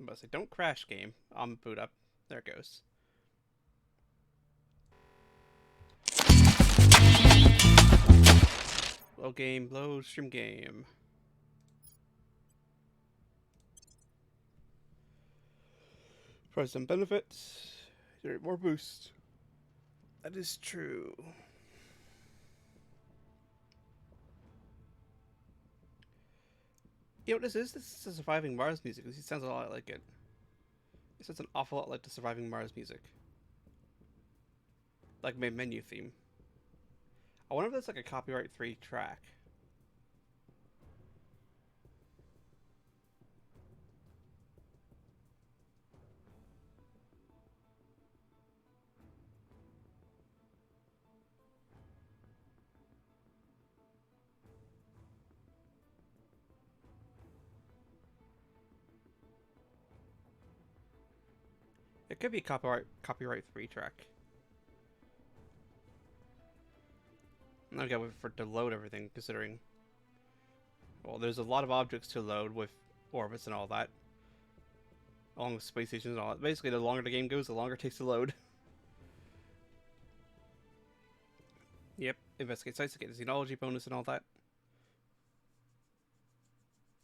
I'm about to say, don't crash game. Boot up. There it goes. Load game, load stream game. For some benefits, generate more boost. That is true. You know what this is? This is Surviving Mars music. This sounds a lot like it. It sounds an awful lot like the Surviving Mars music. Like my menu theme. I wonder if that's like a copyright free track. It could be a copyright free track. I gotta wait for it to load everything, considering, well, there's a lot of objects to load with orbits and all that, along with space stations and all that. Basically, the longer the game goes, the longer it takes to load. Yep, investigate sites to get the xenology bonus and all that,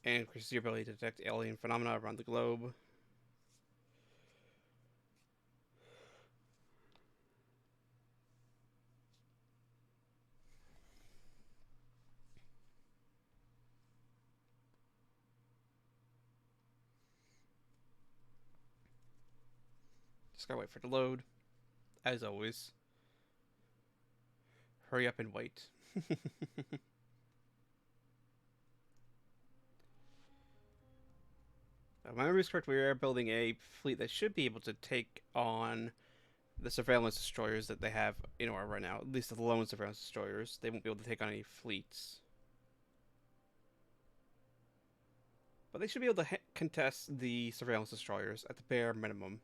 and increases your ability to detect alien phenomena around the globe. Just gotta wait for it to load, as always. Hurry up and wait. If my memory is correct, we are building a fleet that should be able to take on the surveillance destroyers that they have in orbit right now. At least the lone surveillance destroyers. They won't be able to take on any fleets. But they should be able to contest the surveillance destroyers at the bare minimum.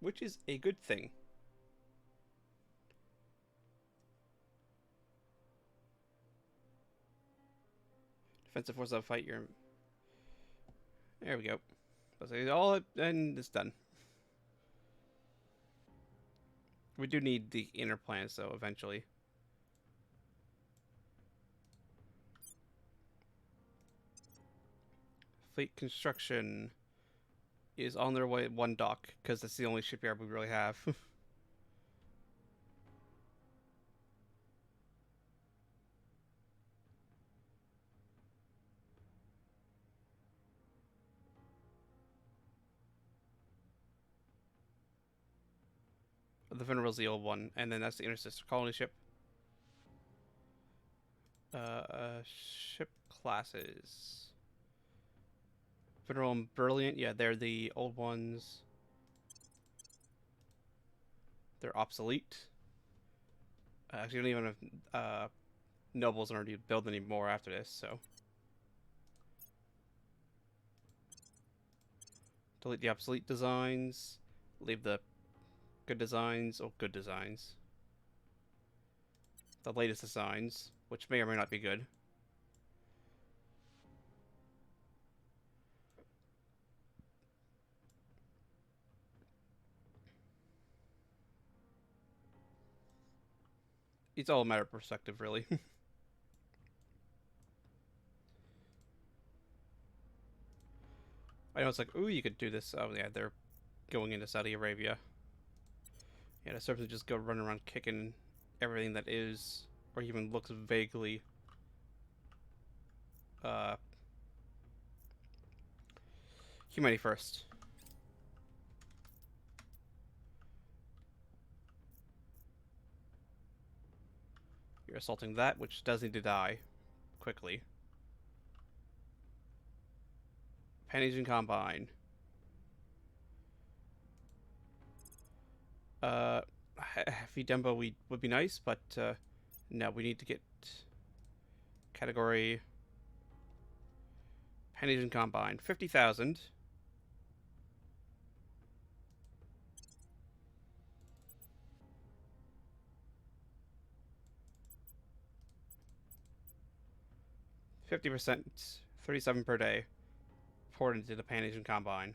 Which is a good thing. Defensive forces that fight your... There we go. So all and it's done. We do need the inner planets though, eventually. Fleet construction is on their way at one dock, because that's the only shipyard we really have. The Venerable's the old one, and then that's the intersister colony ship. Ship classes. Venerable and Brilliant, yeah, they're the old ones. They're obsolete. Actually, you don't even have nobles in order to build anymore after this, so. Delete the obsolete designs. Leave the good designs. Oh, good designs. The latest designs, which may or may not be good. It's all a matter of perspective, really. I know it's like, ooh, you could do this. Oh, yeah, they're going into Saudi Arabia. Yeah, the serpents just go running around kicking everything that is, or even looks vaguely, uh, humanity first. You're assaulting that, which does need to die quickly. Pan-Asian Combine. Hefty Dembo would be nice, but no, we need to get category Pan-Asian Combine. 50,000. 50%, 37 per day, poured into the Pan-Asian Combine.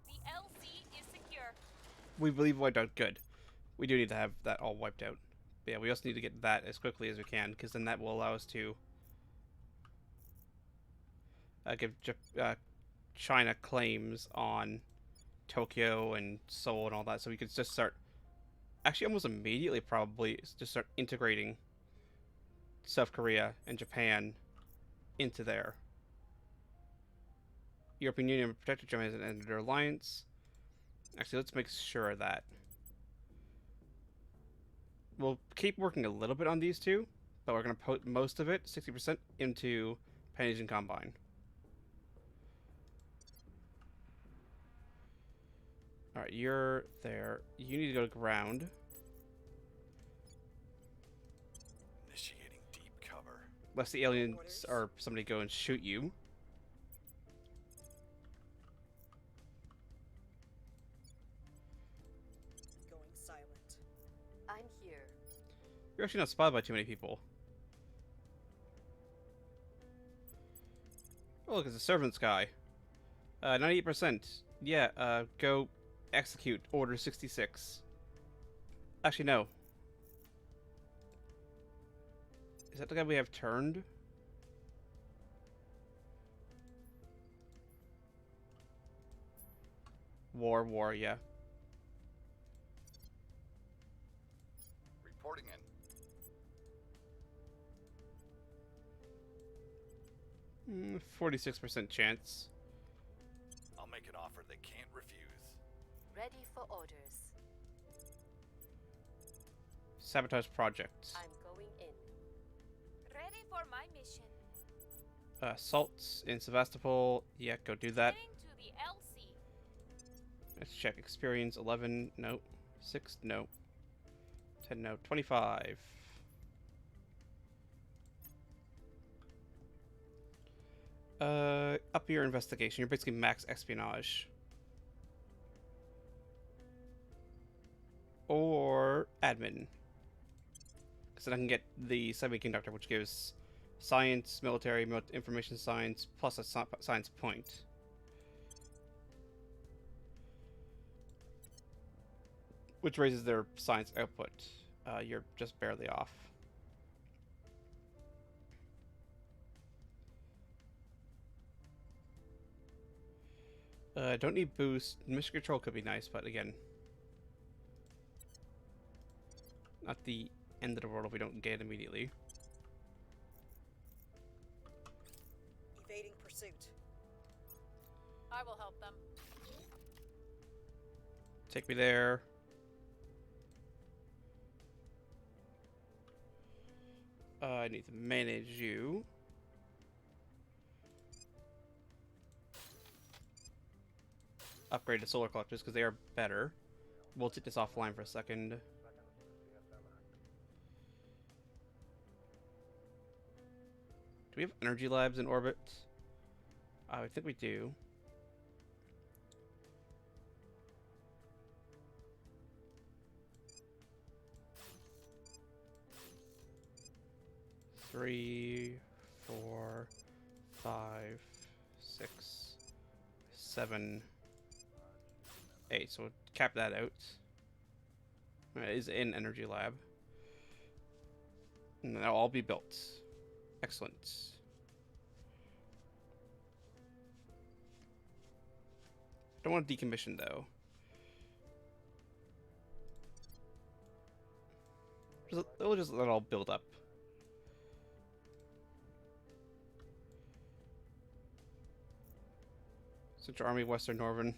The LC is secure. We believe wiped out. Good. We do need to have that all wiped out. But yeah, we also need to get that as quickly as we can, because then that will allow us to give China claims on Tokyo and Seoul and all that, so we could just start, actually almost immediately probably, just start integrating South Korea and Japan into there. European Union protected Japan has ended their alliance. Actually, let's make sure of that. We'll keep working a little bit on these two, but we're going to put most of it, 60%, into Pan-Asian Combine. Alright, you're there. You need to go to ground. Initiating deep cover. Lest the aliens or somebody go and shoot you. Going silent. I'm here. You're actually not spotted by too many people. Oh, look, it's a servants guy. 98%. Yeah, go execute Order 66. Actually, no. Is that the guy we have turned? War, yeah. Reporting in. 46% chance. I'll make an offer they can't refuse. Ready for orders. Sabotage project. I'm going in. Ready for my mission. Assaults in Sevastopol. Yeah, go do that. Heading to the LC. Let's check. Experience 11. No. 6. No. 10. No. 25. Up your investigation. You're basically max espionage. Or admin. Because then I can get the semiconductor, which gives science, military, information science, plus a science point. Which raises their science output. You're just barely off. Don't need boost. Mission control could be nice, but again, not the end of the world if we don't get it immediately. Evading pursuit. I will help them. Take me there. I need to manage you. Upgrade the solar collectors because they are better. We'll take this offline for a second. Do we have energy labs in orbit? I think we do. Three, 4, 5, 6, 7, 8. So we'll cap that out. It is in energy lab. And that'll all be built. Excellent. Don't want to decommission though. It'll just let it all build up. Central Army, Western Northern.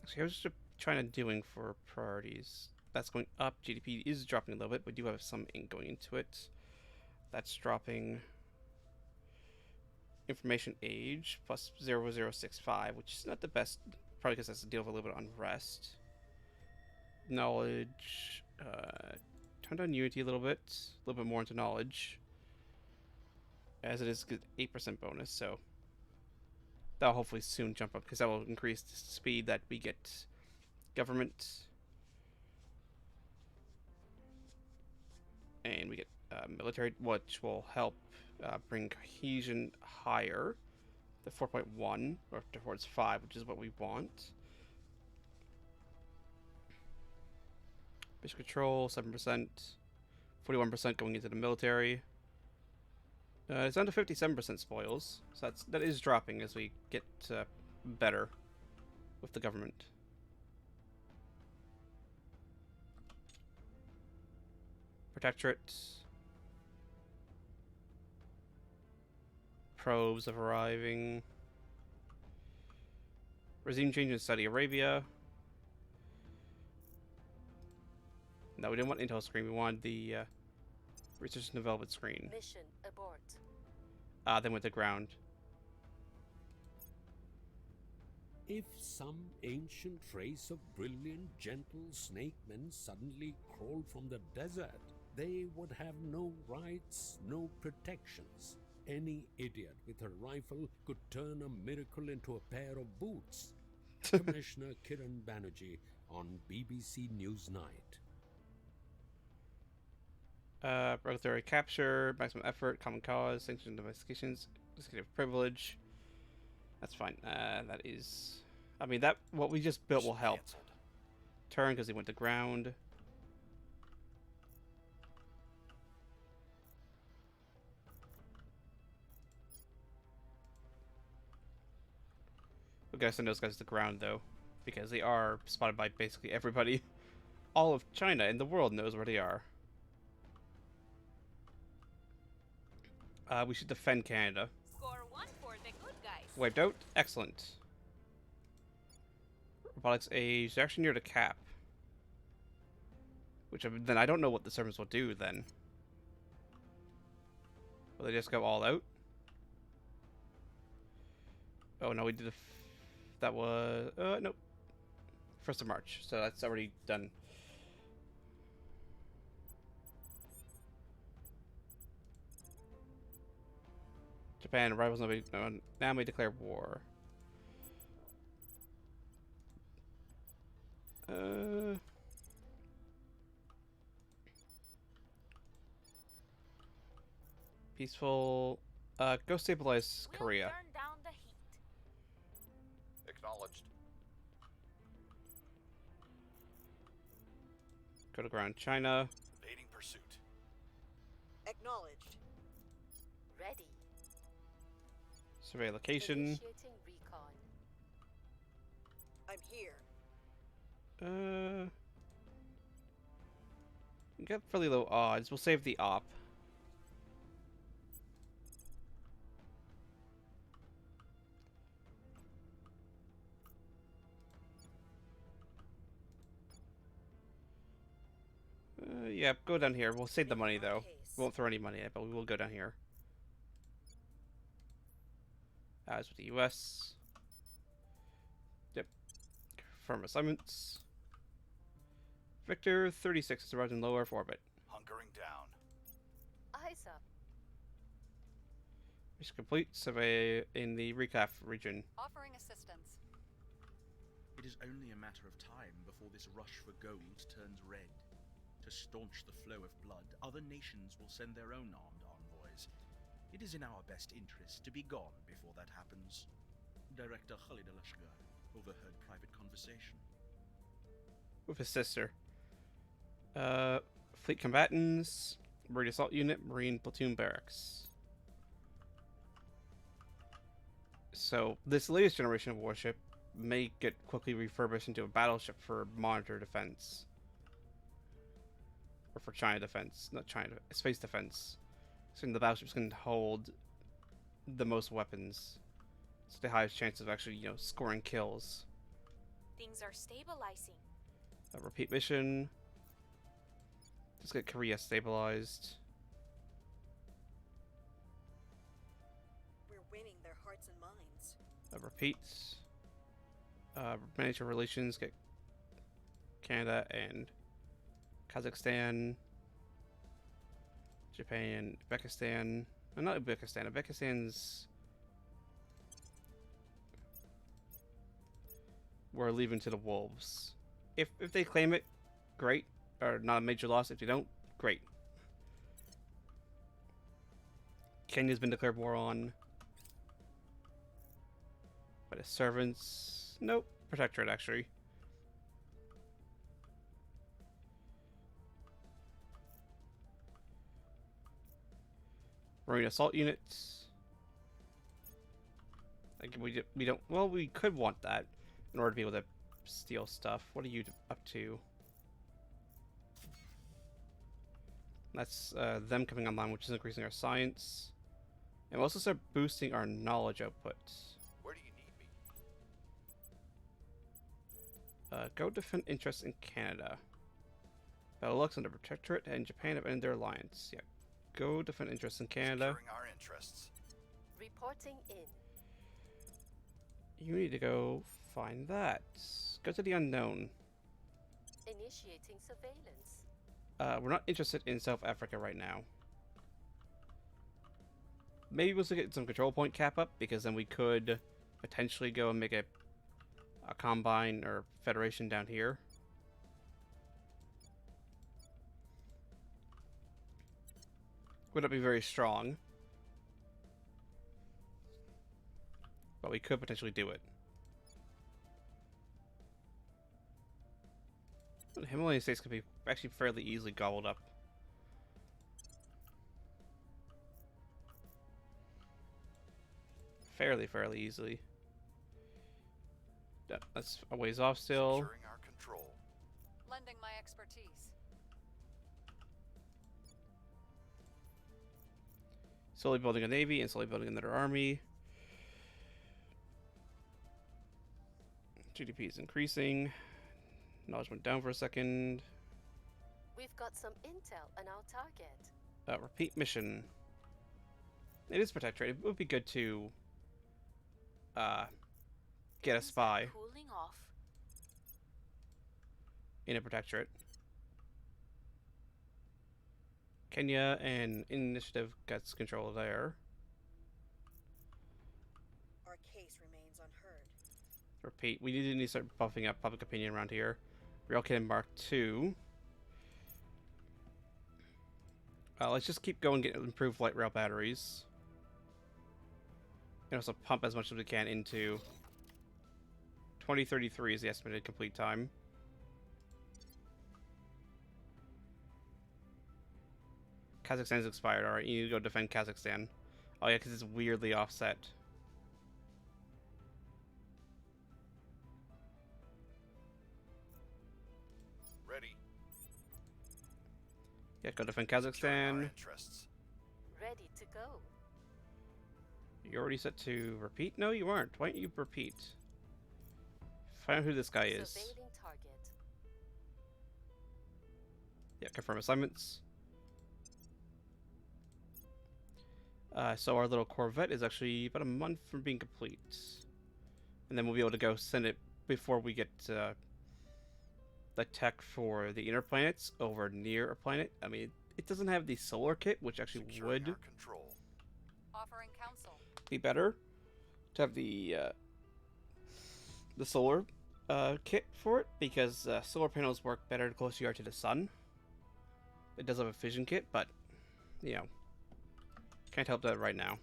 Actually, I was just trying to doing for priorities. That's going up. GDP is dropping a little bit. We do have some ink going into it. That's dropping. Information age plus 0065, which is not the best. Probably because that's to deal with a little bit of unrest. Knowledge. Turn down unity a little bit more into knowledge. As it is 8% bonus, so that'll hopefully soon jump up because that will increase the speed that we get government. And we get military, which will help bring cohesion higher to 4.1 or towards 5, which is what we want. Base control 7%, 41% going into the military. It's down to 57% spoils, so that is dropping as we get better with the government. Protectorate. Probes of arriving. Regime change in Saudi Arabia. No, we didn't want intel screen. We wanted the research and development screen. Mission abort. Then went to ground. If some ancient race of brilliant, gentle snake men suddenly crawled from the desert, they would have no rights, no protections. Any idiot with a rifle could turn a miracle into a pair of boots. Commissioner Kiran Banerjee on BBC Newsnight. Regulatory capture, maximum effort, common cause, sanctioned investigations, executive privilege. That's fine. That is... I mean, that what we just built will help. Cancelled. Turn, because he went to ground. We gotta send those guys to ground, though, because they are spotted by basically everybody. All of China and the world knows where they are. We should defend Canada. Score 1 for the good guys. Wiped out? Excellent. Robotics age. They're actually near the cap. Which, then I don't know what the servants will do, then. Will they just go all out? Oh, no, we did that was... nope. 1st of March, so that's already done. Japan rivals now may declare war. Peaceful. Go stabilize We'll Korea. turn down the heat. Acknowledged. Go to ground China. Evading pursuit. Acknowledged. Ready. Survey location. Initiating recon. I'm here. We got fairly low odds. We'll save the op. Yeah, go down here. We'll save the money, though. We won't throw any money at it, but we will go down here. As with the US. Yep. Confirm assignments. Victor 36 is arrived in low Earth orbit. Hunkering down. Eyes up. Mission complete. Survey in the recap region. Offering assistance. It is only a matter of time before this rush for gold turns red. To staunch the flow of blood, other nations will send their own armed envoys. It is in our best interest to be gone before that happens. Director Khalid Al-Ashgar overheard private conversation. With his sister. Fleet combatants. Marine assault unit. Marine platoon barracks. So, this latest generation of warship may get quickly refurbished into a battleship for monitor defense. Or for China defense. Not China, space defense. So the battleships can hold the most weapons. So the highest chance of actually, scoring kills. Things are stabilizing. A repeat mission. Let's get Korea stabilized. We're winning their hearts and minds. A repeat. Manage your relations. Get Canada and Kazakhstan. Japan, Uzbekistan. Not Uzbekistan. Uzbekistan's... We're leaving to the wolves. If they claim it, great, or not a major loss. If they don't, great. Kenya's been declared war on. But his servants, nope, protectorate actually. Marine assault units. Like we don't. Well, we could want that in order to be able to steal stuff. What are you up to? That's them coming online, which is increasing our science, and we'll also start boosting our knowledge output. Where do you need me? Go defend interests in Canada. Benelux under protectorate and Japan have ended their alliance. Yeah, go defend interests in Canada. Securing our interests. Reporting in. You need to go find that. Go to the unknown. Initiating surveillance. We're not interested in South Africa right now. Maybe we'll still get some control point cap up, because then we could potentially go and make a combine or federation down here. Would not be very strong, but we could potentially do it. The Himalayan states could be actually fairly easily gobbled up. Fairly easily. That's a ways off still. Securing our control. Lending my expertise. Slowly building a navy and slowly building another army. GDP is increasing. Knowledge went down for a second. We've got some intel on our target. Repeat mission. It is protectorate. It would be good to get a spy Cooling off. in a protectorate. Kenya and initiative gets control there. Our case remains unheard. Repeat. We need to start buffing up public opinion around here. Rail Cannon Mark II. Let's just keep going, get improved light rail batteries. And also pump as much as we can into 2033 is the estimated complete time. Kazakhstan's expired. Alright, you need to go defend Kazakhstan. Oh yeah, because it's weirdly offset. Ready. Yeah, go defend Securing our Kazakhstan. interests. Ready to go. You already set to repeat? No, you aren't. Why don't you repeat? Find out who this guy is. Surveilling target. Yeah, confirm assignments. So our little Corvette is actually about a month from being complete. And then we'll be able to go send it before we get the tech for the inner planets over near a planet. I mean, it doesn't have the solar kit, which actually Securing would our control. Offering counsel. be better to have the solar kit for it, because solar panels work better the closer you are to the sun. It does have a fission kit, but you know, can't help that right now.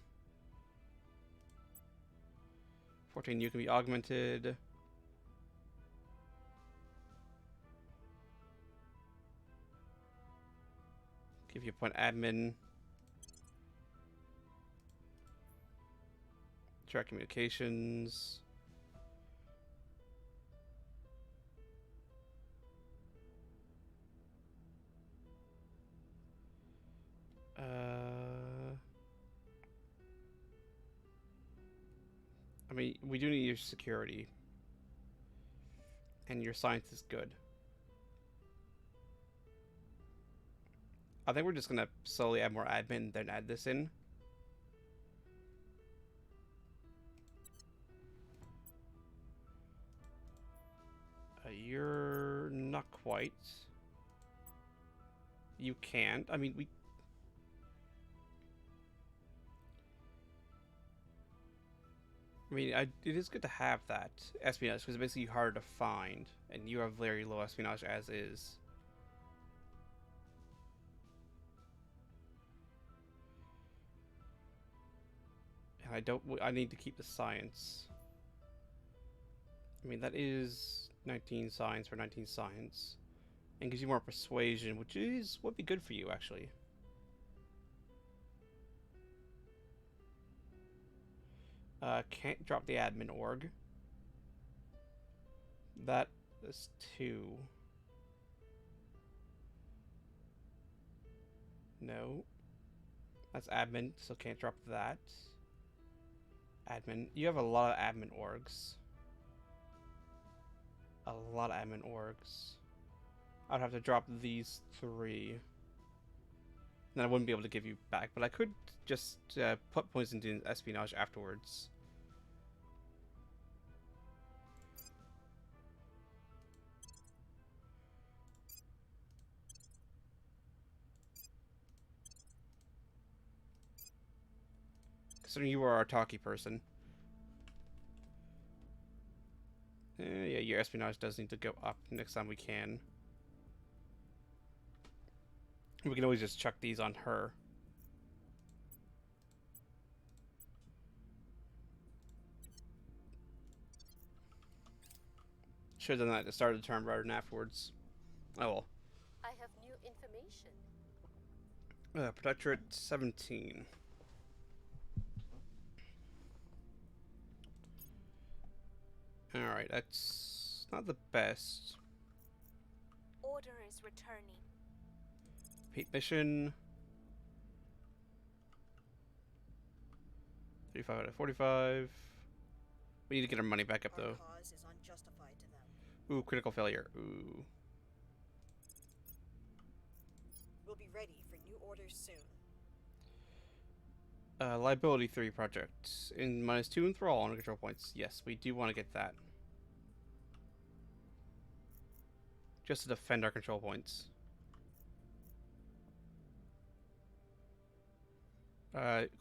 14U can be augmented. Give you a point admin. Track communications. I mean, we do need your security. And your science is good. I think we're just gonna slowly add more admin, then add this in. You're not quite. You can't. I mean, we... I mean, it is good to have that espionage because it makes you harder to find, and you have very low espionage as is. And I don't. I need to keep the science. I mean, that is 19 science for 19 science, and gives you more persuasion, which would be good for you actually. Can't drop the admin org. That is 2. No. That's admin, so can't drop that. Admin. You have a lot of admin orgs. A lot of admin orgs. I'd have to drop these 3. Then I wouldn't be able to give you back, but I could just put points into espionage afterwards. Considering you are a talkie person. Yeah, your espionage does need to go up next time we can. We can always just chuck these on her. Should have done that at the start of the turn rather than afterwards. Oh well. I have new information. Protectorate 17. Alright, that's not the best. Order is returning. Repeat mission. 35 out of 45. We need to get our money back up Our though. cause is unjustified to them. Ooh, critical failure. Ooh. We'll be ready for new orders soon. Liability 3 project. In -2 enthrall on control points. Yes, we do want to get that. Just to defend our control points.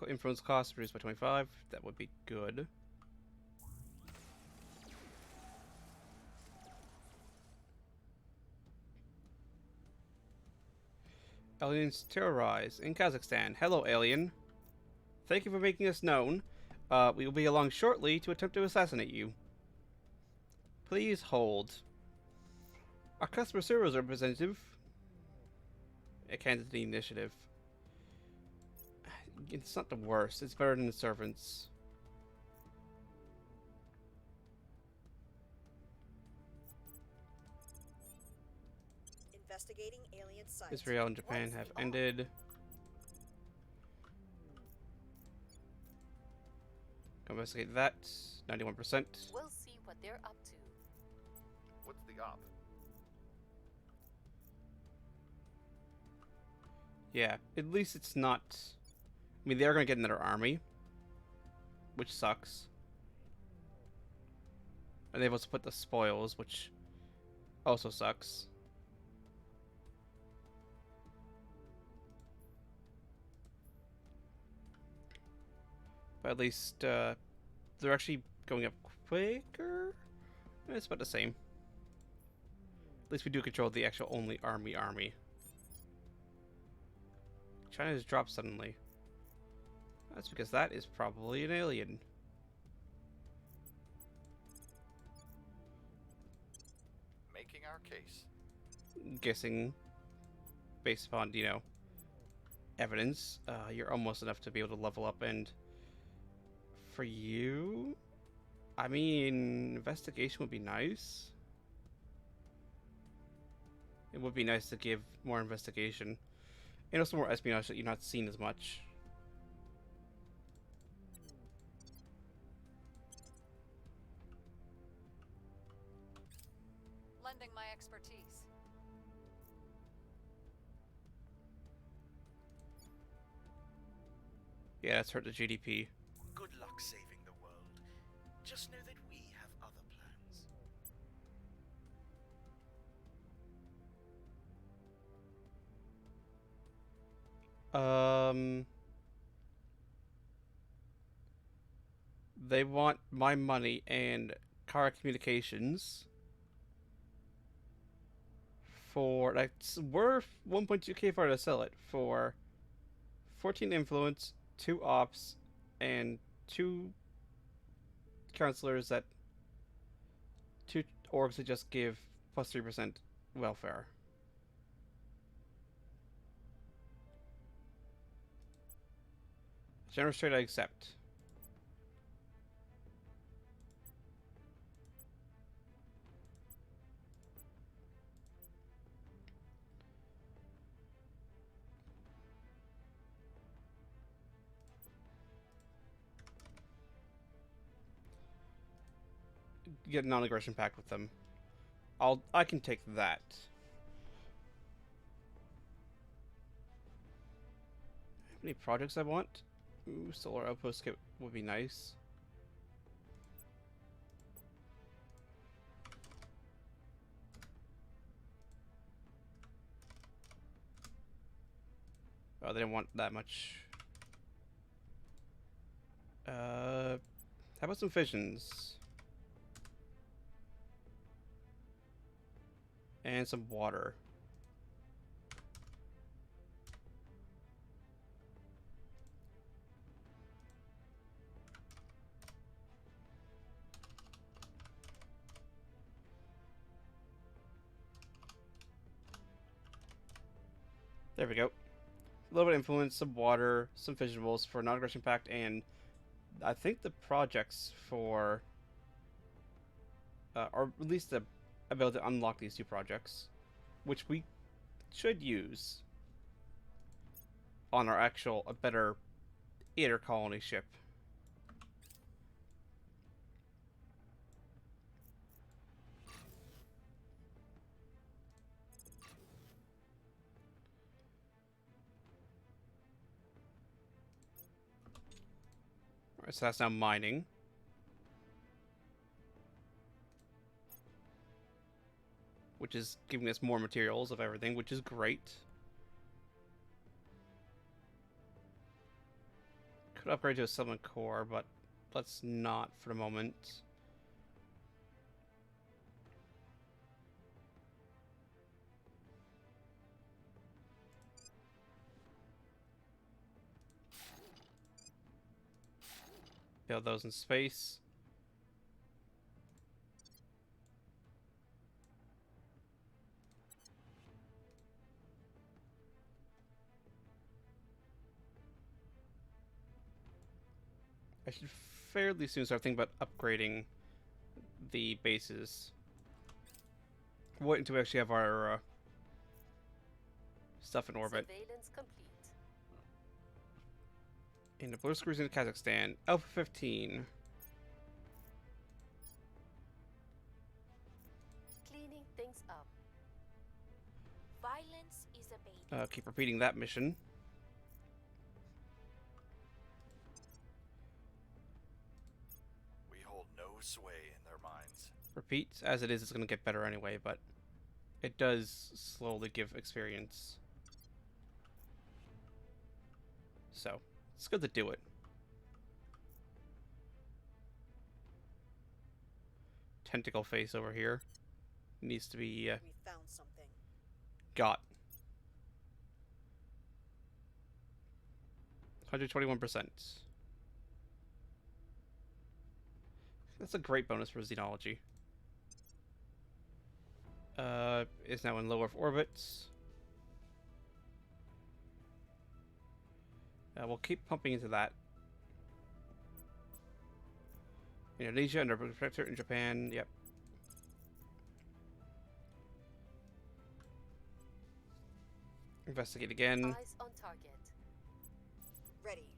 Influence cost reduced by 25. That would be good. Aliens terrorize in Kazakhstan. Hello, alien. Thank you for making us known. We will be along shortly to attempt to assassinate you. Please hold. Our customer service representative. A candidate initiative. It's not the worst. It's better than the servants. Investigating alien sites. Israel and Japan have ended. Go investigate that. 91%. We'll see what they're up to. What's the op? Yeah, at least it's not... I mean, they are going to get another army. Which sucks. And they've also put the spoils, which also sucks. But at least they're actually going up quicker? It's about the same. At least we do control the actual only army. China has dropped suddenly. That's because that is probably an alien. Making our case. Guessing based upon, you know, evidence, you're almost enough to be able to level up. And for you, I mean, investigation would be nice. It would be nice to give more investigation. And also more espionage that you're not seeing as much. Lending my expertise. Yeah, that's hurt the GDP. Good luck saving the world. Just know that we have other plans. They want my money and Kara Communications for, that's worth 1.2k for her to sell it, for 14 influence, 2 ops, and 2 counselors that 2 orgs that just give plus 3% welfare. Generous trade I accept. Get a non-aggression pact with them. I can take that. How many projects I want? Ooh, solar outpost kit would be nice. Oh, they didn't want that much. How about some fissions? And some water. There we go. A little bit of influence, some water, some fissionables for non-aggression pact, and I think the projects for, or at least the ability to unlock these 2 projects, which we should use on our actual, a better inner colony ship. Alright, so that's now mining. Which is giving us more materials of everything, which is great. Could upgrade to a settlement core, but let's not for the moment. Build those in space. I should fairly soon start thinking about upgrading the bases. Wait until we actually have our stuff in orbit. Surveillance complete. In the blue screws in Kazakhstan. Alpha 15. Cleaning things up. Violence is a baby. Keep repeating that mission. We hold no sway in their minds. Repeat. As it is, it's going to get better anyway, but it does slowly give experience. So, it's good to do it. Tentacle face over here. Needs to be We found something. got. 121%. That's a great bonus for xenology. Is now in low Earth orbits. We'll keep pumping into that. Indonesia under protectorate in Japan. Yep. Investigate again. Eyes on target. Ready.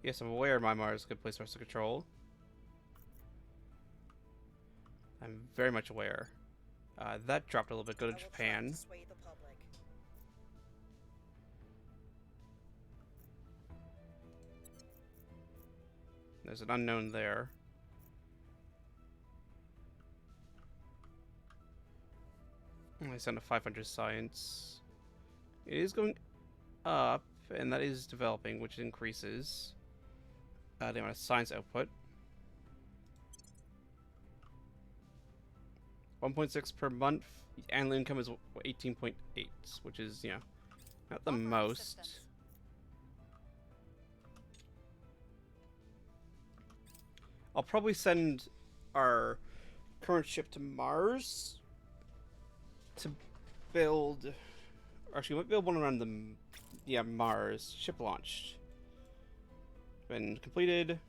Yes, I'm aware Myanmar is a good place for us to control. I'm very much aware. That dropped a little bit. Go to I will try Japan. to sway the public. There's an unknown there. I send a 500 science. It is going up, and that is developing, which increases the amount of science output. 1.6 per month. Annual income is 18.8, which is, you know, not the Offering most. assistance. I'll probably send our current ship to Mars to build. Actually, we might build one around the Mars. Ship launched. Been completed.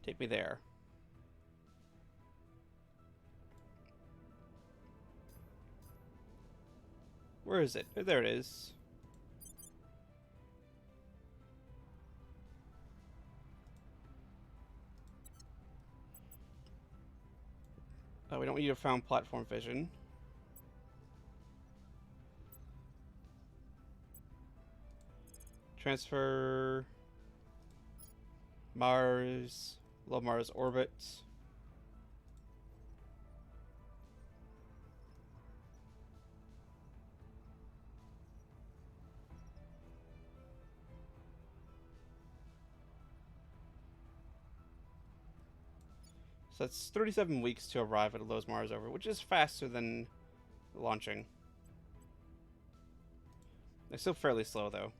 Take me there. Where is it? There it is. We don't need a found platform vision. Transfer Mars, low Mars orbit. So that's 37 weeks to arrive at a low Mars orbit, which is faster than launching. They're still fairly slow though.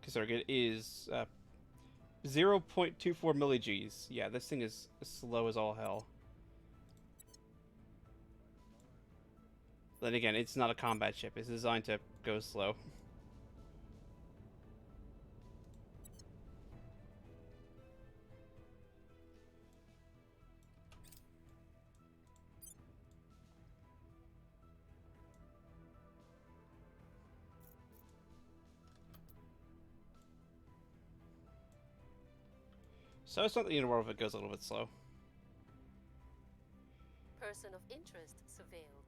Considering it is 0.24 milli-Gs. Yeah, this thing is slow as all hell. Then again, it's not a combat ship. It's designed to go slow. So it's not the end of the world if it goes a little bit slow. Person of interest surveilled.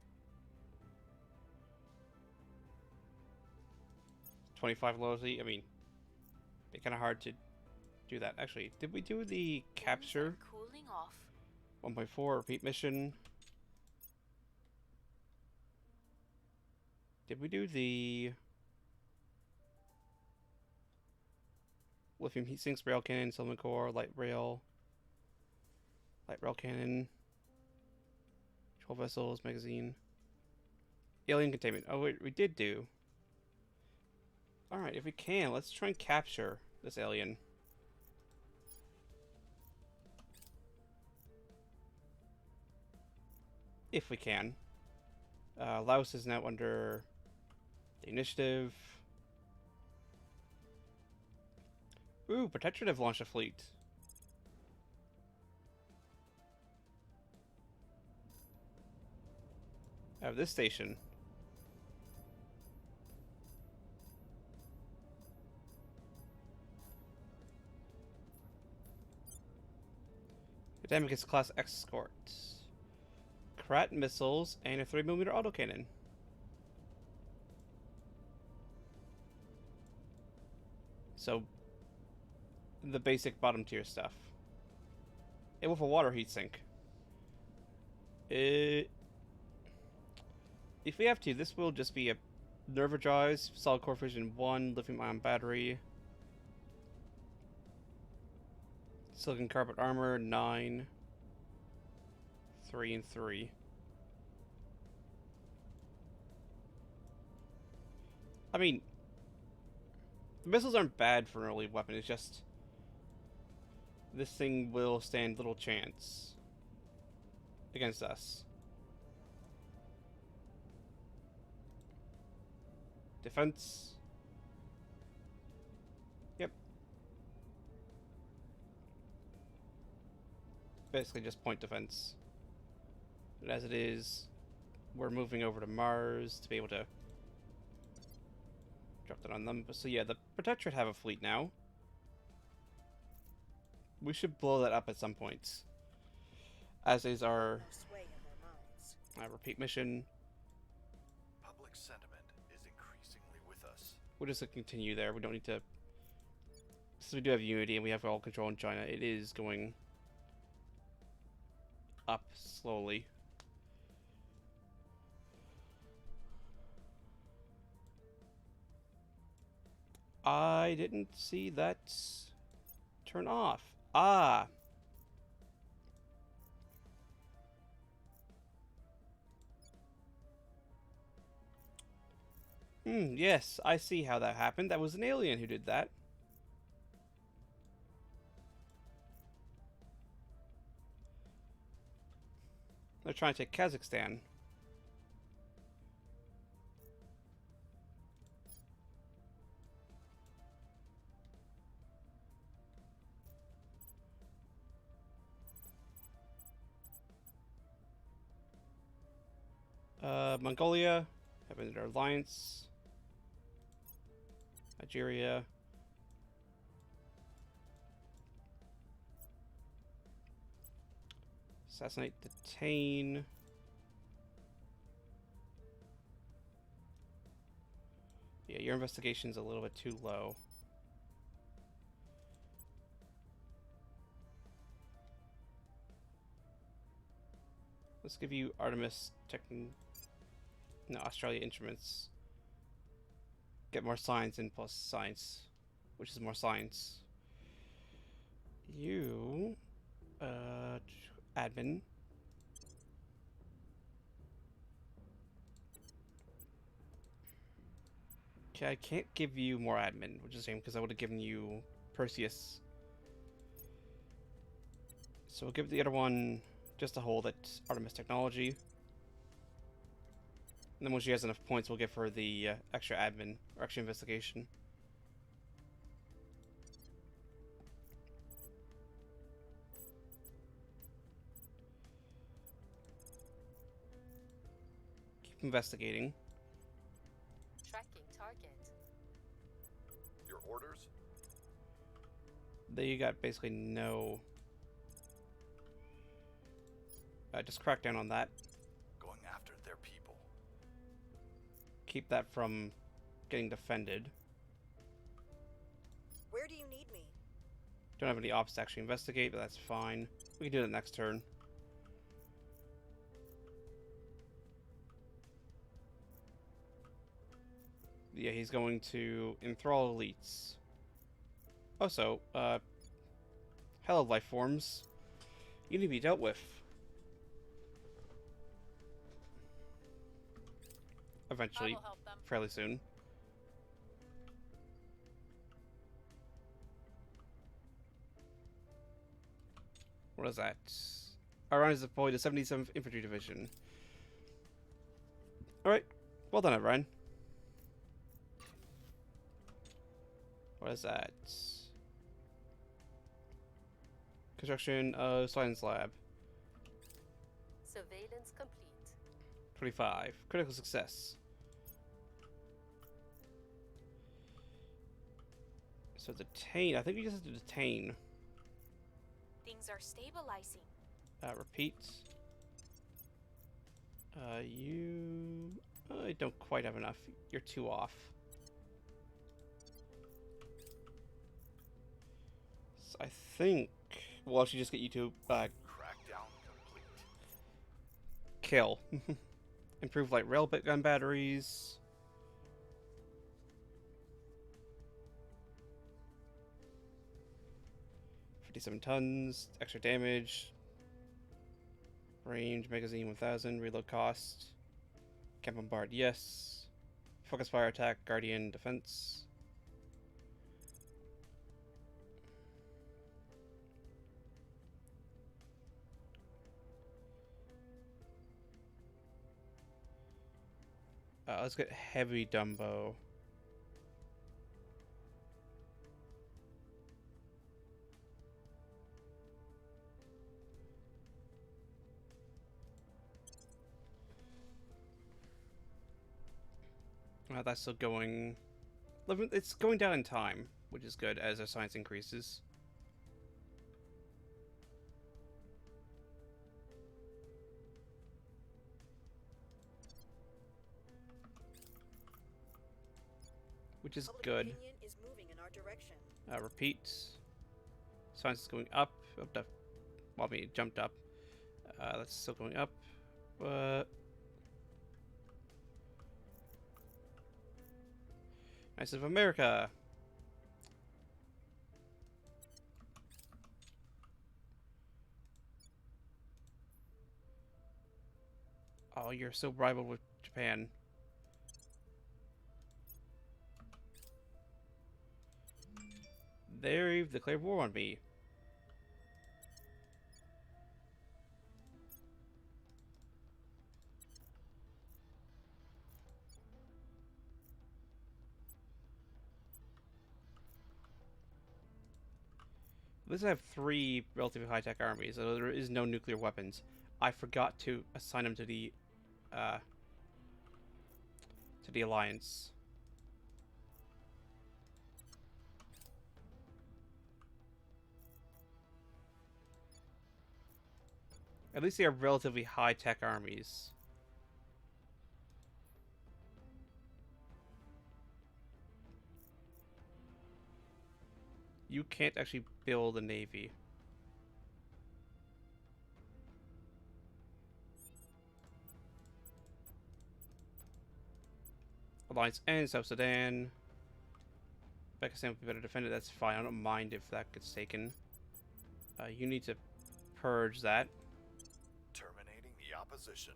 25 loyalty. I mean, it's kind of hard to do that. Actually, did we do the capture? Cooling off. 1.4 repeat mission. Did we do the lithium heat sinks, rail cannon, solid core, light rail cannon, 12 vessels, magazine, alien containment? Oh wait, we did do. All right, if we can, let's try and capture this alien. If we can. Laos is now under the initiative. Ooh, Protectorate have launched a fleet. Out of this station. Academicus class escort. Krat missiles and a 3mm autocannon. So, the basic bottom tier stuff. And with a water heat sink. If we have to, this will just be a nerve drives, solid core fission 1, lithium ion battery, silicon carbide armor 9, 3 and 3. I mean, the missiles aren't bad for an early weapon, it's just this thing will stand little chance against us. Defense. Yep. Basically just point defense. But as it is, we're moving over to Mars to be able to drop that on them. So yeah, the Protectorate have a fleet now. We should blow that up at some point. As is our No sway in their minds. repeat mission. Public sentiment is increasingly with us. We'll just continue there. We don't need to Since we do have unity and we have all control in China, it is going up slowly. I didn't see that turn off. Ah. Yes, I see how that happened. That was an alien who did that. They're trying to take Kazakhstan. Mongolia have entered our alliance. Nigeria. Assassinate, detain. Yeah, your investigation's a little bit too low. Let's give you Artemis Australia Instruments. Get more science and plus science, which is more science. You, admin. Okay, I can't give you more admin, which is a shame because I would have given you Perseus. So we'll give the other one just to hold at Artemis Technology. And then when she has enough points, we'll give her the extra admin, or extra investigation. Keep investigating. Tracking target. Your orders? They got basically no... just crack down on that. Going after their people. Keep that from getting defended. Where do you need me? Don't have any ops to actually investigate, but that's fine. We can do it next turn. Yeah, he's going to enthrall elites. Also, hello life forms. You need to be dealt with. I Eventually, will help them. fairly soon. What is that? Our is deployed to 77th Infantry Division. Alright, well done, Ryan. What is that? Construction of Science Lab. Surveillance complete. 25. Critical success. So detain. I think we just have to detain. Things are stabilizing. Repeat. You... I don't quite have enough. You're 2 off. So I think... Well, I should just get you to Crackdown complete. kill. Improve light railbit gun batteries. $57 tons, extra damage. Range, magazine 1000, reload cost. Can bombard, yes. Focus fire attack, guardian, defense. Let's get heavy Dumbo. That's still going... It's going down in time, which is good as our science increases. Which is Public good. opinion is moving in our direction. Repeat. Science is going up. Well, I mean, it jumped up. That's still going up. Nice of America. Oh, you're so rival with Japan. They've declared war on me. At least I have 3 relatively high-tech armies, so there is no nuclear weapons. I forgot to assign them to the alliance. At least they are relatively high-tech armies. You can't actually build a navy. Alliance and South Sudan. Pakistan would be better defended. That's fine. I don't mind if that gets taken. You need to purge that. Terminating the opposition.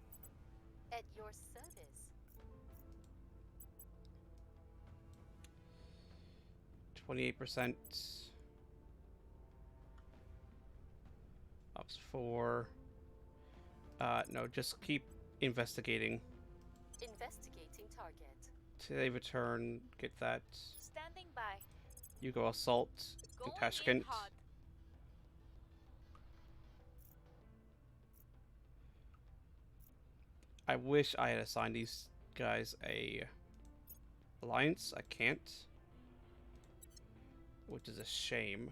At your service. 28%. Ops 4. No, just keep investigating. Investigating target. Till they return, get that. Standing by. You go assault in Going in Tashkent. hot. I wish I had assigned these guys a alliance. I can't. Which is a shame.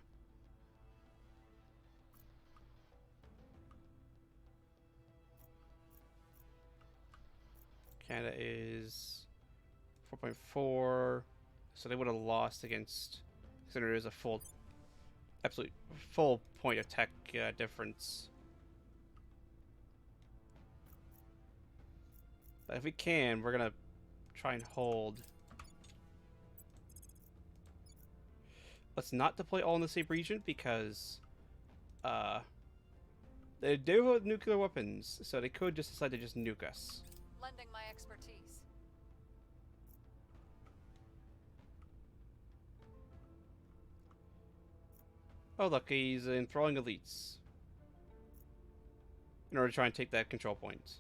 Canada is 4.4, so they would have lost against. Consider it is a absolute full point of tech difference. But if we can, we're gonna try and hold. Let's not deploy all in the same region because they do have nuclear weapons, so they could just decide to just nuke us. Lending my expertise. Oh look, he's enthralling elites in order to try and take that control point.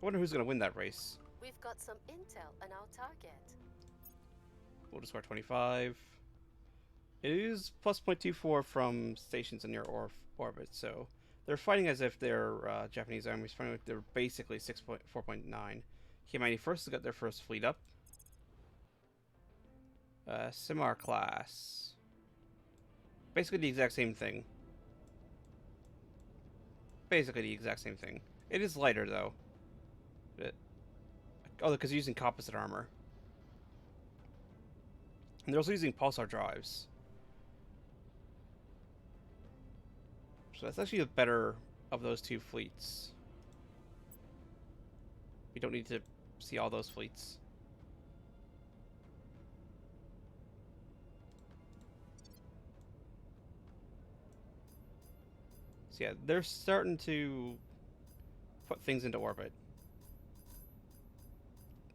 I wonder who's gonna win that race. We've got some intel on our target. We'll just score 25. It is plus 0.24 from stations in your orbit, so they're fighting as if they're Japanese armies fighting like they're basically 4.9. Humanity first has got their first fleet up. Simar class. Basically the exact same thing. Basically the exact same thing. It is lighter though. Oh, because using composite armor. And they're also using pulsar drives. So that's actually the better of those two fleets. We don't need to see all those fleets. So yeah, they're starting to put things into orbit.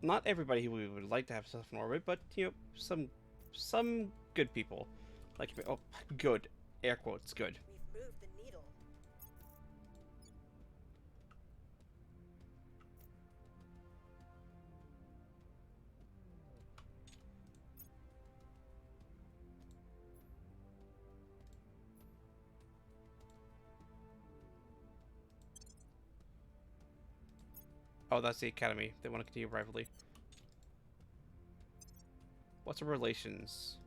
Not everybody who we would like to have stuff in orbit, but you know, some good people. Like, oh, good. Air quotes, good. We've moved the needle. Oh, that's the academy. They want to continue rivalry. What's the relations?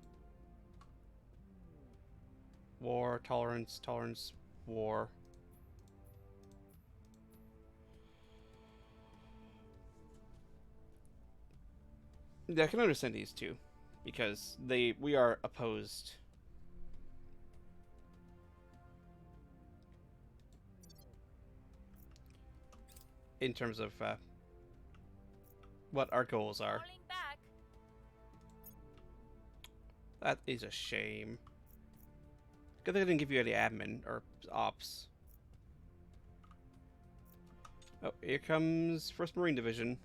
War, tolerance, tolerance, war. Yeah, I can understand these two. because we are opposed. In terms of what our goals are. Falling back. That is a shame. Good thing I didn't give you any admin or ops. Oh, here comes 1st Marine Division.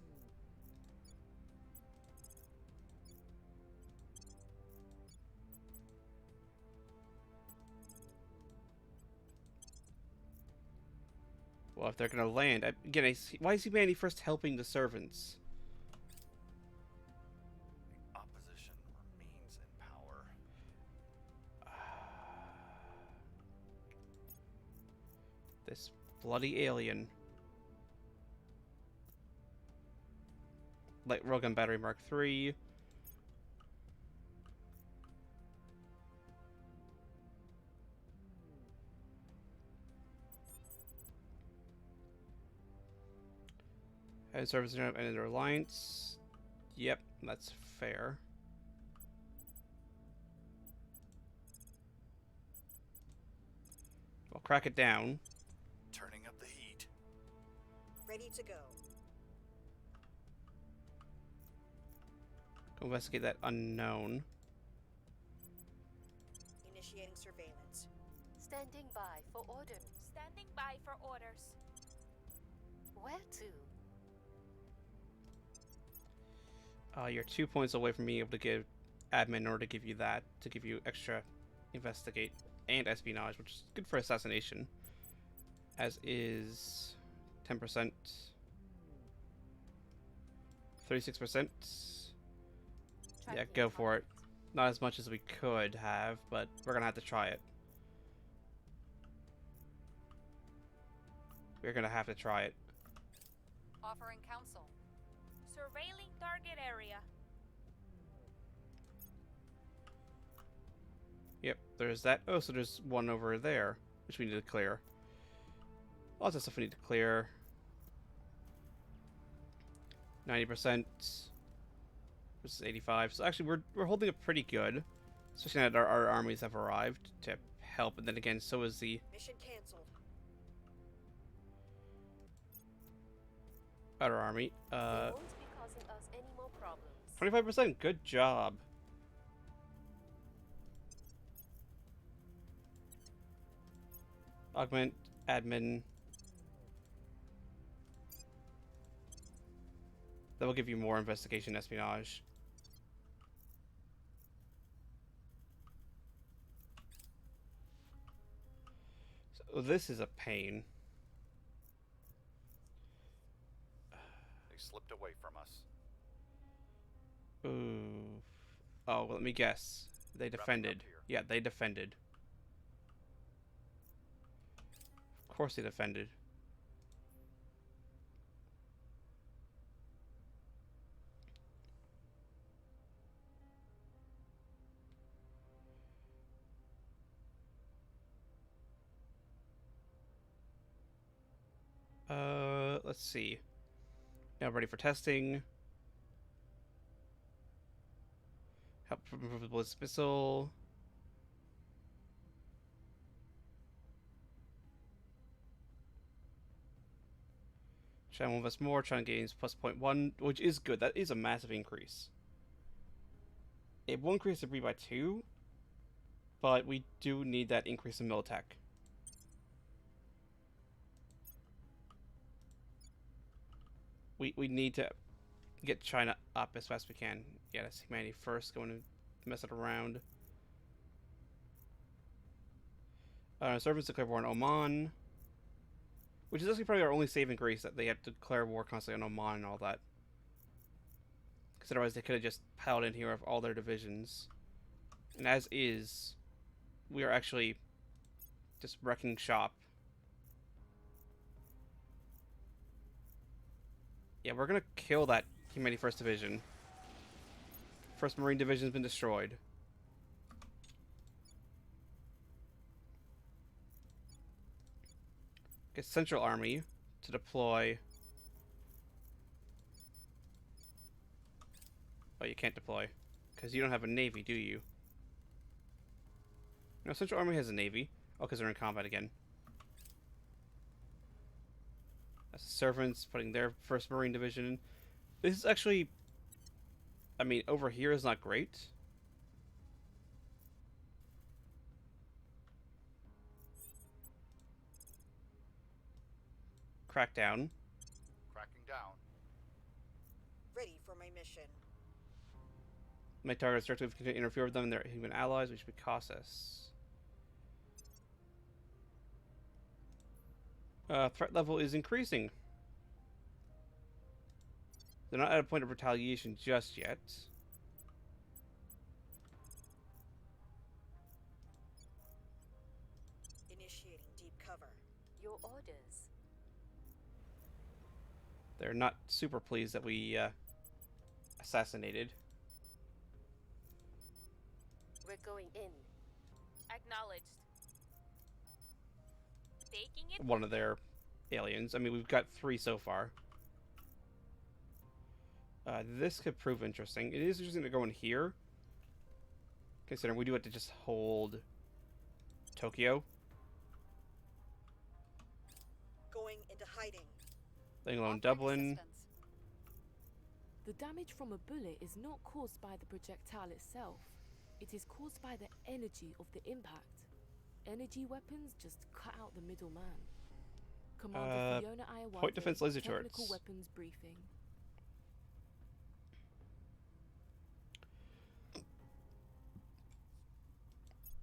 Well, if they're gonna land, again, why is humanity first helping the servants? The opposition remains in power. This bloody alien. Light Railgun Battery Mark III. And service and their alliance. Yep, that's fair. We'll crack it down. Turning up the heat. Ready to go. Go investigate that unknown. Initiating surveillance. Standing by for orders. Standing by for orders. Where to? You're 2 points away from being able to give admin in order to give you that, to give you extra investigate and espionage, which is good for assassination. As is 10%, 36%. Yeah, go for it. Not as much as we could have, but we're gonna have to try it. We're gonna have to try it. Offering counsel. Surveilling target area. Yep, there's that. Oh, so there's one over there, which we need to clear. Lots of stuff we need to clear. 90%. This is 85. So actually, we're holding it pretty good, especially now that our armies have arrived to help. And then again, so is the Mission canceled. other army. They won't be causing us any more problems. 25%. Good job. Augment admin. That will give you more investigation espionage. So this is a pain. They slipped away from us. Ooh. Oh, well, let me guess. They Wrapping up defended. here. Yeah, they defended. Of course they defended. Let's see. Now ready for testing. Help improve the ballistic missile. Trying to invest more, trying to gain plus 0.1, which is good. That is a massive increase. It will increase the breed by 2, but we do need that increase in militech. We need to get China up as fast as we can. Yeah, that's humanity first, going to mess it around. Servants declare war on Oman, which is actually probably our only saving grace, that they have to declare war constantly on Oman and all that. Because otherwise they could have just piled in here with all their divisions. And as is, we are actually just wrecking shop. Yeah, we're gonna kill that Humanity 1st Division. 1st Marine Division's been destroyed. Get Central Army to deploy. Oh, you can't deploy. Because you don't have a navy, do you? No, Central Army has a navy. Oh, because they're in combat again. That's the servants putting their 1st Marine Division in. This is actually... I mean, over here is not great. Crackdown. Cracking down. Ready for my mission. My targets directly continue to interfere with them and their human allies, which would cost us. Threat level is increasing. They're not at a point of retaliation just yet. Initiating deep cover. Your orders. They're not super pleased that we assassinated We're going in. Acknowledged. Taking it. one of their aliens. I mean, we've got 3 so far. This could prove interesting. It is interesting to go in here, considering we do have to just hold Tokyo. Going into hiding. Letting alone Offering Dublin. assistance. The damage from a bullet is not caused by the projectile itself. It is caused by the energy of the impact. Energy weapons just cut out the middleman. Commander Fiona Iowate, point defense laser technical turrets. weapons briefing.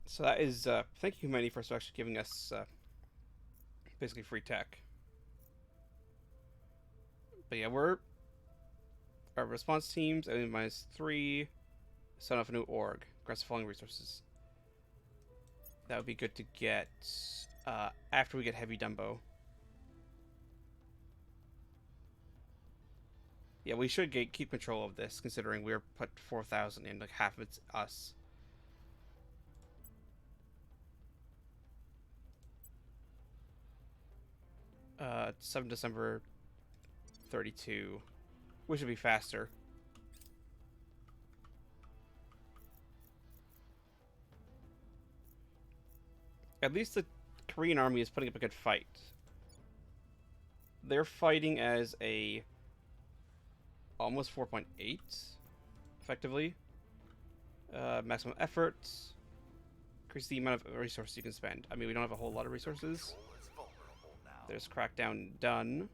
So that is, thank you, Humanity, for actually giving us basically free tech. But yeah, our response teams, -3, set off a new org, aggressive falling resources. That would be good to get after we get Heavy Dumbo. Yeah, we should keep control of this, considering we're put 4,000 in, like half of it's us. 7 December 32. We should be faster. At least the Korean army is putting up a good fight. They're fighting as a almost 4.8, effectively. Maximum effort. Increase the amount of resources you can spend. I mean, we don't have a whole lot of resources. Control is vulnerable now. There's Crackdown done.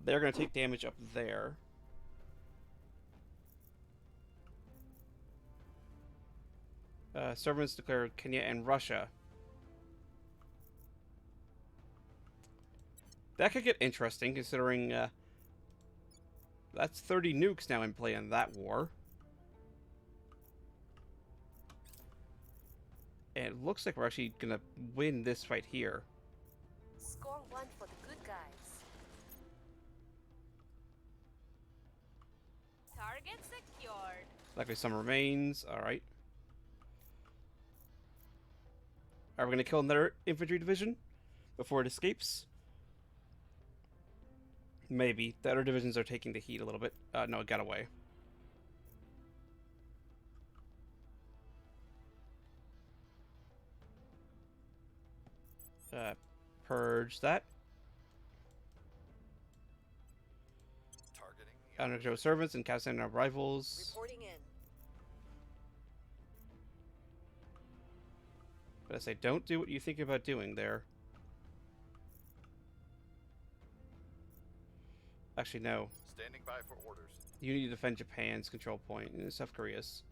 They're going to take damage up there. Servants declare Kenya and Russia. That could get interesting, considering that's 30 nukes now in play in that war. And it looks like we're actually going to win this fight here. Score 1 for the good guys. Target secured. Likely some remains. Alright. Are we going to kill another infantry division before it escapes? Maybe. The other divisions are taking the heat a little bit. No, it got away. Purge that. Targeting the Undergo servants and casting our rivals. Reporting in. But I say, don't do what you think about doing there. Actually, no. Standing by for orders. You need to defend Japan's control point and South Korea's.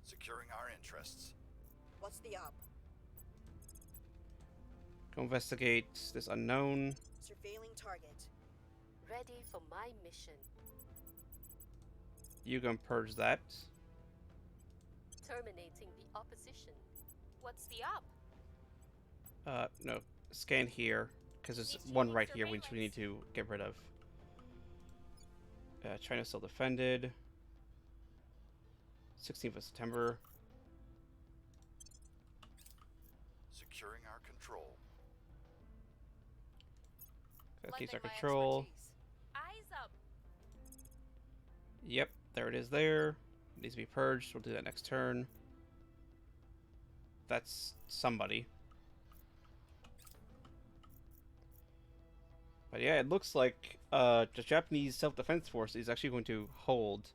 Securing our interests. What's the op? Go investigate this unknown. Surveilling target. Ready for my mission. You go and purge that. Terminating the opposition. What's the op? No. Scan here, because there's one right here which we need to get rid of. China still defended. 16th of September. Securing our control. That keeps our Lending my control. expertise. Eyes Yep, there it is there. It needs to be purged. We'll do that next turn. That's somebody. But yeah, it looks like the Japanese self-defense force is actually going to hold.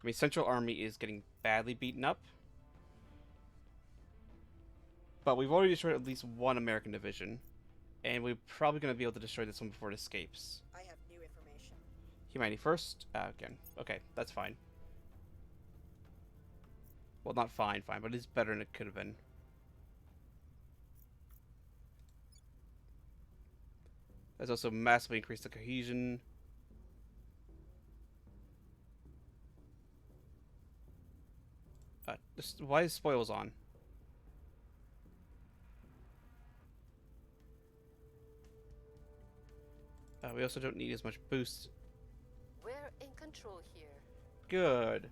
I mean, Central Army is getting badly beaten up. But we've already destroyed at least one American division. And we're probably going to be able to destroy this one before it escapes. I have new information. Humanity first. Again. Okay, that's fine. Well, not fine, but it's better than it could have been. That's also massively increased the cohesion. Why is spoils on? We also don't need as much boost. We're in control here. Good.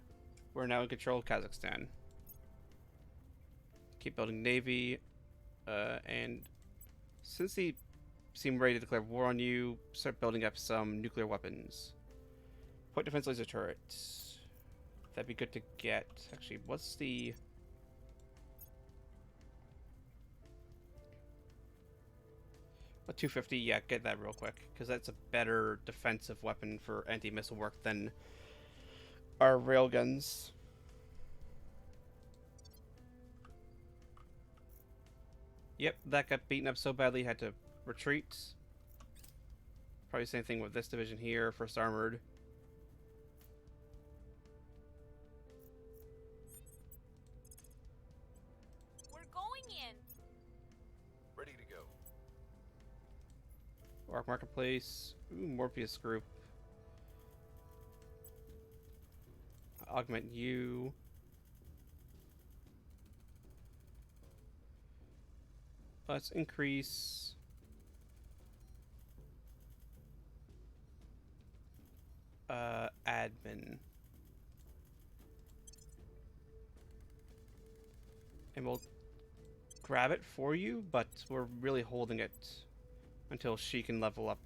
We're now in control of Kazakhstan. Keep building navy. And since they seem ready to declare war on you, start building up some nuclear weapons. Point defense laser turrets. That'd be good to get. Actually, what's the... A 250, yeah, get that real quick, because that's a better defensive weapon for anti-missile work than our railguns. Yep, that got beaten up so badly, had to retreat. Probably the same thing with this division here, 1st Armored. We're going in. Ready to go. Arc Marketplace. Ooh, Morpheus Group. Augment you. Let's increase... admin. And we'll grab it for you, but we're really holding it until she can level up.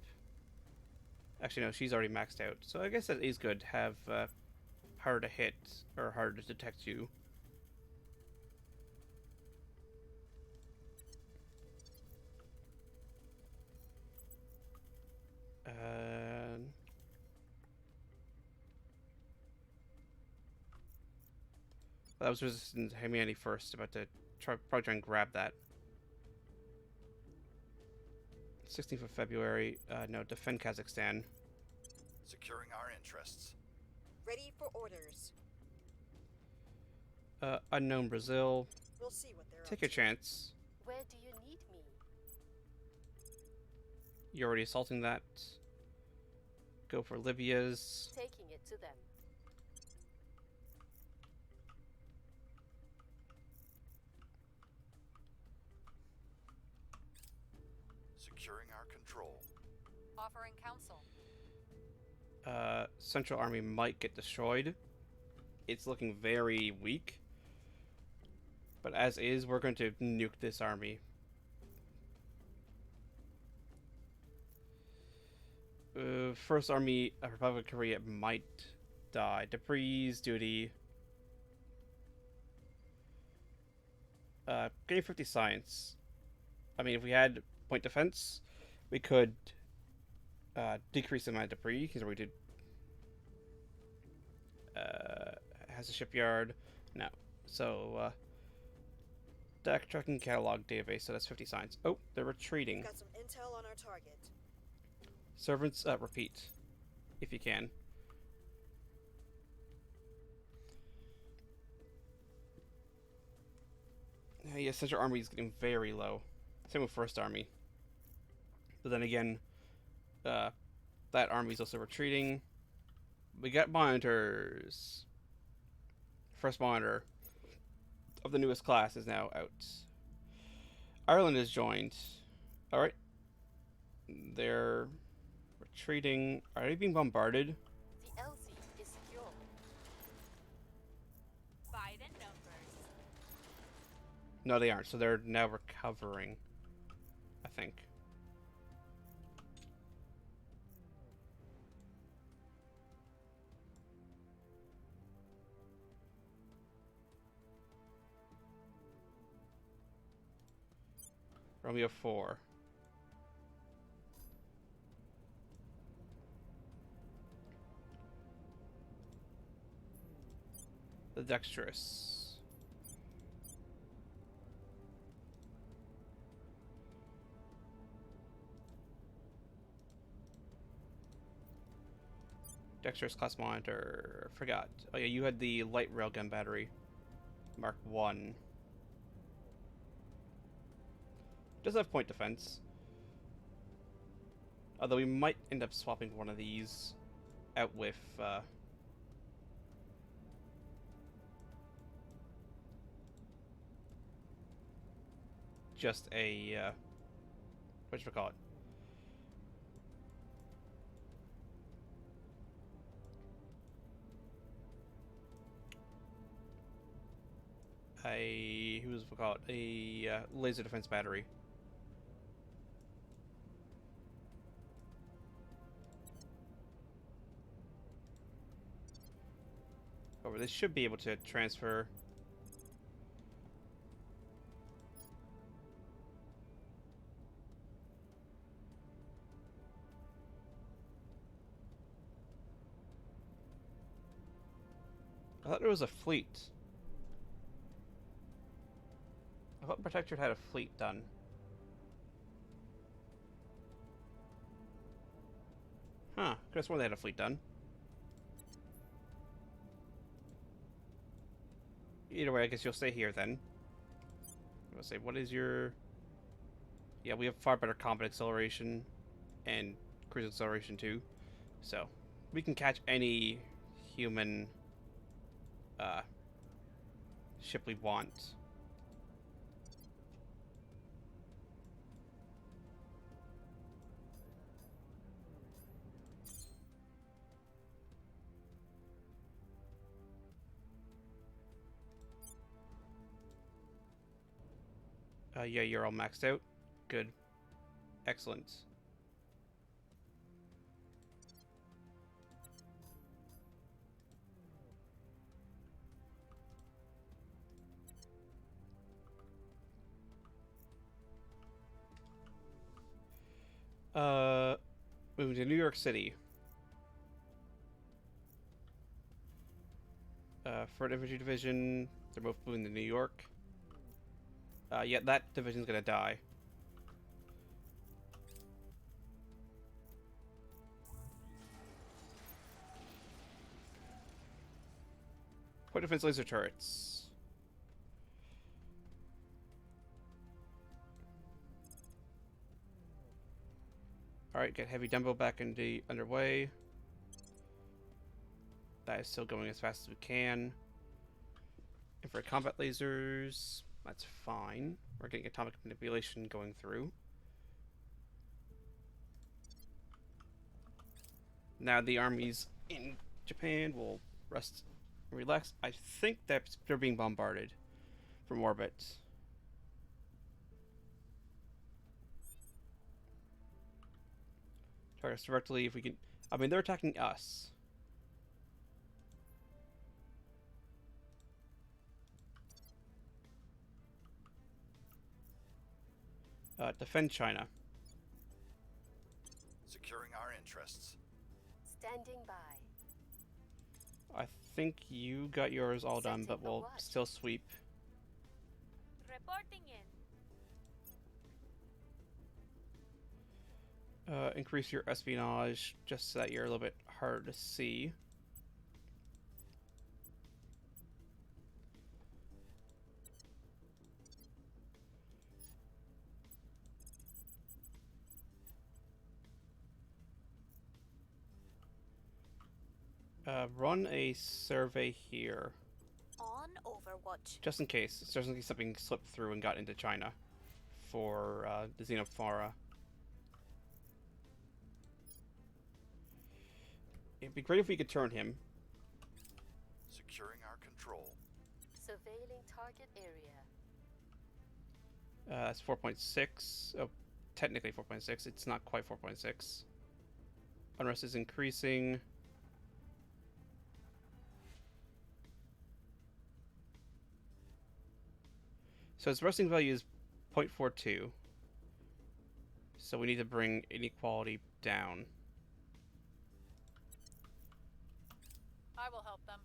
Actually, no, she's already maxed out. So I guess that is good to have harder to hit, or harder to detect you. That was resistant to humanity first. About to probably try and grab that. 16th of February. No, defend Kazakhstan. Securing our interests. Ready for orders. Unknown Brazil. We'll see what they're Take up your to. chance. Where do you need me? You're already assaulting that. Go for Libya's. Taking it to them. Securing our control. Offering counsel. Central Army might get destroyed. It's looking very weak. But as is, we're going to nuke this army. First Army of Republic of Korea might die. Debris, duty. Gain 50 science. I mean, if we had point defense, we could decrease the amount of debris, because we did. Has a shipyard. No. So, deck tracking catalog database, so that's 50 science. Oh, they're retreating. Got some intel on our target. Servants, repeat, if you can. Yeah, Central Army is getting very low. Same with First Army. But then again, that army is also retreating. We got monitors. First monitor of the newest class is now out. Ireland has joined. Alright. They're retreating. Are they being bombarded? The LZ is secure. By the numbers. No, they aren't. So they're now recovering, I think. Romeo 4. The Dexterous. Dexterous class monitor. Forgot. Oh yeah, you had the light railgun battery. Mark 1. Does have point defense. Although we might end up swapping one of these out with just a whatchamacallit? A laser defense battery. However, this should be able to transfer. I thought there was a fleet. I thought Protectorate had a fleet done. Huh, could have sworn they had a fleet done. Either way, I guess you'll stay here then. I'll say, what is your... Yeah, we have far better combat acceleration and cruise acceleration too. So, we can catch any human ship we want. Yeah, you're all maxed out. Good. Excellent. Moving to New York City. For the infantry division, they're both moving to New York. Yeah, that division's gonna die. Point defense laser turrets. Alright, get heavy Dumbo back underway. That is still going as fast as we can. Infrared combat lasers, that's fine. We're getting atomic manipulation going through. Now the armies in Japan will rest and relax. I think that they're being bombarded from orbit. Target us directly if we can. I mean, they're attacking us. Defend China. Securing our interests. Standing by. I think you got yours all done, but we'll still sweep. Reporting in. Increase your espionage just so that you're a little bit harder to see. Run a survey here. On Overwatch. Just in case. Just in case something slipped through and got into China. For the Xenophora. It'd be great if we could turn him. Securing our control. Surveilling target area. That's 4.6. Oh, technically 4.6. It's not quite 4.6. Unrest is increasing. So its resting value is 0.42. So we need to bring inequality down. I will help them.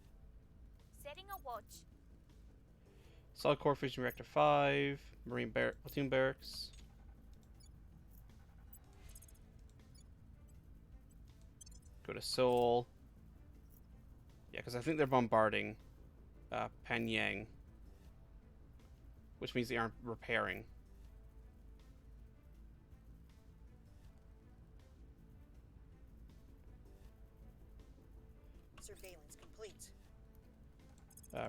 Setting a watch. Solid core fusion reactor 5, platoon barracks. Go to Seoul. Yeah, because I think they're bombarding Pyongyang, which means they aren't repairing. Surveillance complete.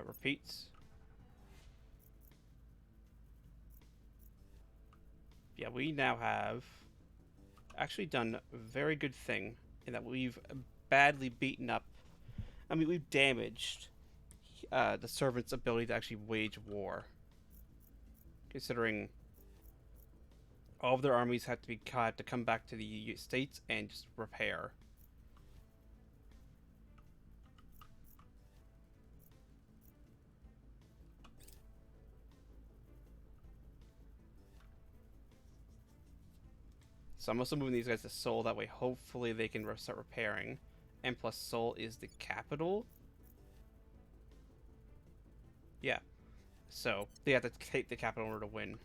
Repeats. Yeah, we now have actually done a very good thing in that we've badly beaten up. I mean, we've damaged the servant's ability to actually wage war. Considering all of their armies had to come back to the States and just repair. So I'm also moving these guys to Seoul. That way, hopefully, they can start repairing. And plus, Seoul is the capital. Yeah. So they have to take the capital in order to win.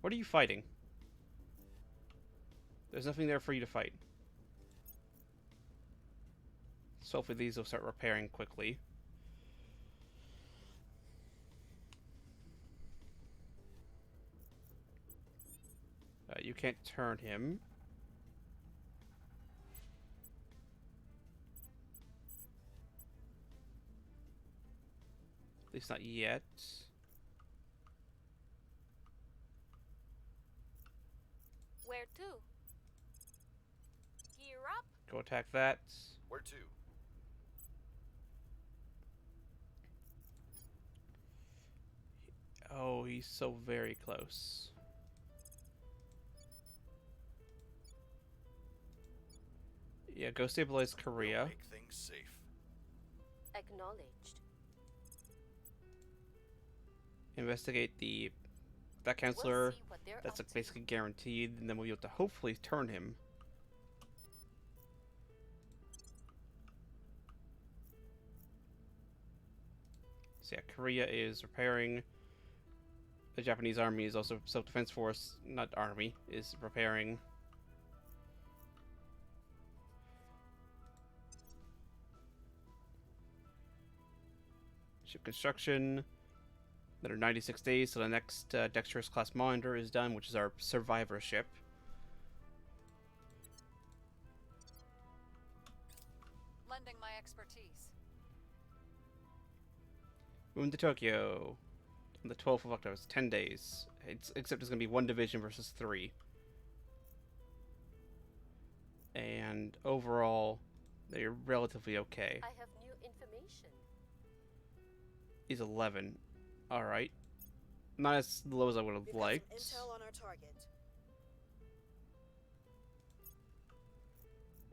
What are you fighting? There's nothing there for you to fight. So hopefully these will start repairing quickly. You can't turn him. At least not yet. Where to? Gear up. Go attack that. Where to? Oh, he's so very close. Yeah, go stabilize Korea. We'll make things safe. Acknowledged. Investigate that We'll counselor. see what they're That's up to. basically guaranteed, and then we'll be able to hopefully turn him. So yeah, Korea is repairing. The Japanese army is also self-defense force, not army, is repairing. Ship construction. Another 96 days till the next Dexterous class monitor is done, which is our survivor ship. Lending my expertise. Moving to Tokyo on the 12th of October. It's 10 days. Except it's going to be one division versus 3. And overall, they're relatively okay. I have new information. He's 11. Alright. Not as low as I would have We've got liked. some intel on our target.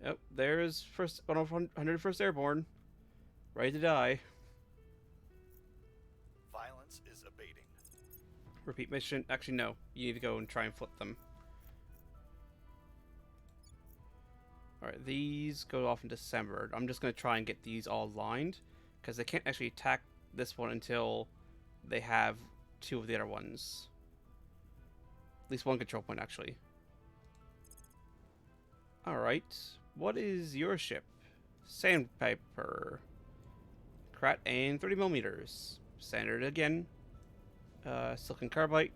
Yep, there's 101st Airborne. Ready to die. Violence is abating. Repeat mission. Actually, no. You need to go and try and flip them. Alright, these go off in December. I'm just going to try and get these all lined. Because they can't actually attack this one until they have 2 of the other ones. At least 1 control point, actually. Alright. What is your ship? Sandpiper. Krat and 30 millimeters. Standard again. Silicon carbide.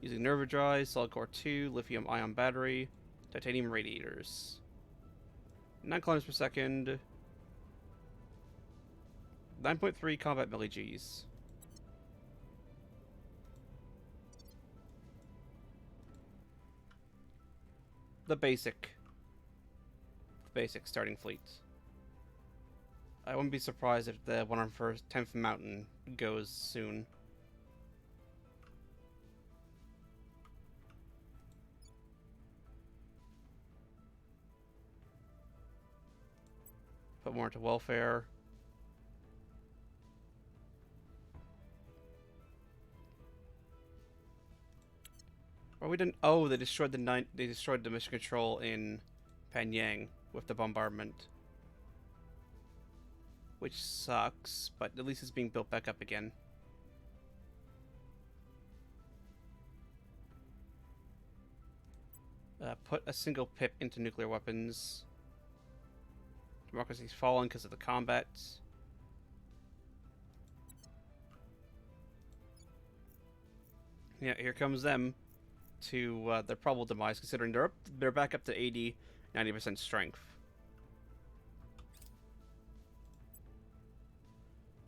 Using nerve drive, solid core 2, lithium ion battery, titanium radiators. 9 kilometers per second. 9.3 combat milli-Gs. The basic starting fleet. I wouldn't be surprised if the one on 10th Mountain goes soon. Put more into welfare. Well, we didn't. Oh, they destroyed the They destroyed the mission control in Pyongyang with the bombardment, which sucks. But at least it's being built back up again. Put a single pip into nuclear weapons. Democracy's fallen because of the combat. Yeah, here comes them to their probable demise, considering they're back up to 80, 90% strength.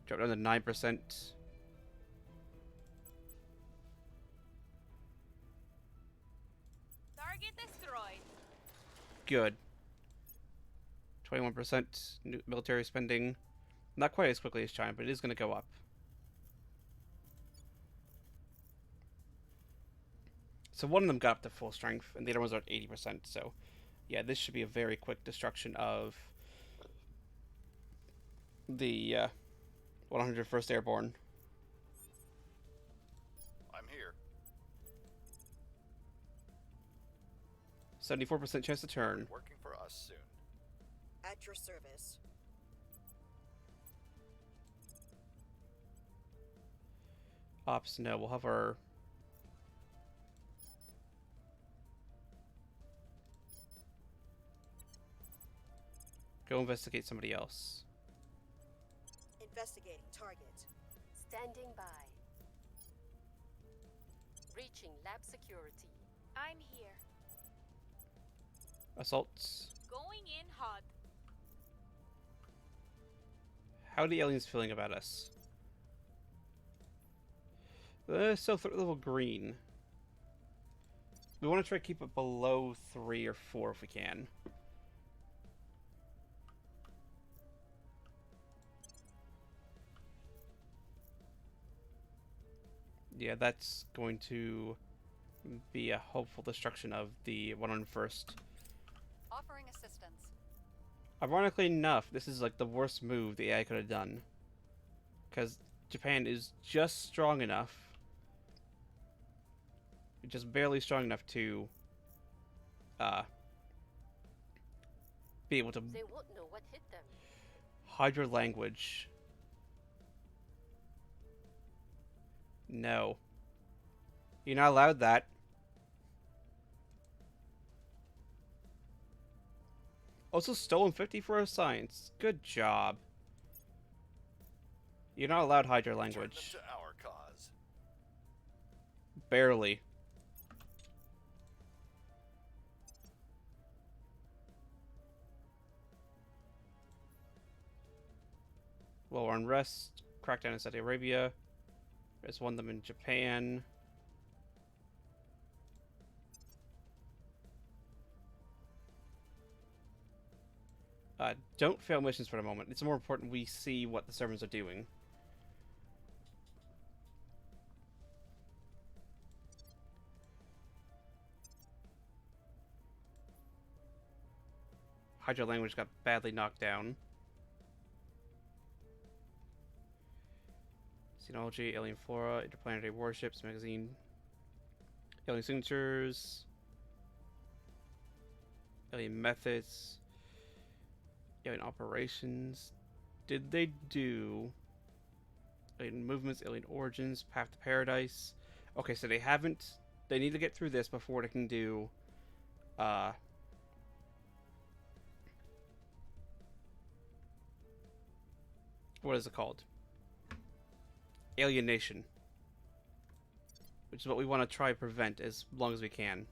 Drop down to 9%. Target destroyed. Good. 21% military spending. Not quite as quickly as China, but it is going to go up. So one of them got up to full strength, and the other ones are at 80%. So, yeah, this should be a very quick destruction of the 101st Airborne. I'm here. 74% chance to turn. Working for us soon. At your service. Ops, no, we'll have our... Go investigate somebody else. Investigating target. Standing by. Reaching lab security. I'm here. Assaults. Going in hot. How are the aliens feeling about us? Still threat level green. We want to try to keep it below 3 or 4 if we can. Yeah, that's going to be a hopeful destruction of the 101st. Offering assistance. Ironically enough, this is like the worst move the AI could have done. Because Japan is just strong enough. Just barely strong enough to be able to They won't know what hit them. hide your language. No. You're not allowed that. Also stolen 50 for a science. Good job. You're not allowed to hide your language. Turn them to our cause. Barely. Lower unrest. Crackdown in Saudi Arabia. There's one of them in Japan. Don't fail missions for the moment. It's more important we see what the servants are doing. Hydro language got badly knocked down. Xenology, alien flora, interplanetary warships, magazine, alien signatures, alien methods, alien operations. Did they do alien movements, alien origins, path to paradise? Okay, so they haven't. They need to get through this before they can do. What is it called? Alienation, which is what we want to try to prevent as long as we can.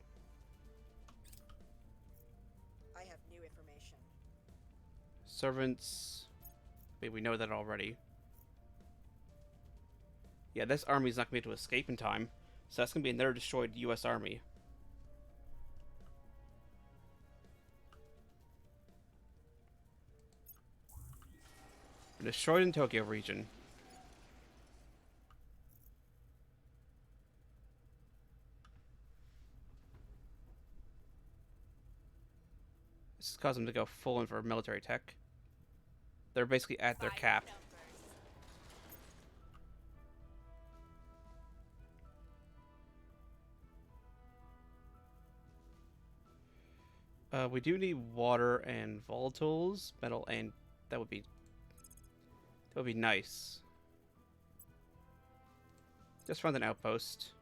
I have new information. Servants, maybe we know that already. Yeah, this army's not going to be able to escape in time, so that's going to be another destroyed U.S. army. Destroyed in Tokyo region. This has caused them to go full in for military tech. They're basically at their cap. We do need water and volatiles, metal, and that would be nice. Just found an outpost.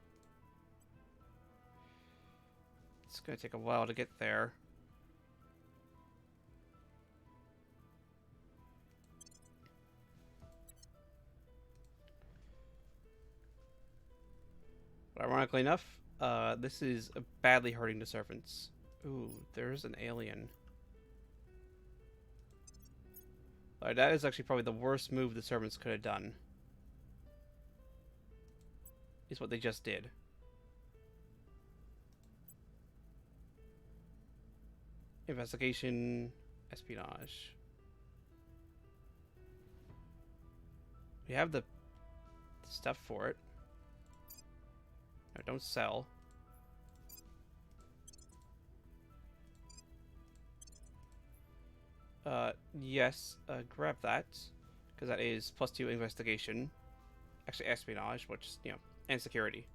It's gonna take a while to get there. But ironically enough, this is badly hurting the servants. Ooh, there's an alien. That is actually probably the worst move the servants could have done. Is what they just did. Investigation, espionage. We have the stuff for it. No, don't sell. Yes, grab that, because that is +2 investigation. Actually, espionage, which, you know, and security.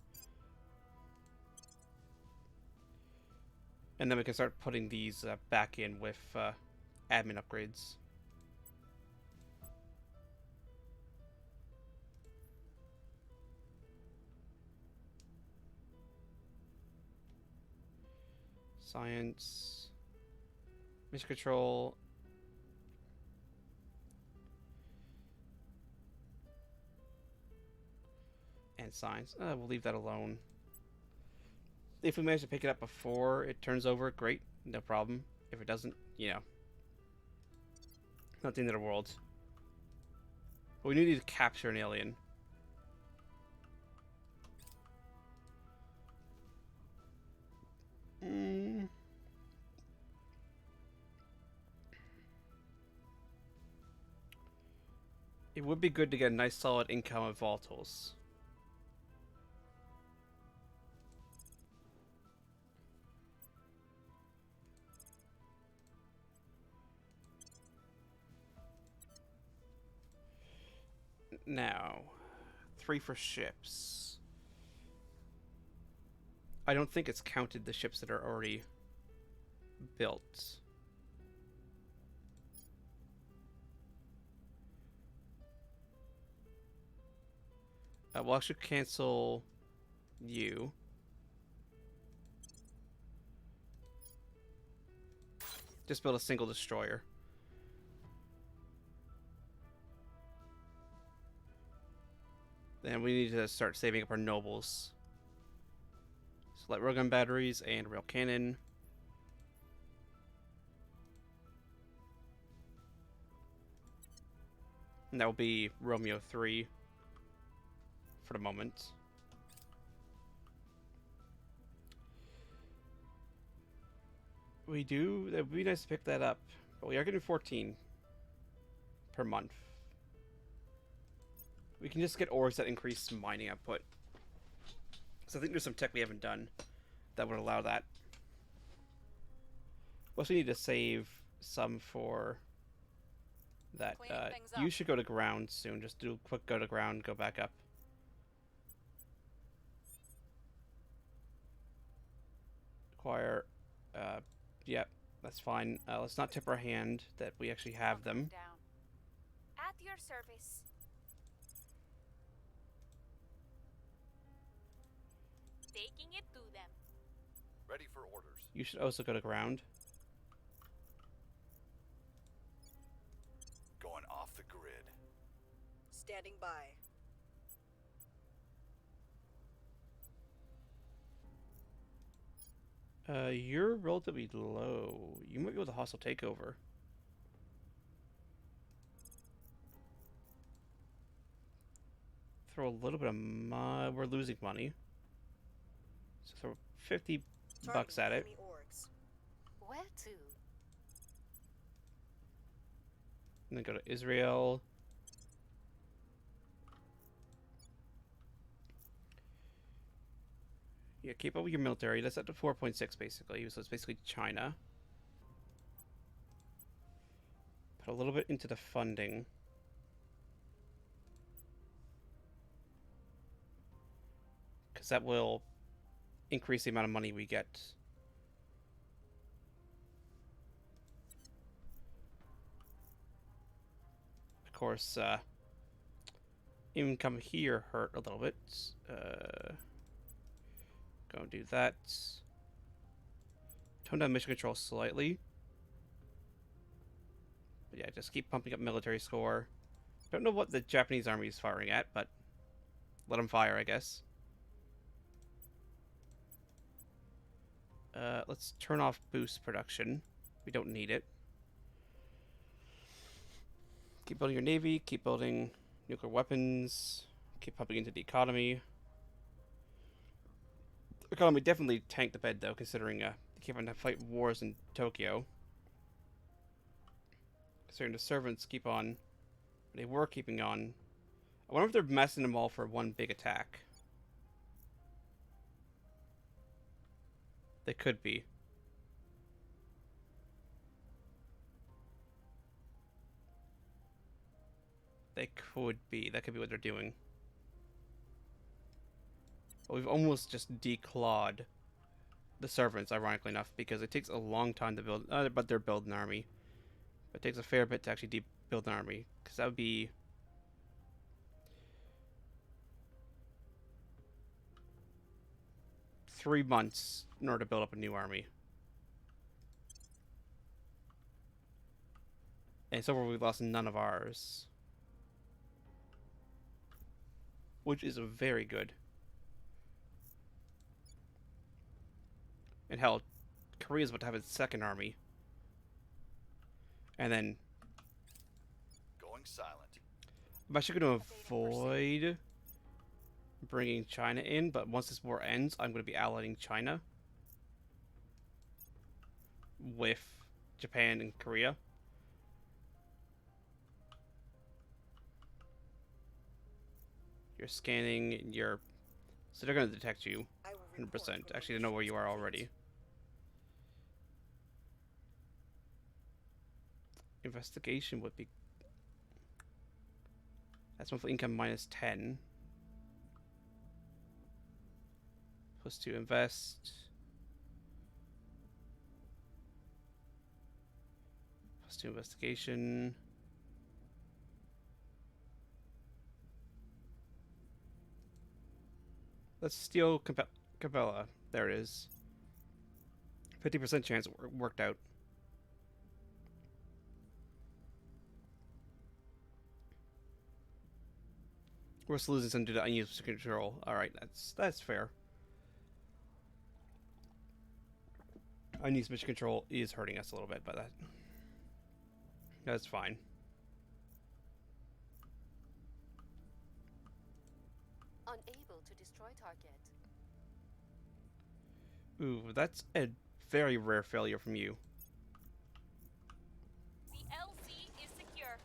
And then we can start putting these back in with admin upgrades. Science. Mission control. And science. We'll leave that alone. If we manage to pick it up before it turns over, great. No problem. If it doesn't, you know. Not the end of the world. But we need to capture an alien. It would be good to get a nice solid income of volatiles. Now, 3 for ships. I don't think it's counted the ships that are already built. We'll actually cancel you. Just build a single destroyer. Then we need to start saving up our nobles. So light railgun batteries and rail cannon. And that will be Romeo 3 for the moment. We do. It would be nice to pick that up. But we are getting 14 per month. We can just get ores that increase mining output. So I think there's some tech we haven't done that would allow that. We also need to save some for that. You should go to ground soon. Just do a quick go to ground, go back up. Acquire. Yep, that's fine. Let's not tip our hand that we actually have them. Down. At your service. Taking it to them. Ready for orders. You should also go to ground. Going off the grid. Standing by. You're relatively low. You might be able to hostile takeover. Throw a little bit of we're losing money. So throw 50 bucks at it. Targeting enemy orgs. Where to? And then go to Israel. Yeah, keep up with your military. That's up to 4.6 basically. So it's basically China. Put a little bit into the funding. Because that will increase the amount of money we get. course, income here hurt a little bit. Go do that. Tone down mission control slightly. But yeah, just keep pumping up military score. Don't know what the Japanese army is firing at, but let them fire, I guess. Let's turn off boost production. We don't need it. Keep building your navy, keep building nuclear weapons, keep pumping into the economy. The economy definitely tanked the bed, though, considering they keep on to fight wars in Tokyo. Considering the servants keep on, they were keeping on. I wonder if they're massing them all for one big attack. They could be. They could be. That could be what they're doing. But we've almost just declawed the servants, ironically enough, because it takes a long time to build. But they're building an army. But it takes a fair bit to actually build an army, because that would be 3 months in order to build up a new army. And so far we've lost none of ours. Which is very good. And hell, Korea's about to have its second army. And then Going silent. I'm actually going to avoid bringing China in, but once this war ends, I'm going to be allying China with Japan and Korea. You're scanning, you're... So they're going to detect you, 100%. Actually, they know where you are already. Investigation would be... That's monthly income minus 10. Plus 2 invest. Plus 2 investigation. Let's steal Cabela. There it is. 50% chance it worked out. We're still losing some due to unused control. Alright, that's fair. Unused mission control is hurting us a little bit, but that's fine. Unable to destroy target. Ooh, that's a very rare failure from you. The LC is secure.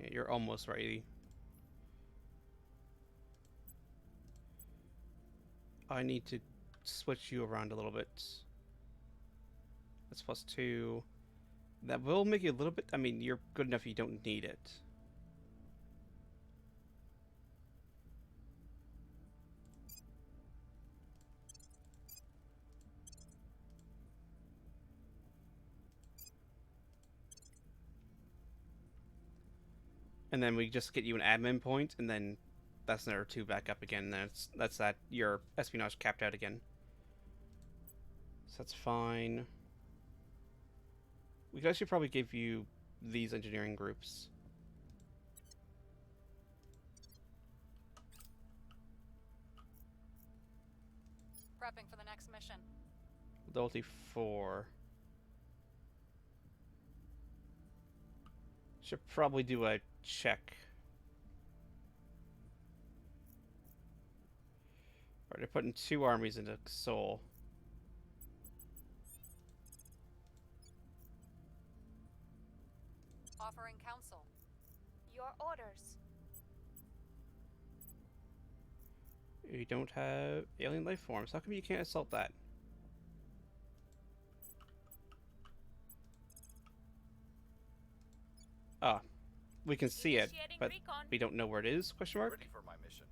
Yeah, you're almost ready. I need to switch you around a little bit. That's plus 2. That will make you a little bit... I mean, you're good enough you don't need it. And then we just get you an admin point, and then that's another 2 back up again. And that's that. Your espionage capped out again. So that's fine. We could actually probably give you these engineering groups. Prepping for the next mission. Loyalty 4. Should probably do a check. Alright, they're putting 2 armies into Seoul. Offering counsel. Your orders. You don't have alien life forms. How come you can't assault that? Ah, we can see it, Initiating but recon. we don't know where it is? Question mark. Ready for my mission.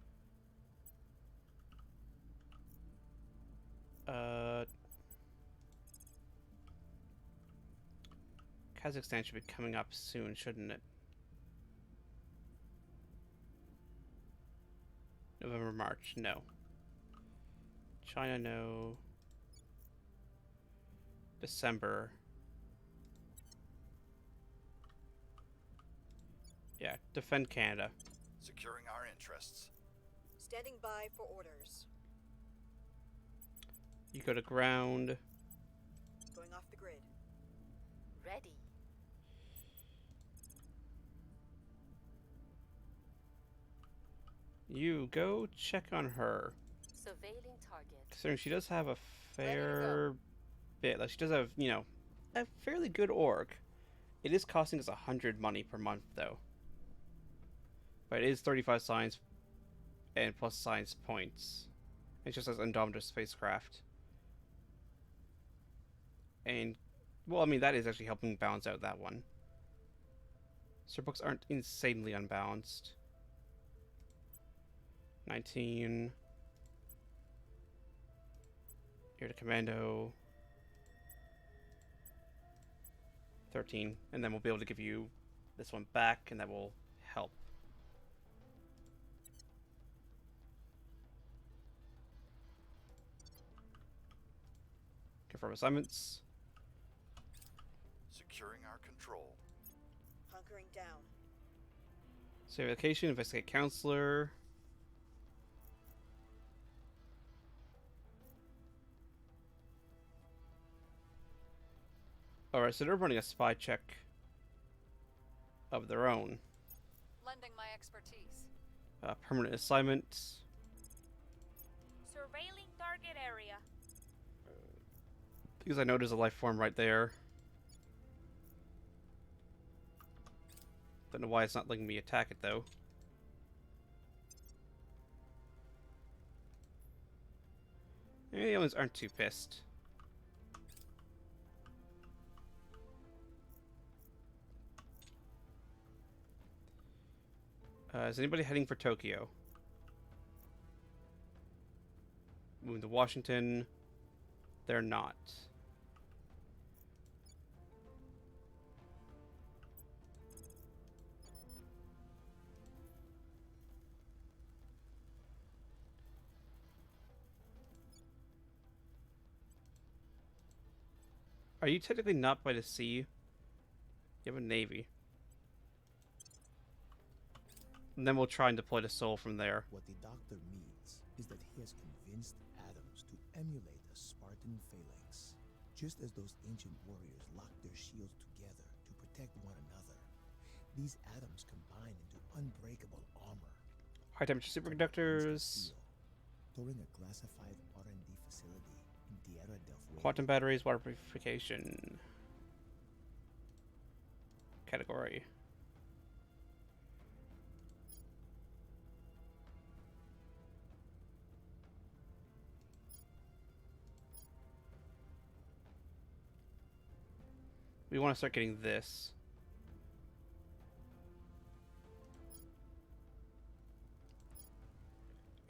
Kazakhstan should be coming up soon, shouldn't it? November, March, no. China, no. December. Yeah, defend Canada. Securing our interests. Standing by for orders. You go to ground. Going off the grid. Ready. You go check on her. Surveilling target. Considering she does have a fair bit. Like, she does have, you know, a fairly good org. It is costing us 100 money per month, though. But it is 35 science and plus science points. It just says Indomitable spacecraft. And, well, I mean, that is actually helping balance out that one. So books aren't insanely unbalanced. 19. Here to Commando. 13. And then we'll be able to give you this one back, and that will help. Confirm assignments. Securing our control. Hunkering down. Save location, investigate counselor. Alright, so they're running a spy check of their own. Lending my expertise. Permanent assignment. Surveilling target area. Because I know there's a life form right there. Don't know why it's not letting me attack it, though. Maybe the aliens aren't too pissed. Is anybody heading for Tokyo? Moving to Washington. They're not. Are you technically not by the sea? You have a navy. And then we'll try and deploy the soul from there. What the doctor means is that he has convinced atoms to emulate a Spartan phalanx. Just as those ancient warriors locked their shields together to protect one another, these atoms combine into unbreakable armor. High temperature superconductors. Storing a classified R&D facility in Tierra del Fuego. Quantum batteries, water purification. Category. We want to start getting this.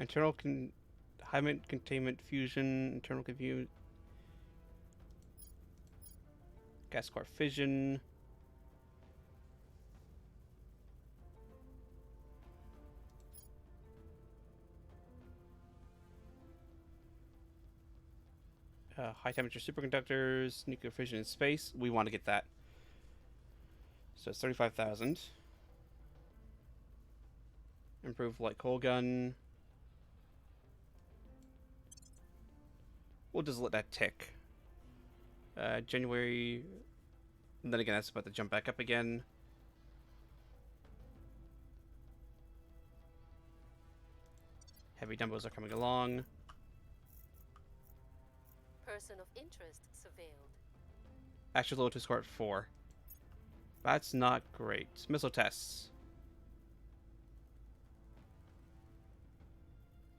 Internal confinement, containment, fusion, internal confusion, gas core fission. High temperature superconductors, nuclear fission in space. We want to get that. So it's 35,000. Improved light coal gun. We'll just let that tick. January. And then again, that's about to jump back up again. Heavy dumbos are coming along. Person of interest surveilled. Actual low to score at 4. That's not great. Missile tests.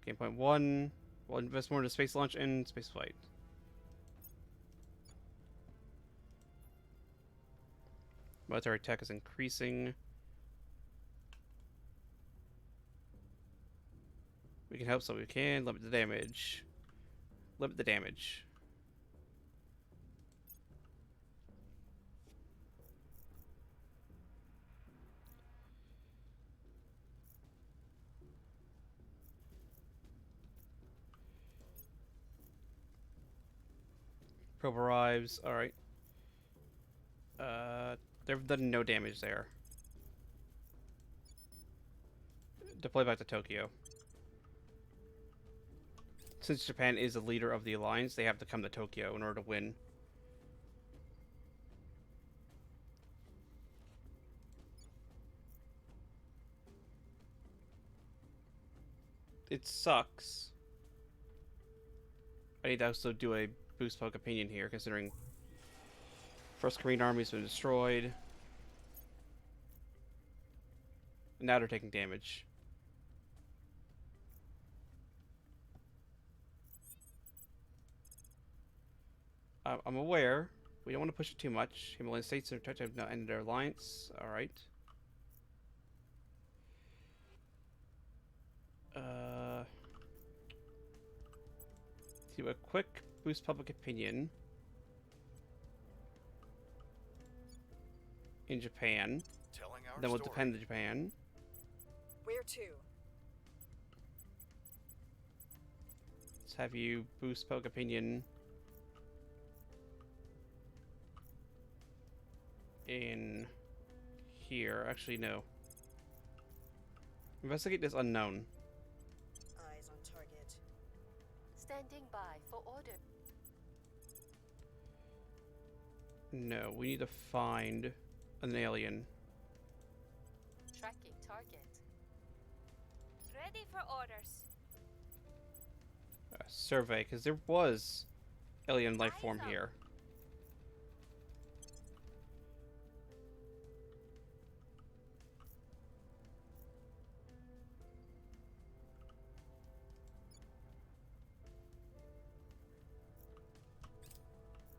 Game point 1. We'll invest more into space launch and space flight. Military tech is increasing. We can help so we can. Limit the damage. Limit the damage. Probe arrives. Alright. They've done no damage there. Deploy back to Tokyo. Since Japan is the leader of the alliance, they have to come to Tokyo in order to win. It sucks. I need to also do a boost public opinion here, considering First Korean Army's been destroyed. And now they're taking damage. I'm aware. We don't want to push it too much. Himalayan states have not ended their alliance. Alright. Do a quick boost public opinion in Japan. Telling our Then we'll story. depend on Japan. Where to? Let's have you boost public opinion in here. Actually, no. Investigate this unknown. Eyes on target. Standing by for order. No, we need to find an alien. Tracking target. Ready for orders. Survey, because there was alien life form Eyes up. here.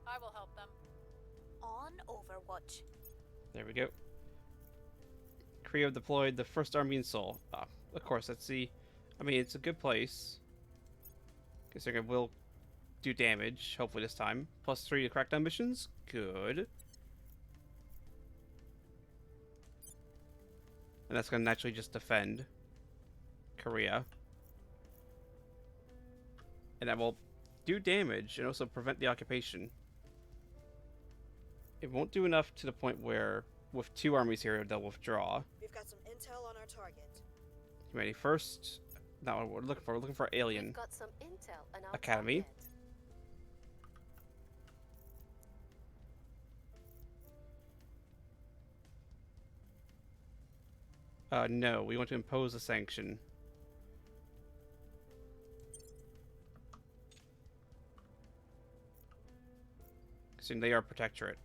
I will help them. On Overwatch. There we go. Creo deployed the first army in Seoul. Ah, of course, let's see. I mean, it's a good place. Considering it will do damage, hopefully this time. +3 to crackdown missions. Good. And that's going to naturally just defend Korea. And that will do damage and also prevent the occupation. It won't do enough to the point where, with 2 armies here, they'll withdraw. We've got some intel on our target. Humanity first. Not what we're looking for. We're looking for alien. We've got some intel on our Academy. target. No, we want to impose a sanction. Considering they are protectorate.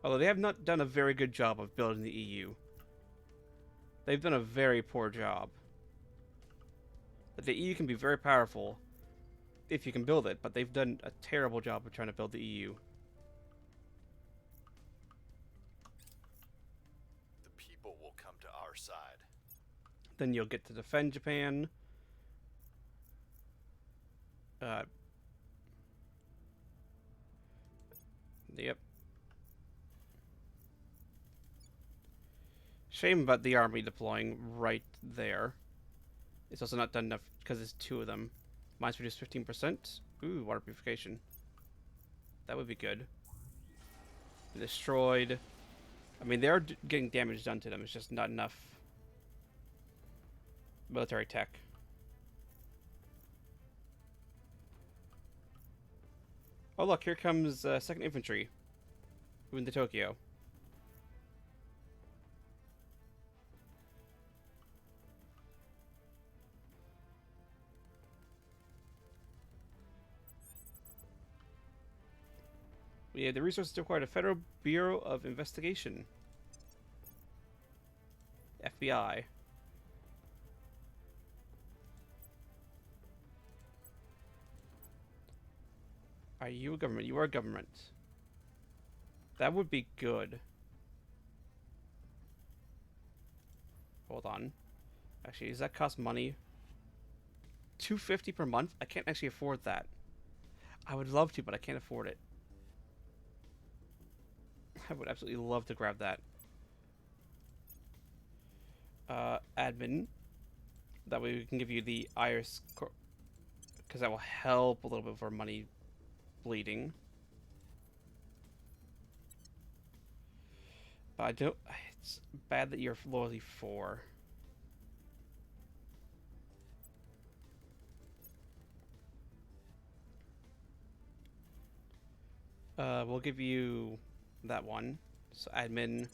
Although they have not done a very good job of building the EU. They've done a very poor job. But the EU can be very powerful if you can build it, but they've done a terrible job of trying to build the EU. The people will come to our side. Then you'll get to defend Japan. Yep. Shame about the army deploying right there. It's also not done enough because it's 2 of them. Mine's reduced 15%. Ooh, water purification. That would be good. Destroyed. I mean, they are getting damage done to them. It's just not enough military tech. Oh look, here comes 2nd Infantry. Moving to Tokyo. We have the resources to acquire the Federal Bureau of Investigation. FBI. Are you a government? You are a government. That would be good. Hold on. Actually, does that cost money? $250 per month? I can't actually afford that. I would love to, but I can't afford it. I would absolutely love to grab that. Admin. That way we can give you the Iris, because that will help a little bit for money bleeding. But I don't. It's bad that you're loyalty 4. We'll give you that one. So admin.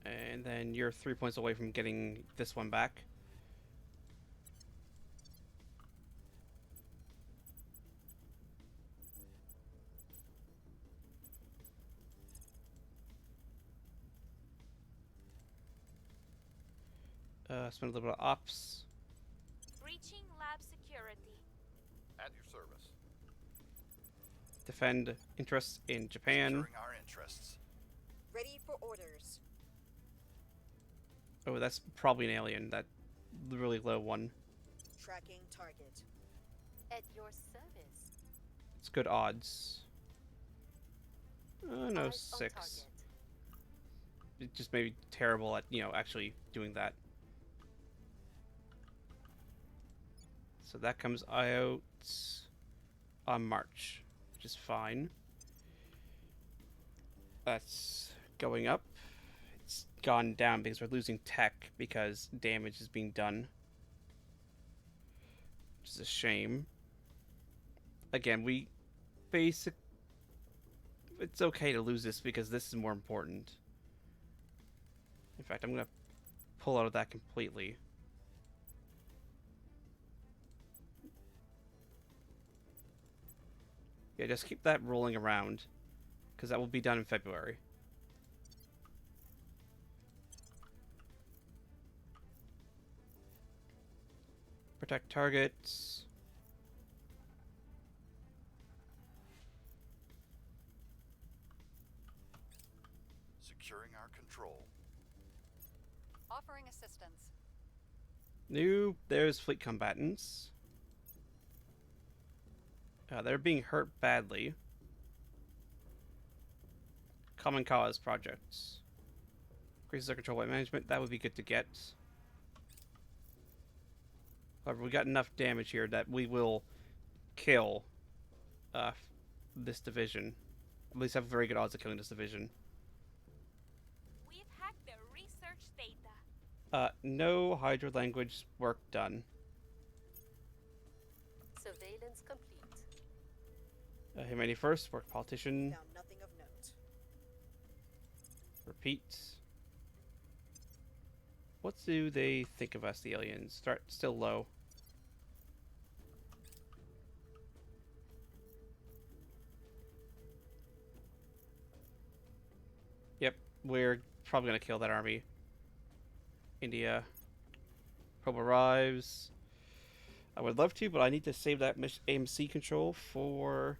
And then you're 3 points away from getting this one back. Spend a little bit of ops. Breaching lab security. At your service. Defend interests in Japan. Securing our interests. Ready for orders. Oh, that's probably an alien. That really low one. Tracking target. At your service. It's good odds. No, Eyes on 6. target. It just may be terrible at, actually doing that. So that comes out on March, which is fine. That's going up. It's gone down because we're losing tech because damage is being done, which is a shame. Again, it's okay to lose this because this is more important. In fact, I'm gonna pull out of that completely. Yeah, just keep that rolling around, because that will be done in February. Protect targets. Securing our control. Offering assistance. There's fleet combatants. They're being hurt badly. Common cause projects. Increases our control by management. That would be good to get. However, we got enough damage here that we will kill this division. At least have very good odds of killing this division. We've hacked the research data. No Hydra language work done. Surveillance complete. Humanity first, work politician. Found nothing of note. Repeat. What do they think of us, the aliens? Still low. Yep, we're probably gonna kill that army. India. Probe arrives. I would love to, but I need to save that AMC control for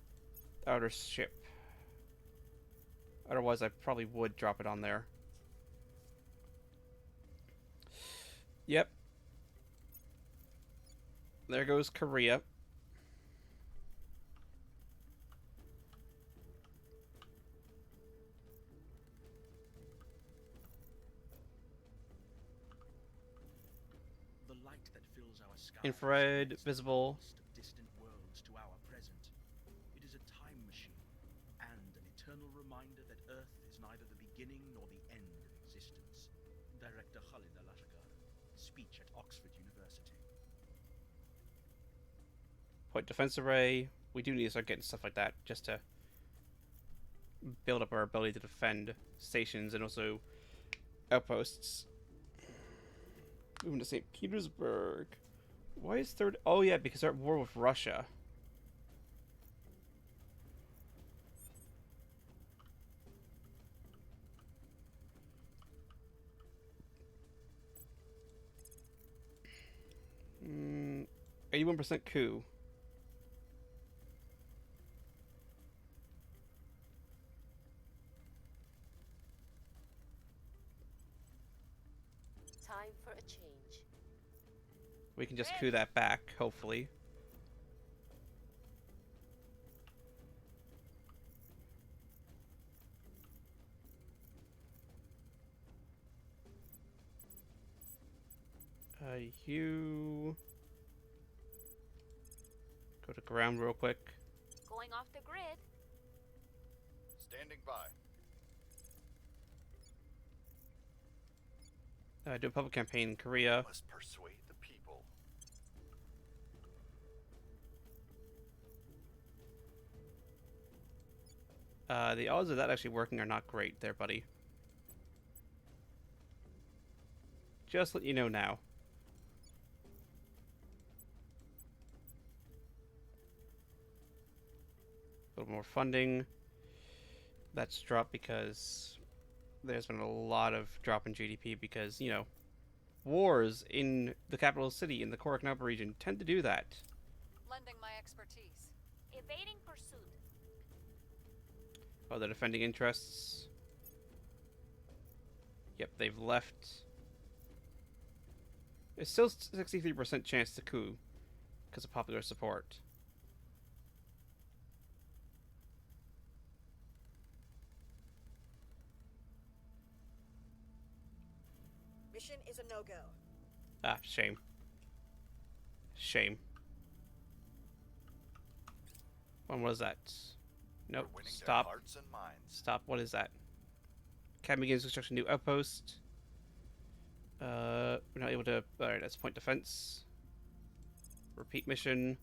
outer ship. Otherwise, I probably would drop it on there. Yep. There goes Korea. The light that fills our sky Infrared, is the visible. past of distant worlds to our present. It is a time machine and an eternal reminder that Earth is neither the beginning nor the end of existence. Director Khalid Al-Ashgar, speech at Oxford University. Point defense array. We do need to start getting stuff like that just to build up our ability to defend stations and also outposts. Moving to St. Petersburg. Why is third? Oh yeah, because they're at war with Russia. Mm, 81% coup. Time for a change. We can just coup that back, hopefully. You go to ground real quick. Going off the grid. Standing by. Do a public campaign in Korea. Must persuade the people. The odds of that actually working are not great there, buddy. Just let you know now. A little more funding. That's dropped because there's been a lot of drop in GDP because, you know, wars in the capital city in the Koreknapa region tend to do that. Lending my expertise. Evading pursuit. Oh, the defending interests. Yep, they've left. It's still 63% chance to coup because of popular support. Mission is a no-go. Ah, shame. Shame. When was that? Nope. We're winning Stop. their hearts and minds. Stop. What is that? Academy begins construction new outpost. We're not able to. Alright, that's point defense. Repeat mission.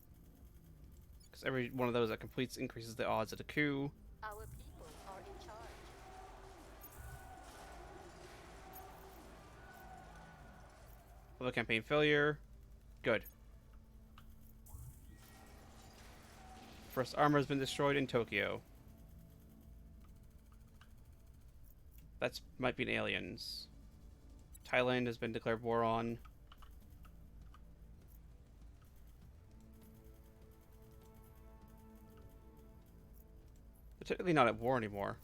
Because every one of those that completes increases the odds of a coup. Our people are in charge. Public campaign failure. Good. First armor has been destroyed in Tokyo. That's might be an aliens. Thailand has been declared war on. They're technically not at war anymore.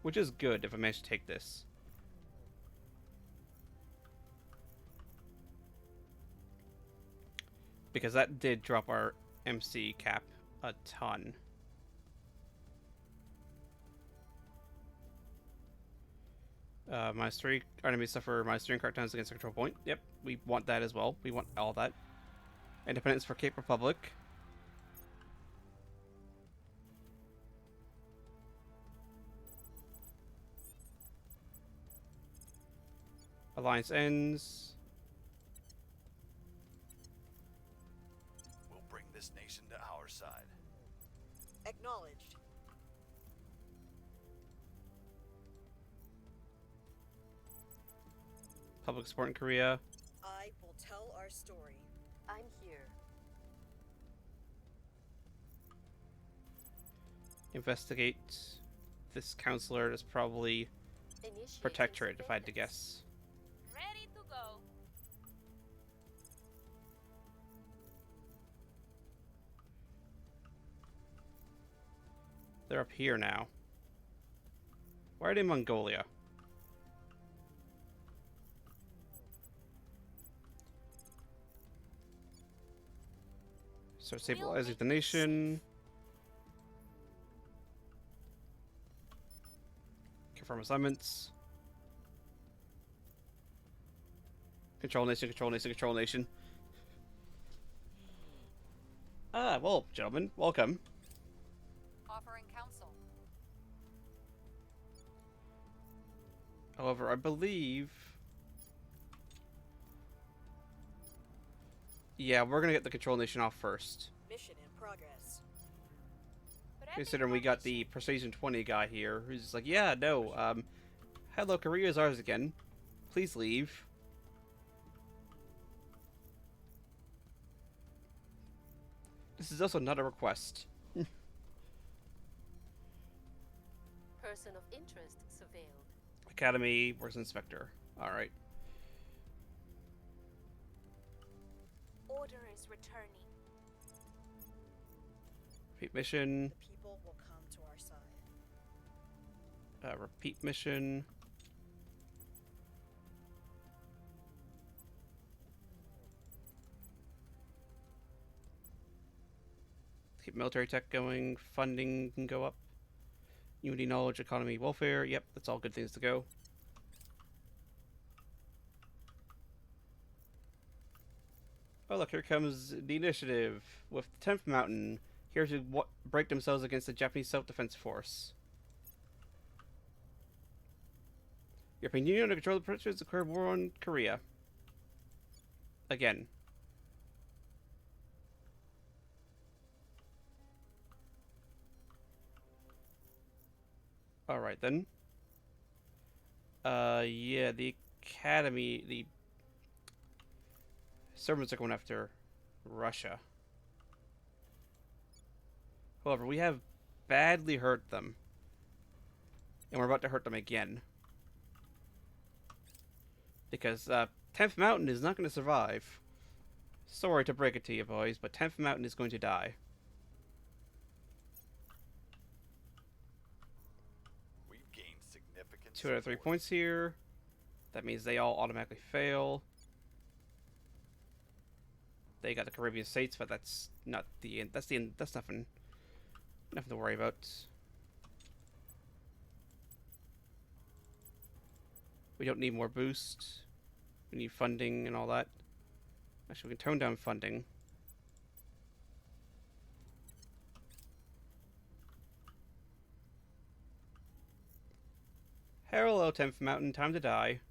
Which is good if I manage to take this. Because that did drop our MC cap a ton. -3, our enemies suffer -3 crackdowns against the control point. Yep, we want that as well. We want all that. Independence for Cape Republic. Alliance ends. We'll bring this nation to our side. Acknowledged. Public support in Korea. I will tell our story. I'm here. Investigate this counselor is probably Initiating protectorate if I had to surveillance. guess. Ready to go. They're up here now. Why are they in Mongolia? Start stabilizing the nation. Confirm assignments. Control nation, control nation, control nation. Ah, well, gentlemen, welcome. Offering counsel. However, I believe... Yeah, we're gonna get the control nation off first. Mission in progress. Considering we got the Precision 20 guy here, who's just like, yeah, no, hello, Korea is ours again. Please leave. This is also not a request. Person of interest surveilled. Academy, where's Inspector? Alright. Order is returning. Repeat mission. The people will come to our side. Repeat mission. Keep military tech going. Funding can go up. Unity, knowledge, economy, welfare. Yep, that's all good things to go. Oh look, here comes the initiative with the 10th Mountain here to break themselves against the Japanese Self-Defense Force. European Union under control of the British declared war on Korea. Again. Alright then. Yeah, the Academy, the servants are going after Russia. However, we have badly hurt them. And we're about to hurt them again. Because 10th Mountain is not going to survive. Sorry to break it to you, boys, but 10th Mountain is going to die. We've gained significant 2 out of 3 support. points here. That means they all automatically fail. They got the Caribbean states, but that's not the end. That's the end. That's nothing to worry about. We don't need more boost. We need funding and all that. Actually, we can tone down funding. Hello, 10th Mountain. Time to die.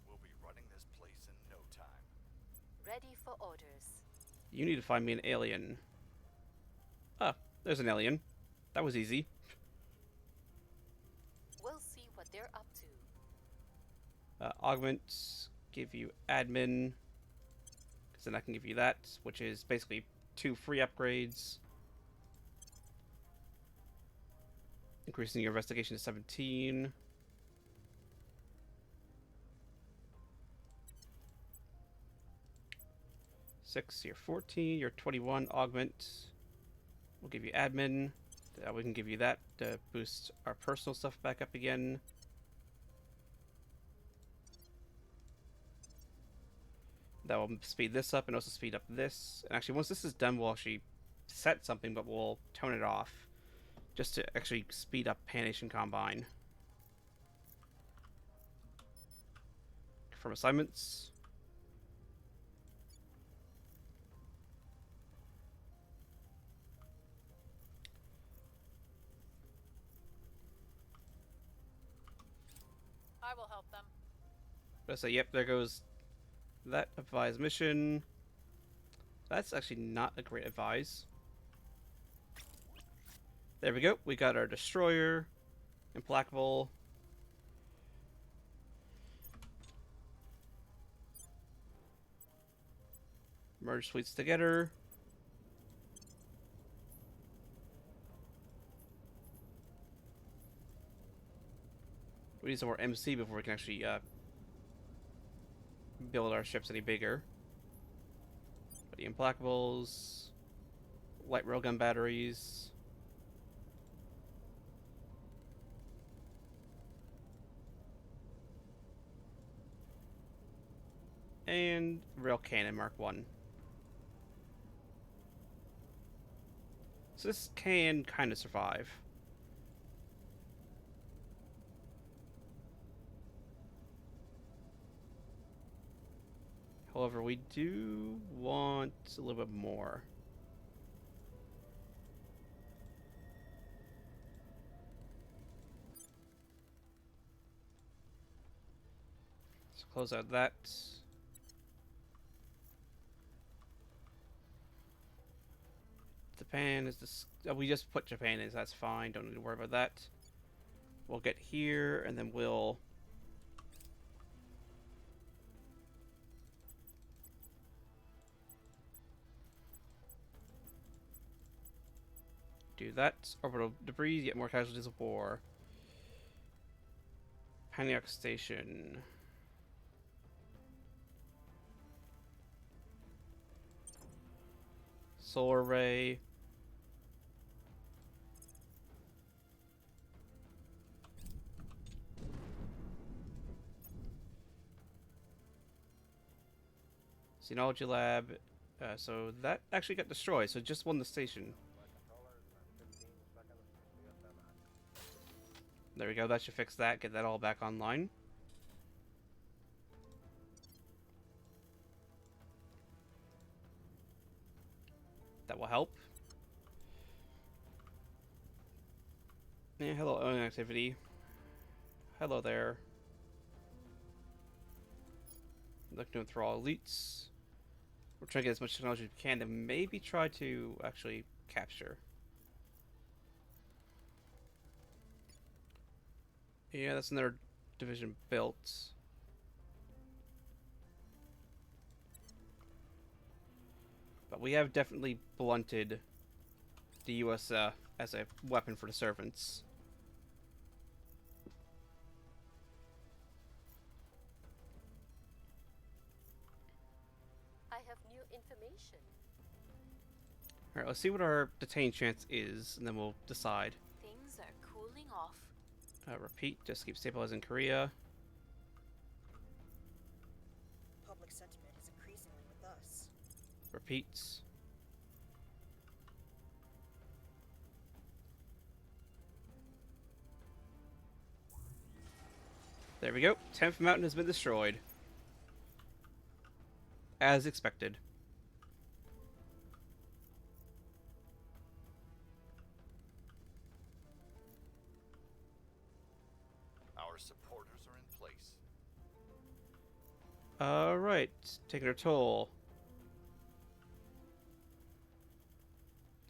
We'll be running this place in no time. Ready for orders. You need to find me an alien. Ah, there's an alien. That was easy. We'll see what they're up to. Augment, give you admin. Because then I can give you that, which is basically 2 free upgrades. Increasing your investigation to 17. You're 14, you're 21, augment. We'll give you admin. We can give you that to boost our personal stuff back up again. That will speed this up and also speed up this. And actually, once this is done, we'll actually set something, but we'll tone it off. Just to actually speed up Pan-Asian Combine. Confirm assignments. I will help them. Let's say, yep, there goes that advised mission. That's actually not a great advise. There we go. We got our destroyer. Implacable. Merge fleets together. We need some more MC before we can actually build our ships any bigger. But the Implacables, light railgun batteries. And rail cannon Mark 1. So this can kind of survive. However, we do want a little bit more. Let's close out that. Japan is this. Oh, we just put Japan in, so that's fine. Don't need to worry about that. We'll get here, and then we'll do that. Orbital debris, get more casualties of war. Paniac Station. Solar Ray. Xenology Lab. So that actually got destroyed, so just won the station. There we go, that should fix that, get that all back online. That will help. Yeah, hello, own activity. Hello there. Looking to enthrall elites. We're trying to get as much technology as we can to maybe try to actually capture. Yeah, that's another division built. But we have definitely blunted the US as a weapon for the servants. I have new information. Alright, let's see what our detain chance is, and then we'll decide. Things are cooling off. Repeat, just keep stabilizing Korea. Public sentiment is increasingly with us. Repeat. There we go. 10th mountain has been destroyed. As expected. Our supporters are in place. Alright, taking their toll.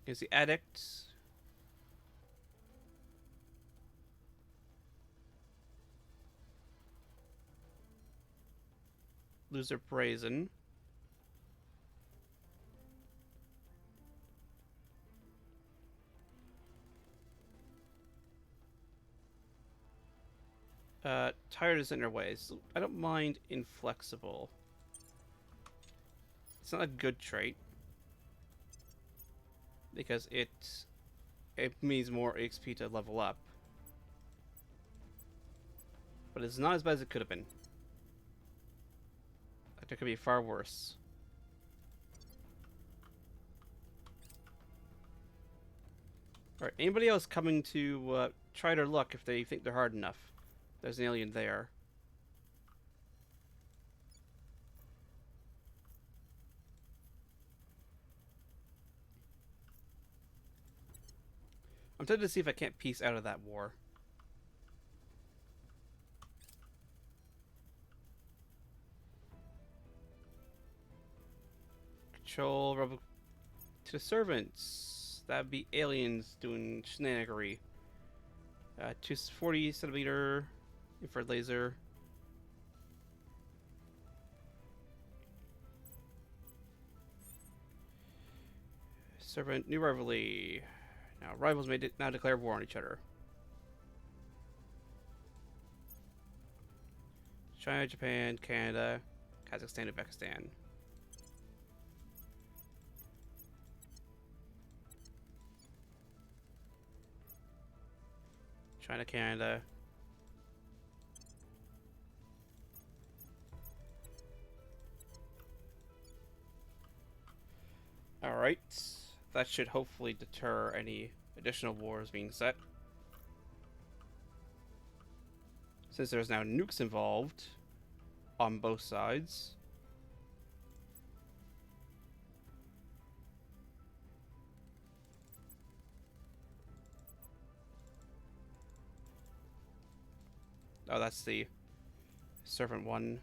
Here's the addict. Loser Brazen. Tired is in her ways. I don't mind inflexible. It's not a good trait. Because it means more XP to level up. But it's not as bad as it could have been. Like, it could be far worse. Alright, anybody else coming to try their luck if they think they're hard enough? There's an alien there. I'm tempted to see if I can't piece out of that war. Control rebel to the servants. That'd be aliens doing shenanigery. 240 centimeter infrared laser. Servant, new rivalry. Now, rivals may now declare war on each other. China, Japan, Canada, Kazakhstan, Uzbekistan. China, Canada. Alright. That should hopefully deter any additional wars being set. Since there's now nukes involved on both sides. Oh, that's the servant one.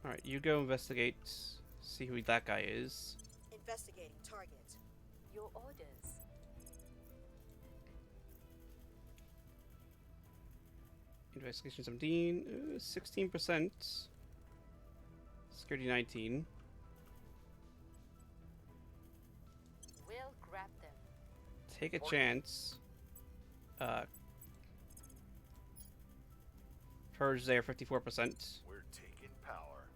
Alright, you go investigate, see who that guy is. Investigating target. Your orders. Investigation 17, 16%. Security 19. We'll grab them. Take a chance. Purge there, 54%. We're taking power.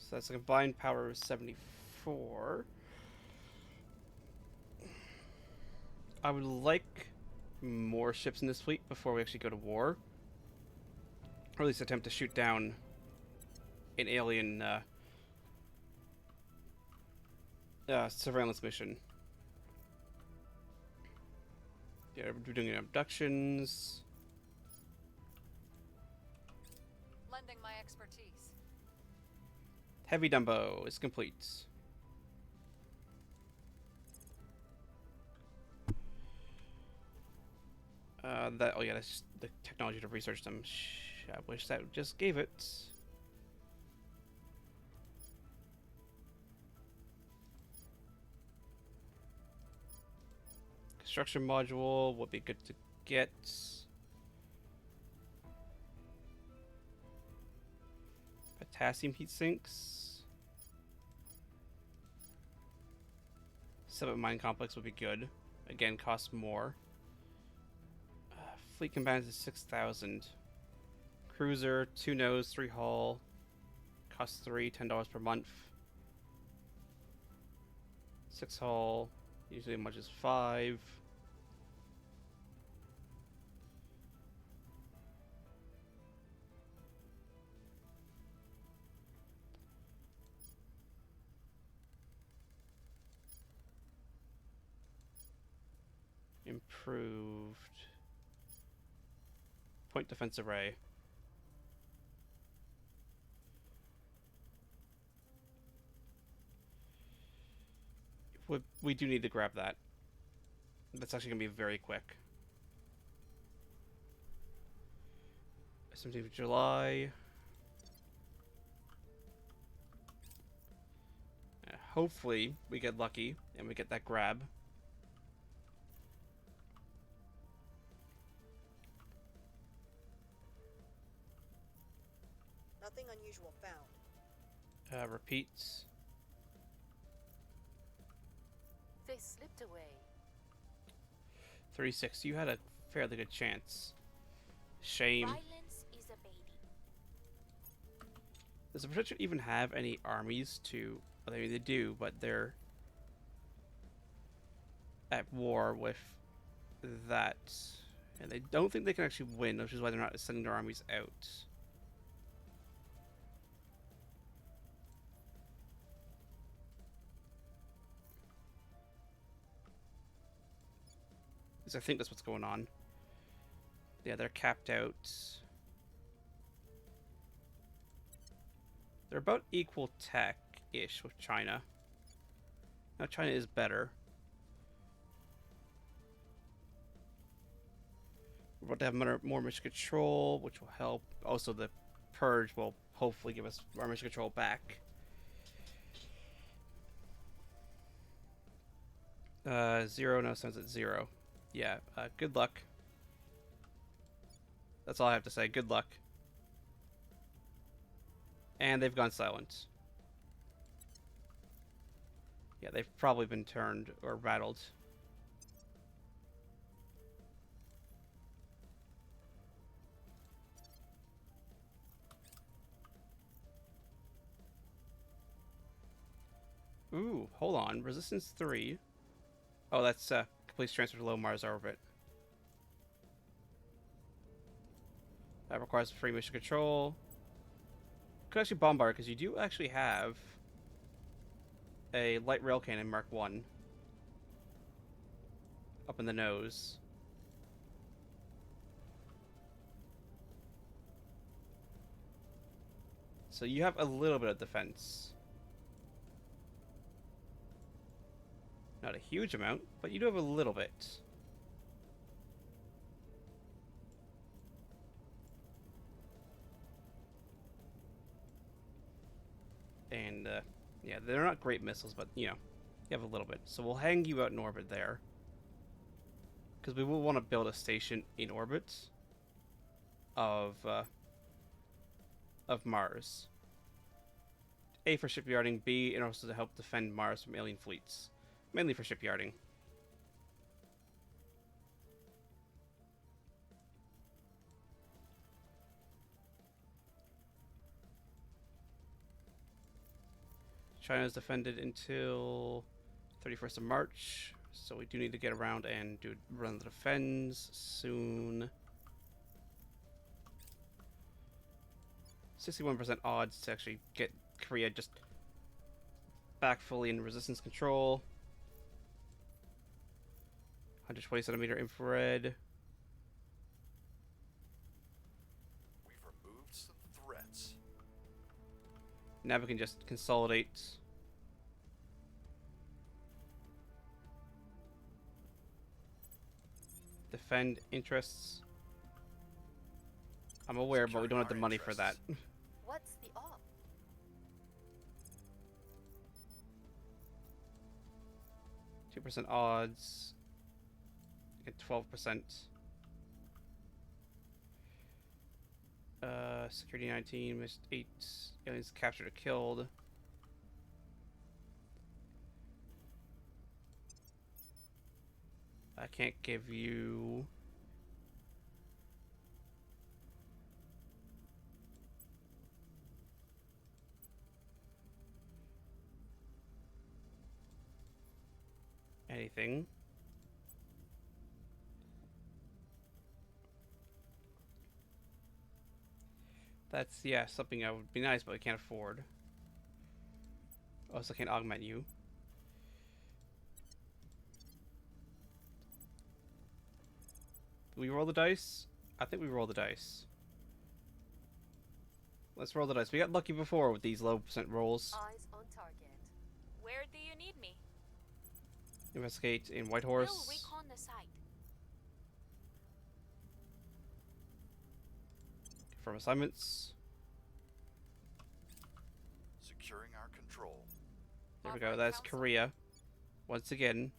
So that's a combined power of 74. I would like more ships in this fleet before we actually go to war. Or at least attempt to shoot down an alien surveillance mission. Yeah, we're doing abductions. Lending my expertise. Heavy Dumbo is complete. Oh yeah, that's just the technology to research them. I wish that just gave it. Construction module would be good to get. Potassium heat sinks. 7 mine complex would be good. Again, costs more. Fleet combatants is 6,000. Cruiser, 2 nose, 3 hull. Costs $10 per month. 6 hull. Usually as much as 5. Improved. Point defense array. We do need to grab that. That's actually going to be very quick. 17th of July. Hopefully we get lucky and we get that grab. Nothing unusual found. Repeats. They slipped away. 36. You had a fairly good chance. Shame. Violence is a baby. Does the Protectorate even have any armies to... Well, I mean, they do, but they're at war with that. And they don't think they can actually win, which is why they're not sending their armies out. Because I think that's what's going on. Yeah, they're capped out. They're about equal tech-ish with China. Now China is better. We're about to have more mission control, which will help. Also, the purge will hopefully give us our mission control back. Zero now stands at 0. Yeah, good luck. That's all I have to say. Good luck. And they've gone silent. Yeah, they've probably been turned or rattled. Ooh, hold on. Resistance 3. Oh, that's complete transfer to low Mars orbit. That requires free mission control. Could actually bombard because you do actually have a light rail cannon Mark 1 up in the nose. So you have a little bit of defense. Not a huge amount, but you do have a little bit. And, yeah, they're not great missiles, but, you know, you have a little bit. So we'll hang you out in orbit there. Because we will want to build a station in orbit of Mars. A, for shipyarding, B, and also to help defend Mars from alien fleets. Mainly for shipyarding. China's defended until 31st of March, so we do need to get around and run the defense soon. 61% odds to actually get Korea just back fully in resistance control. 120 centimeter infrared. We've removed some threats. Now we can just consolidate. Defend interests. I'm aware, but we don't have the money for that. What's the op? 2% odds. Get 12%. Security 19, missed 8 aliens captured or killed. I can't give you... anything. That's, yeah, something that would be nice, but I can't afford. Also can't augment you. Do we roll the dice? I think we roll the dice. Let's roll the dice. We got lucky before with these low percent rolls. Eyes on target. Where do you need me? Investigate in We'll Whitehorse. recon the site. Confirm assignments. Securing our control. There we go. That's Korea. Once again.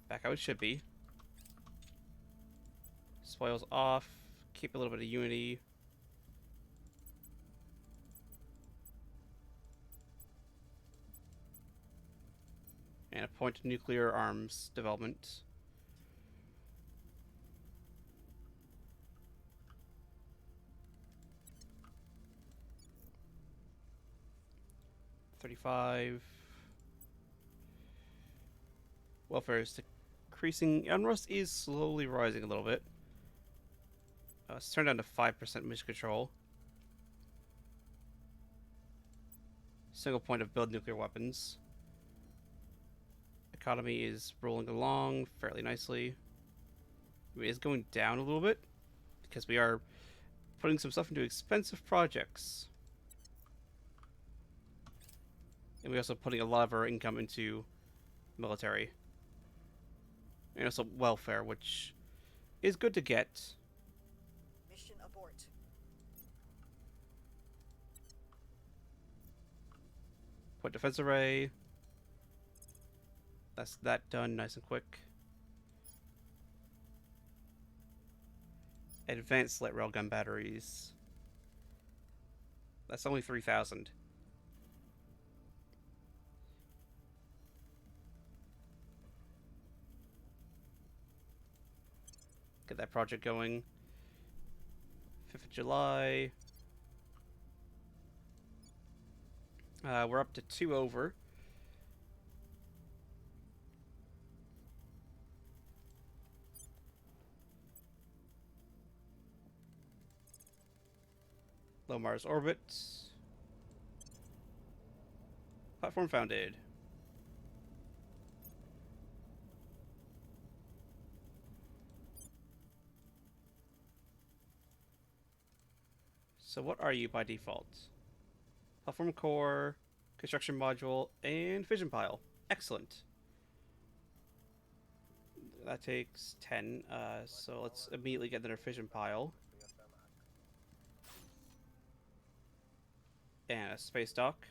Back how it should be. Spoils off. Keep a little bit of unity. And a point to nuclear arms development. $35. Welfare is decreasing. Unrest is slowly rising a little bit. It's turned down to 5% mission control. Single point of build nuclear weapons. Economy is rolling along fairly nicely. It is going down a little bit because we are putting some stuff into expensive projects. And we're also putting a lot of our income into military. And also welfare, which is good to get. Mission abort. Put defense array. That's that done nice and quick. Advanced light railgun batteries. That's only 3,000. Get that project going. 5th of July. We're up to 2 over. Low Mars orbit. Platform founded. So what are you by default? Platform core, construction module, and fission pile. Excellent. That takes 10, so let's immediately get another fission pile. And a space dock.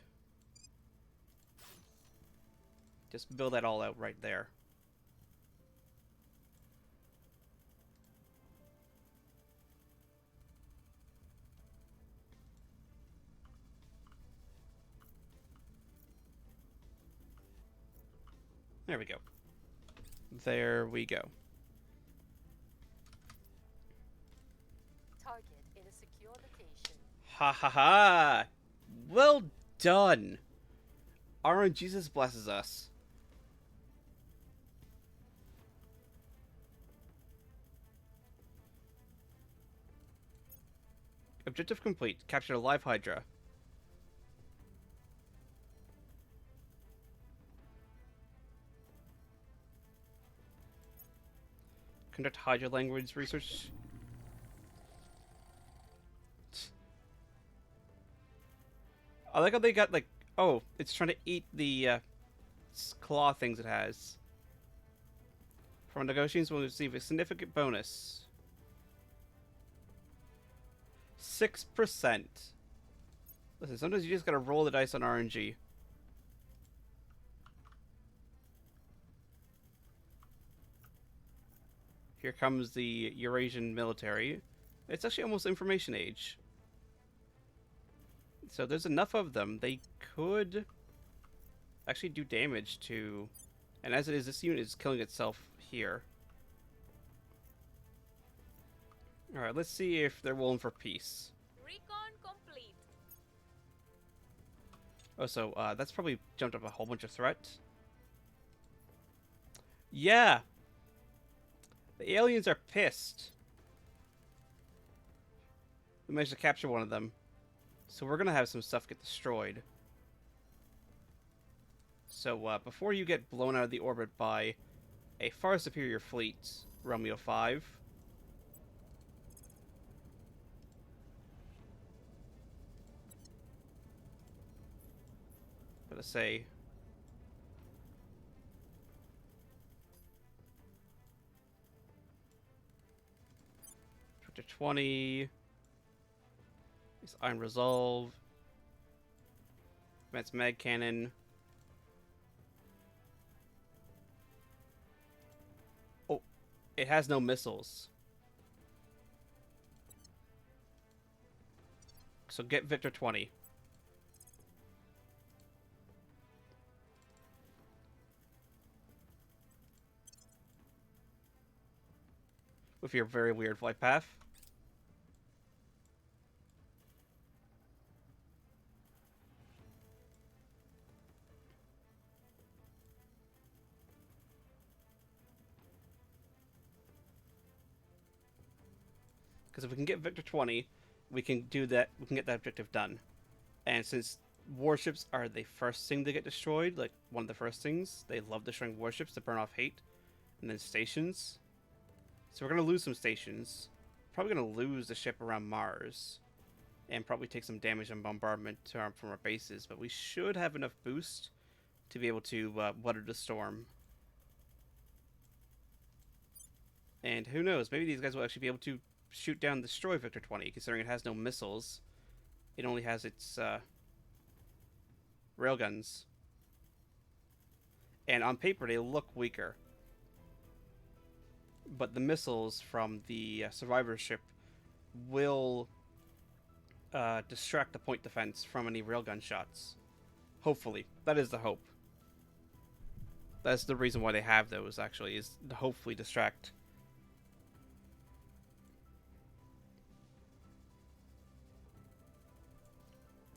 Just build that all out right there. There we go. There we go. Target in a secure location. Ha ha ha! Well done. RNGesus blesses us. Objective complete. Capture a live Hydra. Conduct Hydra language research. I like how they got, like, oh, it's trying to eat the claw things it has. From negotiations, we'll receive a significant bonus. 6%. Listen, sometimes you just gotta roll the dice on RNG. Here comes the Eurasian military. It's actually almost information age. So there's enough of them. They could actually do damage to... And as it is, this unit is killing itself here. Alright, let's see if they're willing for peace. Recon complete. Oh, so that's probably jumped up a whole bunch of threats. Yeah! The aliens are pissed. We managed to capture one of them. So we're gonna have some stuff get destroyed. So before you get blown out of the orbit by a far superior fleet, Romeo 5... Gotta say... Chapter 20... Is Iron Resolve. Advanced Mag Cannon. Oh, it has no missiles. So get Victor 20. With your very weird flight path. Because if we can get Victor 20, we can do that. We can get that objective done. And since warships are the first thing to get destroyed, like one of the first things, they love destroying warships to burn off hate, and then stations. So we're gonna lose some stations. Probably gonna lose the ship around Mars, and probably take some damage and bombardment from our bases. But we should have enough boost to be able to weather the storm. And who knows? Maybe these guys will actually be able to shoot down and destroy Victor 20, considering it has no missiles. It only has its railguns. And on paper, they look weaker. But the missiles from the survivor ship will distract the point defense from any railgun shots. Hopefully. That is the hope. That's the reason why they have those, actually, is to hopefully distract.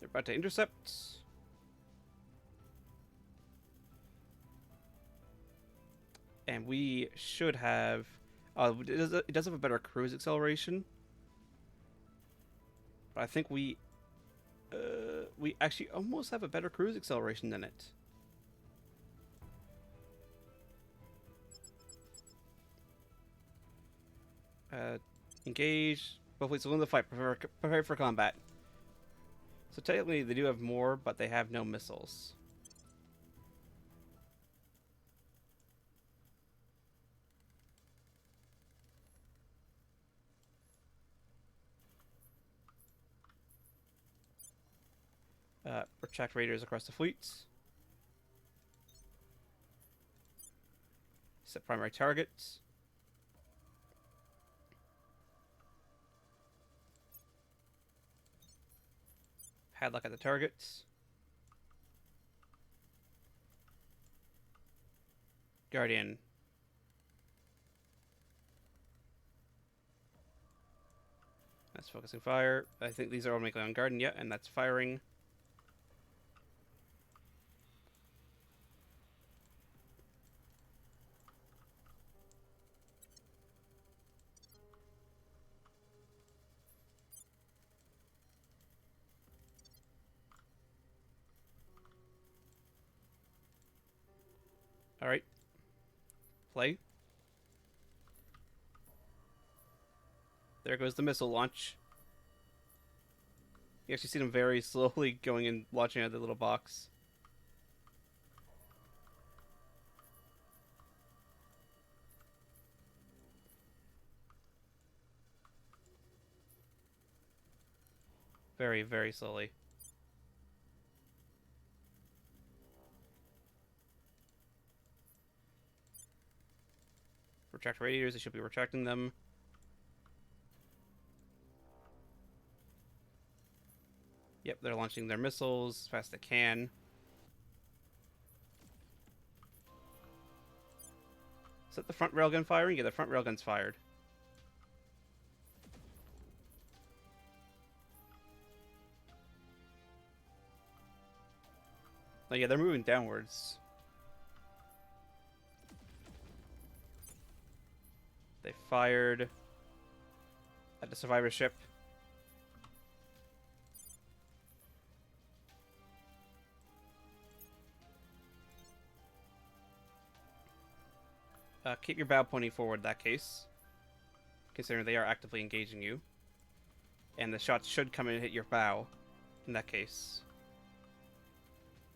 They're about to intercept. And we should have... it does have a better cruise acceleration. But I think we actually almost have a better cruise acceleration than it. Engage. Both fleets will win the fight. Prepare for combat. So technically they do have more, but they have no missiles. Retract raiders across the fleets. Set primary targets. Padlock at the targets. Guardian. That's focusing fire. I think these are automatically on Guardian, yeah, and that's firing. Alright. Play. There goes the missile launch. You actually see them very slowly going and launching out of the little box. Very, very slowly. Retract radiators, they should be retracting them. Yep, they're launching their missiles as fast as they can. Is that the front railgun firing? Yeah, the front railgun's fired. Oh yeah, they're moving downwards. They fired at the survivor ship. Keep your bow pointing forward in that case, considering they are actively engaging you. And the shots should come in and hit your bow in that case.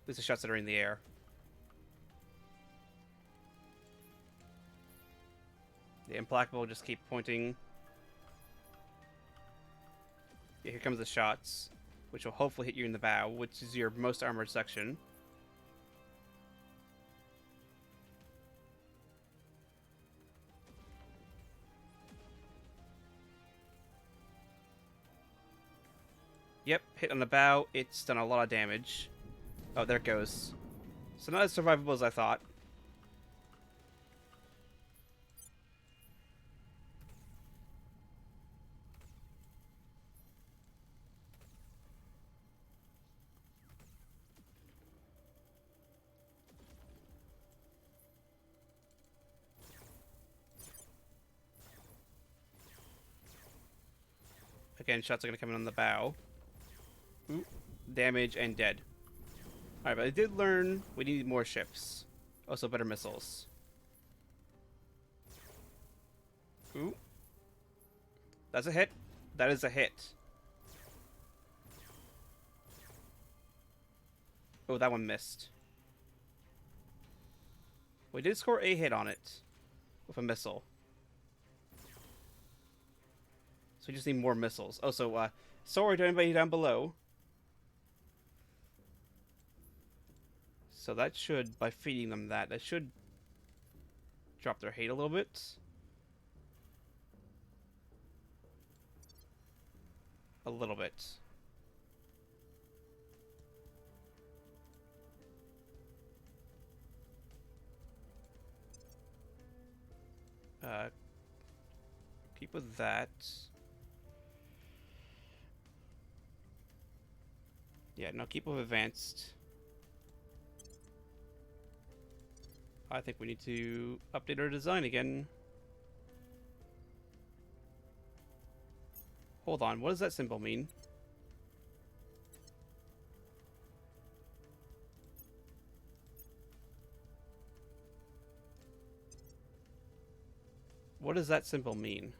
At least the shots that are in the air. The implacable just keep pointing. Yeah, here comes the shots, which will hopefully hit you in the bow, which is your most armored section. Yep, hit on the bow. It's done a lot of damage. Oh, there it goes. So not as survivable as I thought. Again, shots are going to come in on the bow. Ooh, damage and dead. Alright, but I did learn we need more ships. Also better missiles. Ooh. That's a hit. That is a hit. Oh, that one missed. We did score a hit on it with a missile. So we just need more missiles. Oh, so, sorry to anybody down below. So that should, by feeding them that should drop their hate a little bit. A little bit. Keep with that. Yeah, no, keep with advanced. I think we need to update our design again. Hold on, what does that symbol mean? What does that symbol mean?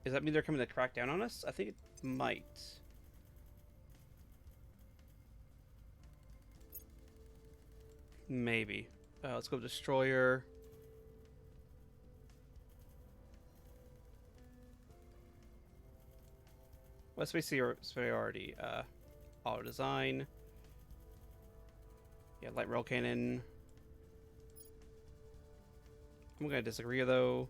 Does that mean they're coming to crack down on us? I think it might. Maybe. Let's go destroyer. What's superiority? Auto design. Yeah, light rail cannon. I'm gonna disagree though.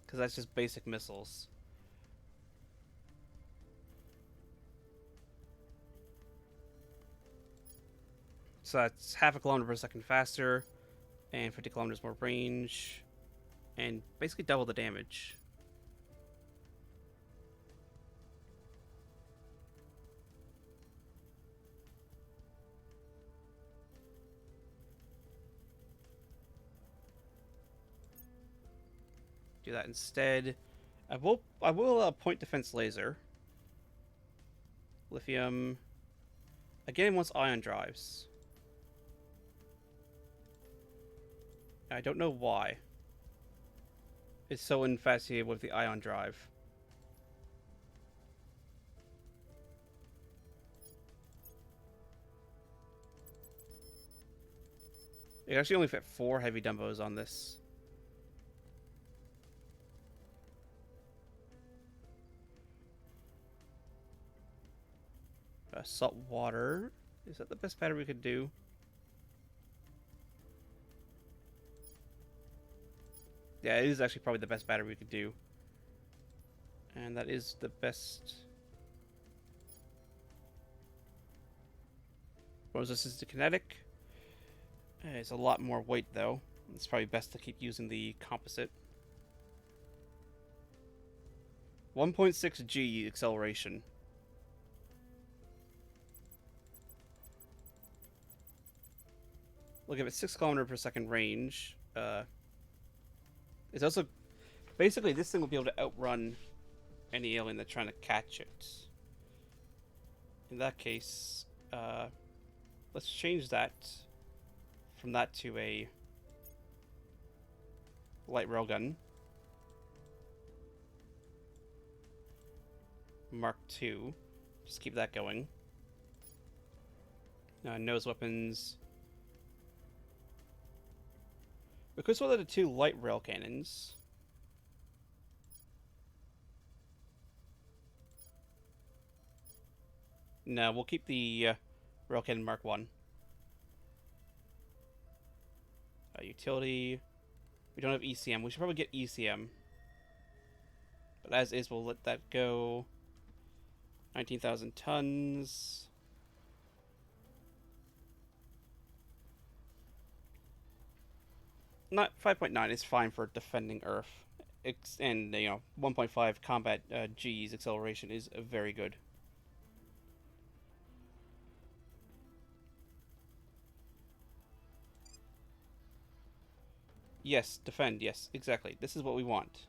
Because that's just basic missiles. So that's half a kilometer per second faster, and 50 kilometers more range, and basically double the damage. Do that instead. I will point defense laser. Lithium. Again, it wants ion drives. I don't know why. It's so infatuated with the ion drive. It actually only fit 4 heavy dumbos on this. Salt water. Is that the best battery we could do? Yeah, it is actually probably the best battery we could do. And that is the best... What was this? Is the kinetic? It's a lot more weight, though. It's probably best to keep using the composite. 1.6 G acceleration. We'll give it 6 kilometer per second range. It's also... Basically, this thing will be able to outrun any alien that's trying to catch it. In that case, let's change that from that to a light railgun. Mark II. Just keep that going. Nose weapons. We could swap that to 2 light rail cannons. No, we'll keep the rail cannon Mark I. Utility. We don't have ECM. We should probably get ECM. But as is, we'll let that go. 19,000 tons. Not 5.9 is fine for defending Earth. And, 1.5 combat G's acceleration is very good. Yes, defend, yes, exactly. This is what we want.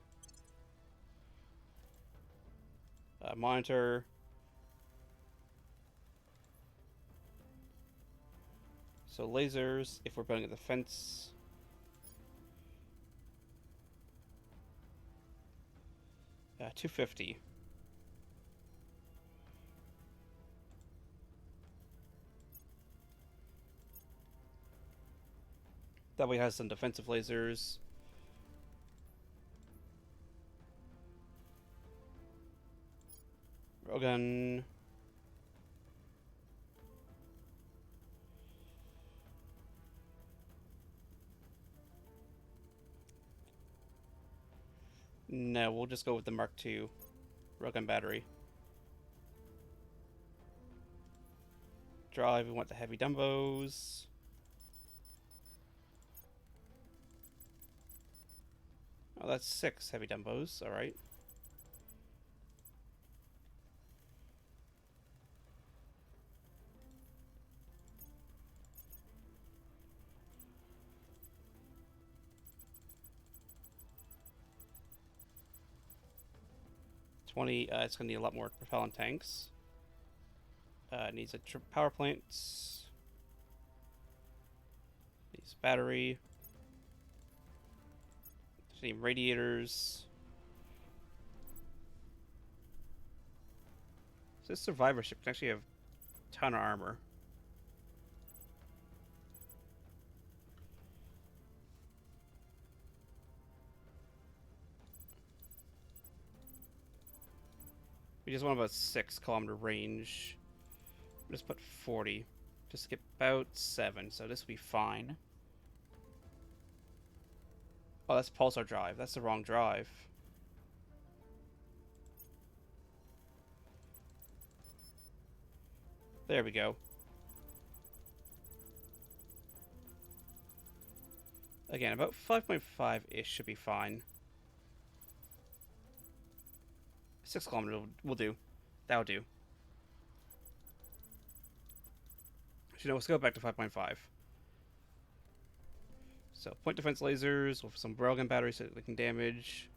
Monitor. So lasers, if we're building a defense. $250. That way it has some defensive lasers. Railgun. No, we'll just go with the Mark II railgun battery. Drive, we want the heavy dumbos. Oh, that's 6 heavy dumbos, alright. It's gonna need a lot more propellant tanks. It needs a power plant. Needs battery. Need radiators. So this survivorship can actually have a ton of armor. We just want about 6 kilometer range. Just put 40. Just to get about 7, so this will be fine. Oh, that's pulsar drive. That's the wrong drive. There we go. Again, about 5.5-ish should be fine. 6 kilometers will do. That'll do. So let's go back to 5.5. So, point defense lasers with some railgun batteries so they can damage.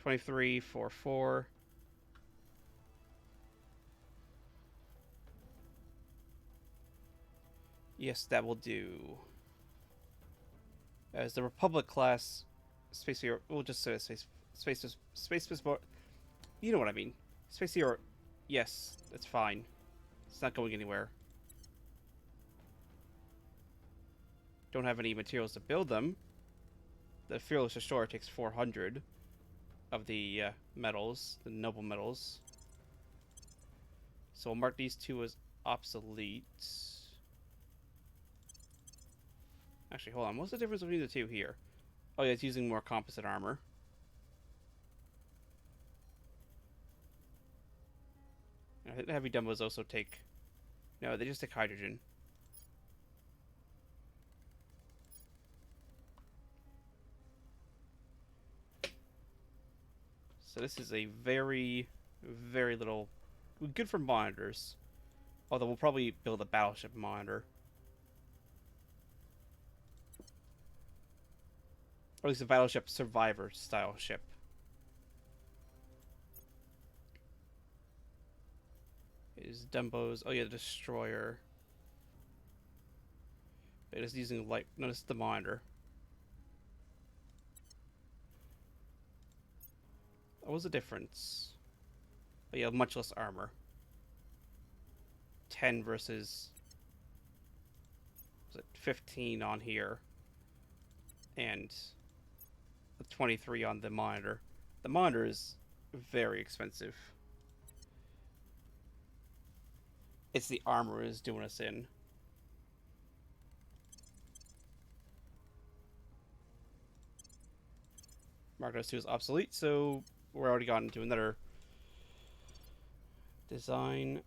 23 for 4. Yes, that will do. As the Republic class, space hero, we'll just say space more. You know what I mean. Space hero, yes, that's fine. It's not going anywhere. Don't have any materials to build them. The Fearless Destroyer takes 400 of the metals, the noble metals. So we'll mark these two as obsolete. Actually, hold on. What's the difference between the two here? Oh, yeah, it's using more composite armor. I think the heavy dumbos also take... No, they just take hydrogen. So this is a very, very little... Good for monitors. Although we'll probably build a battleship monitor. Or at least a battleship survivor style ship. Is Dumbo's... Oh yeah, the destroyer. It is using light... No, this is the monitor. What was the difference? Oh yeah, much less armor. 10 versus... Was it 15 on here? And... 23 on the monitor. The monitor is very expensive. It's the armor is doing us in. Mark 2 is obsolete, so we're already gotten into another design.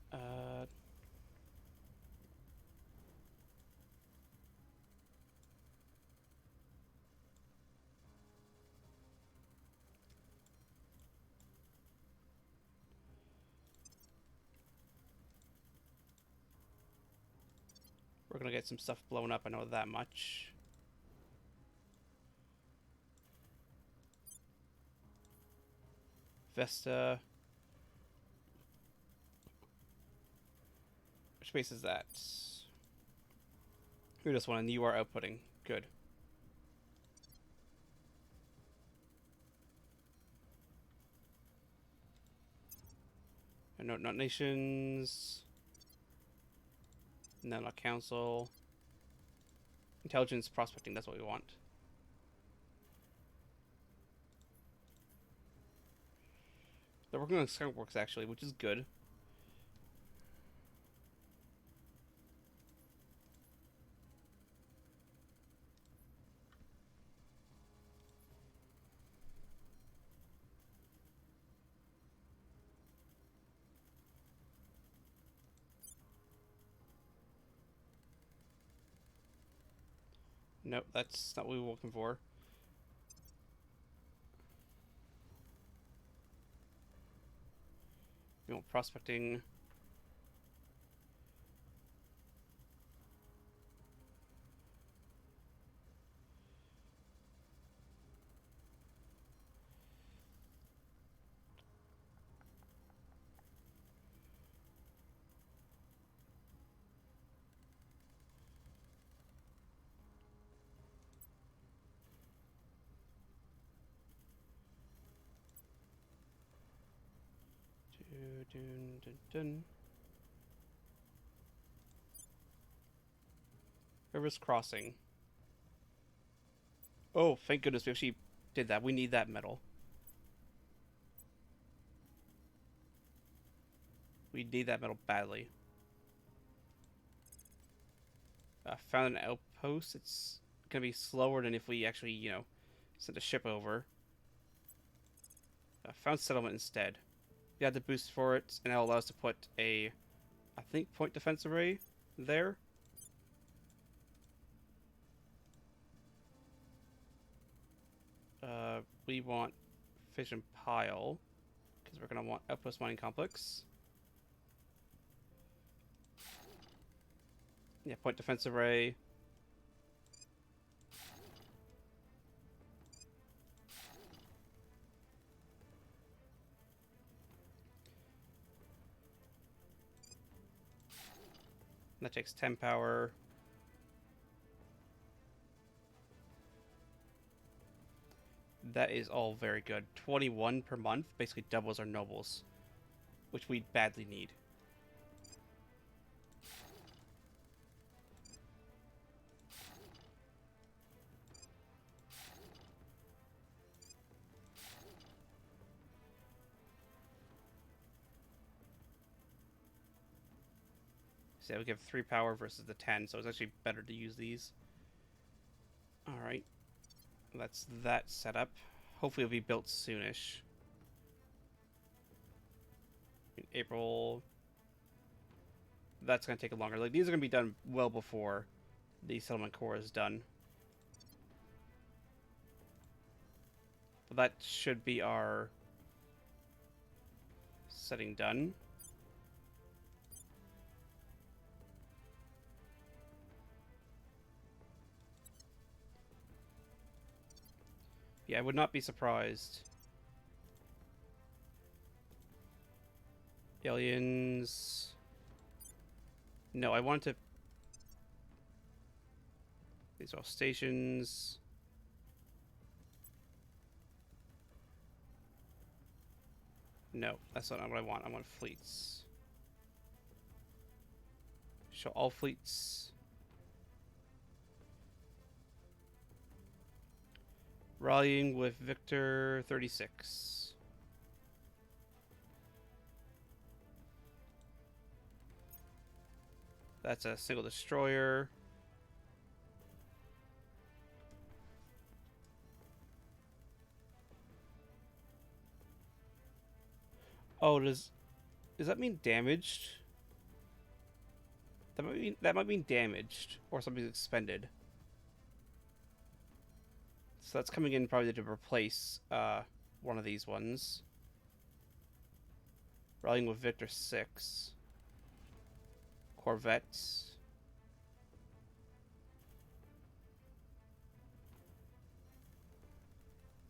We're gonna get some stuff blown up, I know that much. Vesta. Which base is that? We just want a you are outputting. Good. And no, not nations. No, not council. Intelligence prospecting, that's what we want. They're working on Skunkworks actually, which is good. Nope, that's not what we were looking for. We want prospecting. Dun, dun, dun. Rivers Crossing. Oh, thank goodness we actually did that. We need that metal. We need that metal badly. Found an outpost. It's gonna be slower than if we actually, you know, sent a ship over. Found settlement instead. We had the boost for it, and that'll allow us to put a, I think, point defense array there. We want fission pile, because we're going to want outpost mining complex. Yeah, point defense array. That takes 10 power. That is all very good. 21 per month basically doubles our nobles, which we badly need. So we give 3 power versus the 10, so it's actually better to use these. Alright. That's that set up. Hopefully it'll be built soonish. In April. That's going to take longer. Like, these are going to be done well before the settlement core is done. But that should be our setting done. Yeah, I would not be surprised. Aliens. No, I want to. These are all stations. No, that's not what I want. I want fleets. Show all fleets. Rallying with Victor 36. That's a single destroyer. Oh, does that mean damaged? That might mean damaged or something's expended. So that's coming in probably to replace one of these ones. Rallying with Victor 6. Corvettes.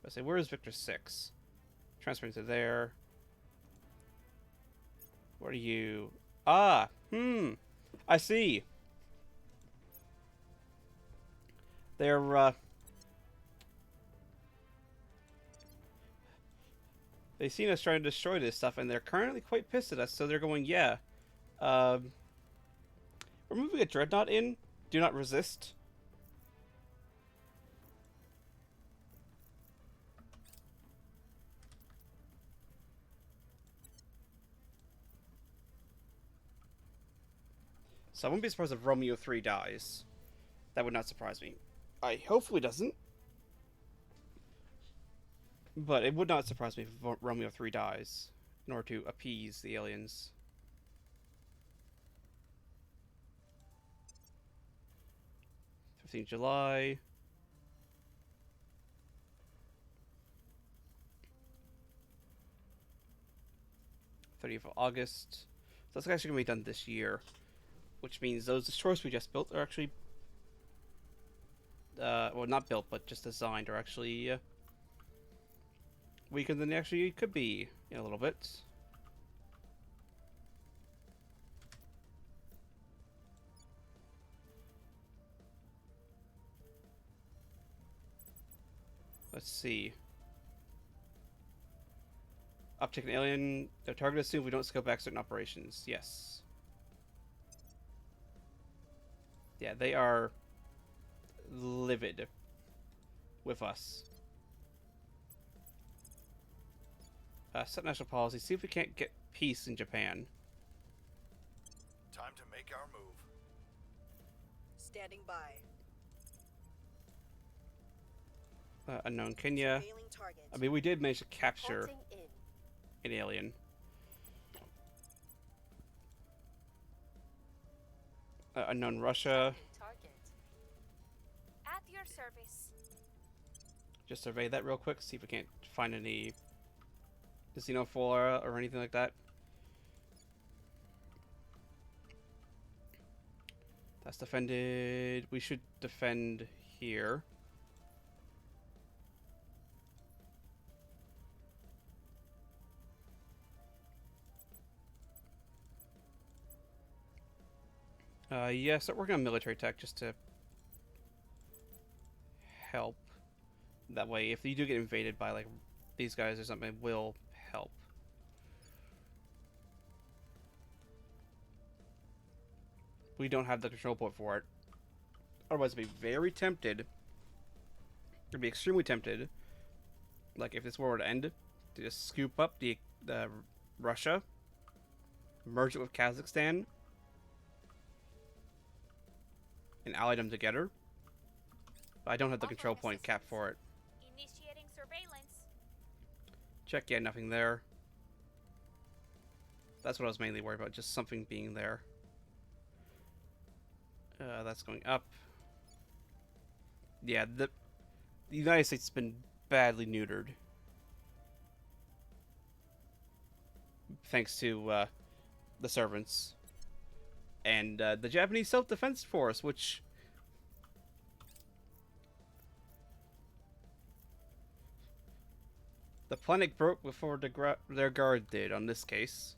I say, where is Victor 6? Transferring to there. What are you? Ah! I see. They're, They've seen us trying to destroy this stuff, and they're currently quite pissed at us, so they're going, yeah. We're moving a dreadnought in. Do not resist. So I wouldn't be surprised if Romeo 3 dies. That would not surprise me. I hopefully doesn't. But it would not surprise me if Romeo 3 dies in order to appease the aliens. July 30th of August. So that's actually going to be done this year. Which means those destroyers we just built are actually... well, not built, but just designed are actually... weaker than they actually could be in a little bit. Let's see. Uptick in alien. They're targeted soon if we don't scale back certain operations. Yes. Yeah, they are livid with us. Set national policy. See if we can't get peace in Japan. Time to make our move. Standing by. Unknown Kenya. Surveilling target. I mean, we did manage to capture Porting in. an alien. Unknown Russia. Target. At your service. Just survey that real quick. See if we can't find any xenoflora or anything like that. That's defended. We should defend here. Yeah, start working on military tech just to help. That way, if you do get invaded by, like, these guys or something, it will help. We don't have the control point for it. Otherwise, I'd be very tempted. I'd be extremely tempted. Like, if this war were to end, to just scoop up the Russia, merge it with Kazakhstan, and ally them together. But I don't have the control point cap for it. Initiating surveillance. Check, yeah, nothing there. That's what I was mainly worried about, just something being there. That's going up. Yeah, the United States has been badly neutered. Thanks to the servants. And the Japanese Self-Defense Force, which... The planet broke before their guard did, on this case.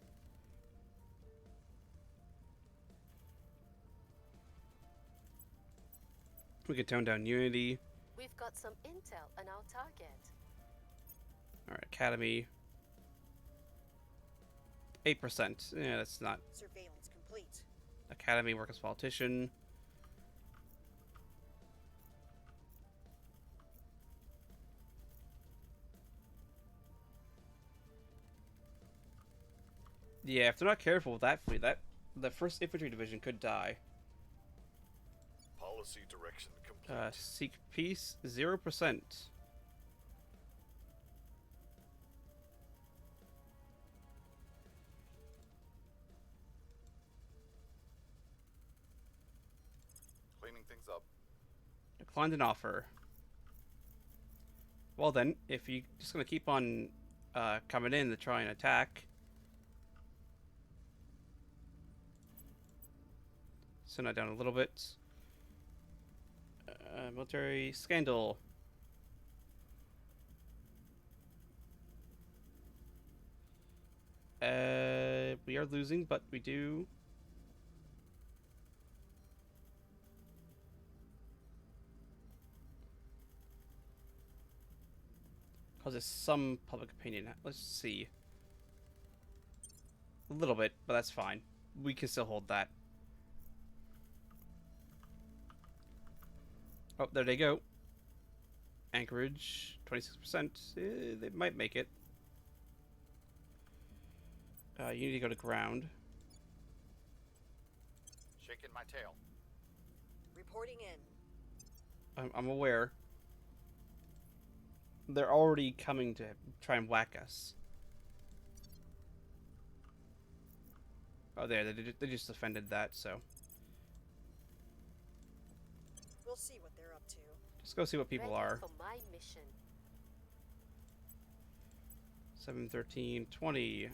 We can tone down Unity. We've got some intel on our target. Alright, Academy. 8%. Yeah, that's not... Surveillance complete. Academy, work as politician. Yeah, if they're not careful with that fleet, the first infantry division could die. Policy direction complete. Seek peace, 0%. Cleaning things up. Declined an offer. Well then, if you're just gonna keep on coming in to try and attack, send that down a little bit. Military scandal. We are losing, but we do. Causes some public opinion. Let's see. A little bit, but that's fine. We can still hold that. Oh, there they go. Anchorage, 26%. They might make it. You need to go to ground. Shaking my tail. Reporting in. I'm aware. They're already coming to try and whack us. Oh, there. They just defended that, so. We'll see what they're up to. Just go see what people Ready are. for my mission. 7, 13, 20.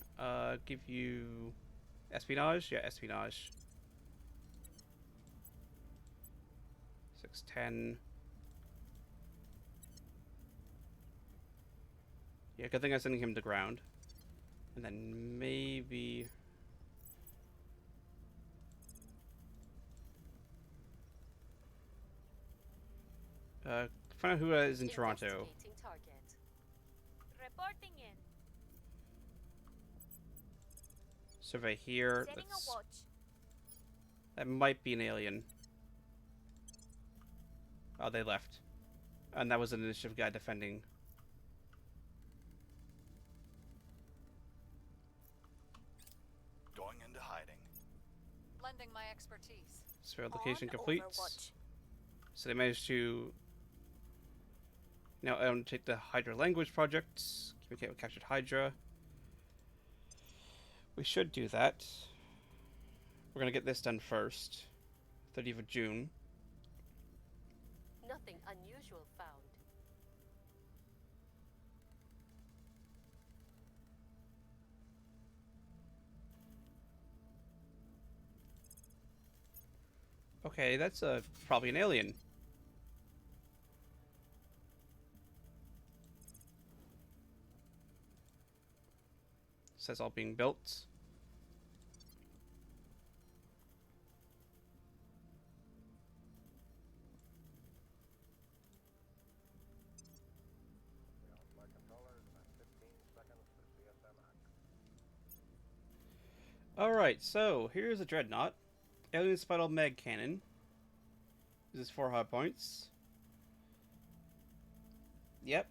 Give you espionage? Yeah, espionage. 6, 10. Yeah, good thing I'm sending him to ground. And then maybe... find out who is in Toronto. Investigating target. Reporting in. Survey here. Setting a watch. That might be an alien. Oh, they left. And that was an initiative guy defending. Going into hiding. Lending my expertise. Sphere location On complete. Overwatch. So they managed to now take the Hydra language project. Communicate with captured Hydra. We should do that. We're gonna get this done first. 30th of June. Nothing unusual found. Okay, that's probably an alien. Says all being built. Alright, so here's a dreadnought. Alien Spiral Mag Cannon. This is 4 hot points. Yep.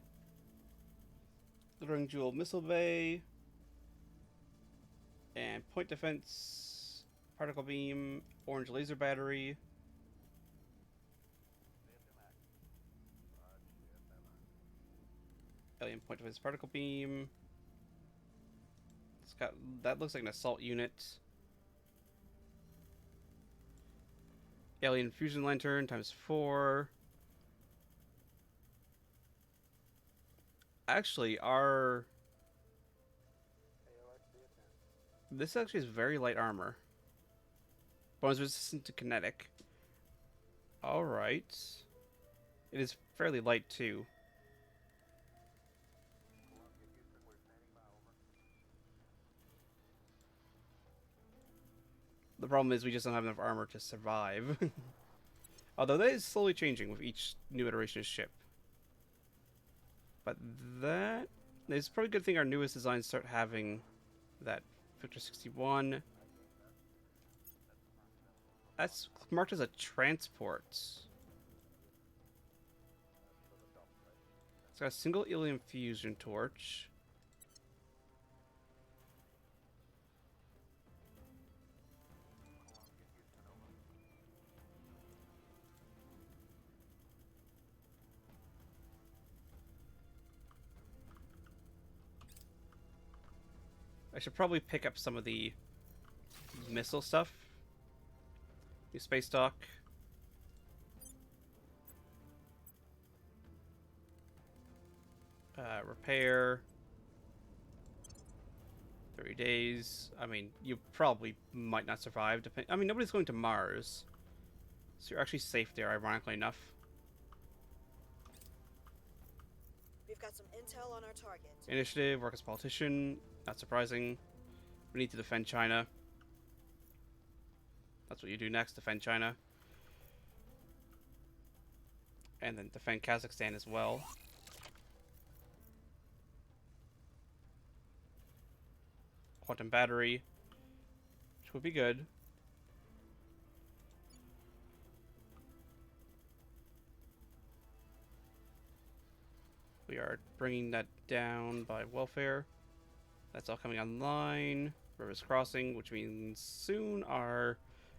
Glittering Jewel Missile Bay. And Point Defense. Particle Beam. Orange Laser Battery. Alien Point Defense Particle Beam. It's got, that looks like an assault unit. Alien Fusion Lantern times 4. Actually, this actually is very light armor. Bonus resistant to kinetic. Alright. It is fairly light too. The problem is we just don't have enough armor to survive. Although that is slowly changing with each new iteration of ship. But that... It's probably a good thing our newest designs start having that Victor 61. That's marked as a transport. It's got a single alien fusion torch. I should probably pick up some of the missile stuff. New space dock. Repair. 30 days. I mean, you probably might not survive. I mean, nobody's going to Mars. So you're actually safe there, ironically enough. We've got some intel on our target. Initiative, work as politician. Not surprising. We need to defend China. That's what you do next, defend China. And then defend Kazakhstan as well. Quantum battery, which would be good. We are bringing that down by welfare. That's all coming online. Rivers Crossing, which means soon our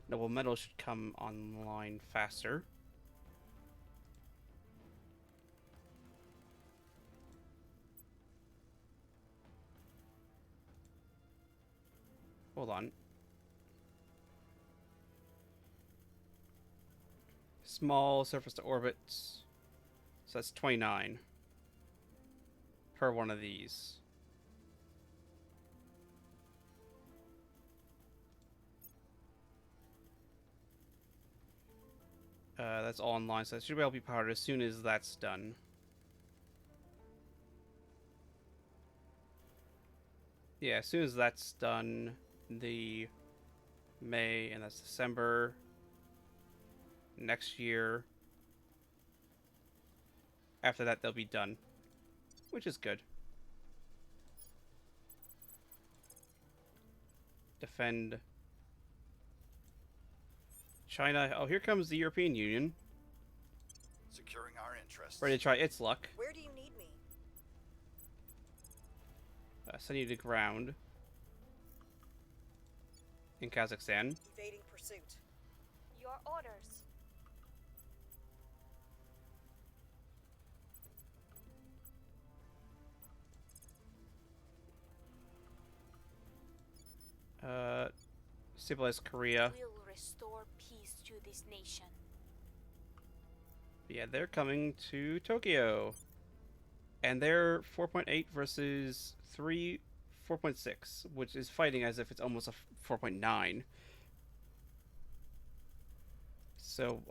noble metal should come online faster. Hold on. Small surface to orbit. So that's 29 per one of these. That's all online, so it should be able to be powered as soon as that's done. Yeah, as soon as that's done, the May, and that's December next year. After that, they'll be done, which is good. Defend China. Oh, here comes the European Union. Securing our interests. Ready to try its luck. Where do you need me? Send you to ground in Kazakhstan. Evading pursuit. Your orders. Stabilize Korea. Will restore peace to this nation. Yeah, they're coming to Tokyo. And they're 4.8 versus 4.6, which is fighting as if it's almost a 4.9. So,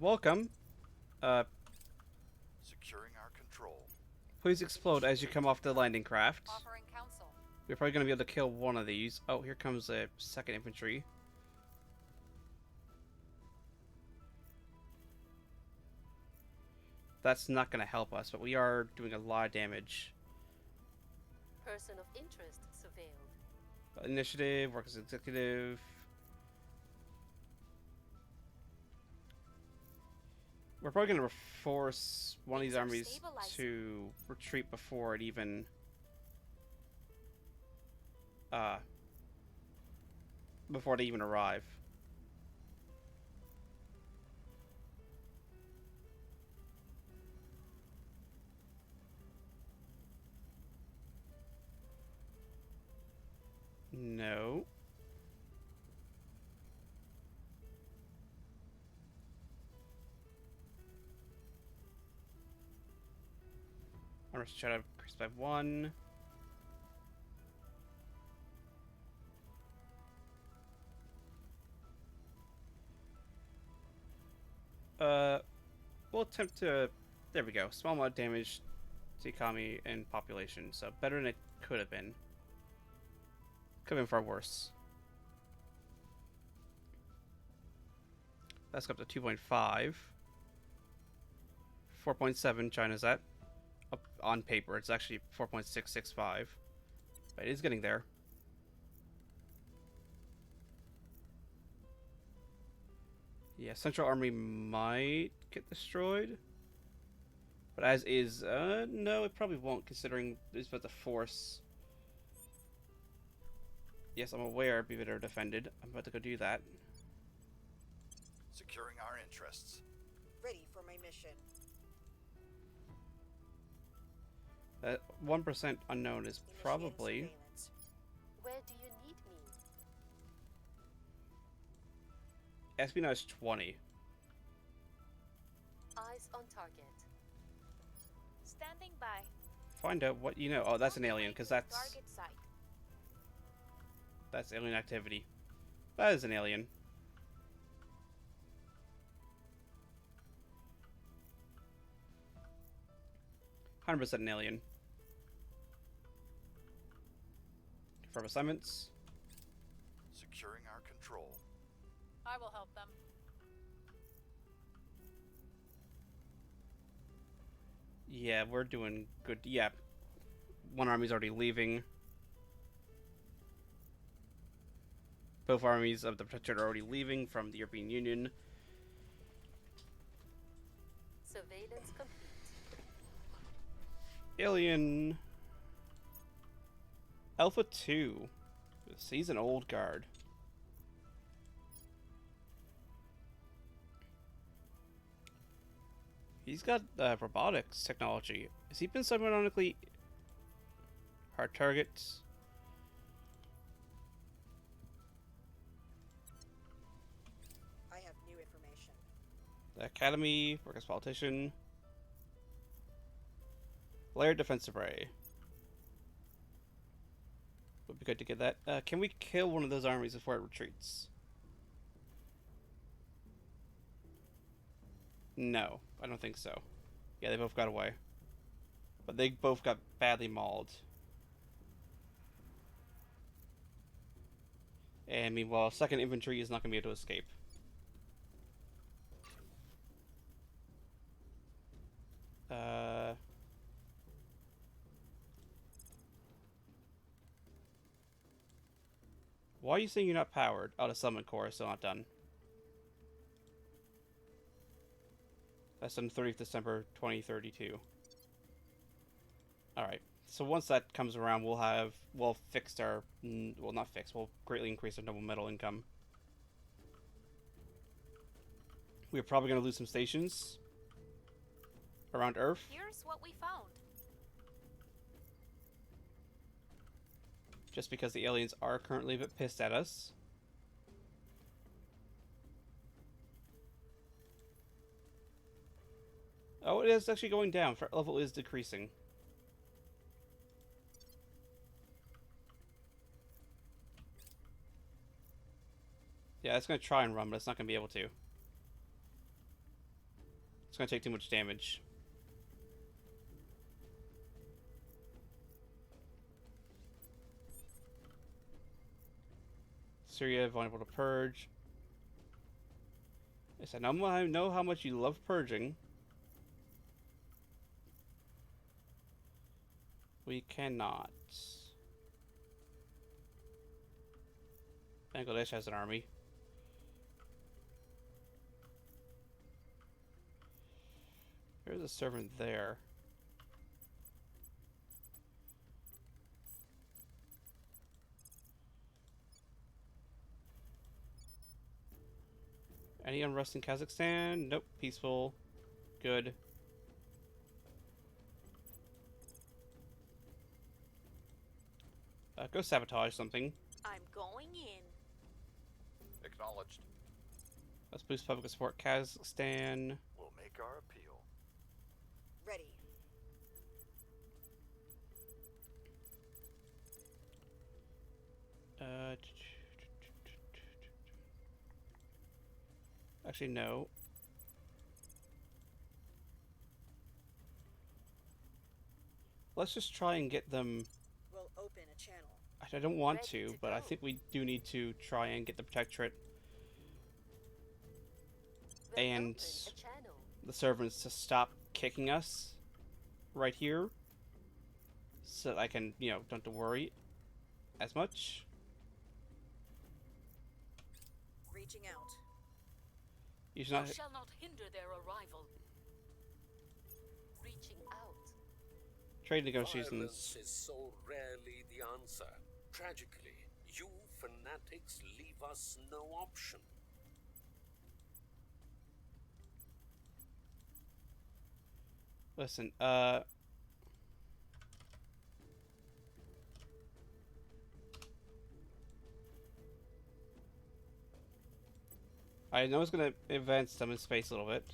welcome. Securing our control. Please explode as you come off the landing craft. Offering counsel. We're probably going to be able to kill one of these. Oh, here comes the 2nd Infantry. that's not going to help us, but we are doing a lot of damage. Person of interest surveilled. Initiative, work as executive. We're probably going to force one of these Things are armies stabilizing. to retreat before it even... before they even arrive. No. I'm just trying to increase by 1. We'll attempt to... There we go. Small amount of damage to economy and population, so better than it could have been. Could have been far worse. That's up to 2.5. 4.7 China's at. Up on paper, it's actually 4.665. But it is getting there. Yeah, Central Army might get destroyed. But as is, no, it probably won't, considering it's about the force. Yes, I'm aware it'd be better defended. I'm about to go do that. Securing our interests. Ready for my mission. 1% unknown is Initiating probably... surveillance. Where do you need me? Espionage 20. Eyes on target. Standing by. Find out what you know. Oh, that's an alien, because that's Target site. alien activity. That is an alien. %100% an alien. Confirm assignments. Securing our control. I will help them. Yeah, we're doing good. Yeah, one army's already leaving. Both armies of the Protectorate are already leaving from the European Union. Surveillance complete. Alien Alpha 2. He's an old guard. He's got robotics technology. Has he been submarinically hard targets? I have new information. The Academy, work as politician. Layered defensive array. Would be good to get that. Can we kill one of those armies before it retreats? No, I don't think so. Yeah, they both got away. But they both got badly mauled. And meanwhile, 2nd Infantry is not going to be able to escape. Why are you saying you're not powered? Oh, the summon core is still not done. That's on 30th December 2032. Alright, so once that comes around, we'll fix our... Well, not fix, we'll greatly increase our noble metal income. We're probably going to lose some stations around Earth. Here's what we found. Just because the aliens are currently a bit pissed at us. Oh, it is actually going down. Threat level is decreasing. Yeah, it's going to try and run, but it's not going to be able to. It's going to take too much damage. Syria, vulnerable to purge. Yes, I know how much you love purging. We cannot. Bangladesh has an army. There's a servant there. Any unrest in Kazakhstan? Nope. Peaceful. Good. Go sabotage something. I'm going in. Acknowledged. Let's boost public support Kazakhstan. We'll make our appeal. Ready. Actually, no. Let's just try and get them. We'll open a channel. I don't want Ready to, to but I go. think we do need to try and get the protectorate We'll and open a channel. the servants to stop kicking us right here, so that I can, you know, don't have to worry as much. Reaching out. You should not. shall not hinder their arrival. Reaching out. Trade negotiations. Violence is so rarely the answer. Tragically, you fanatics leave us no option. Listen, I know it's gonna advance them in space a little bit.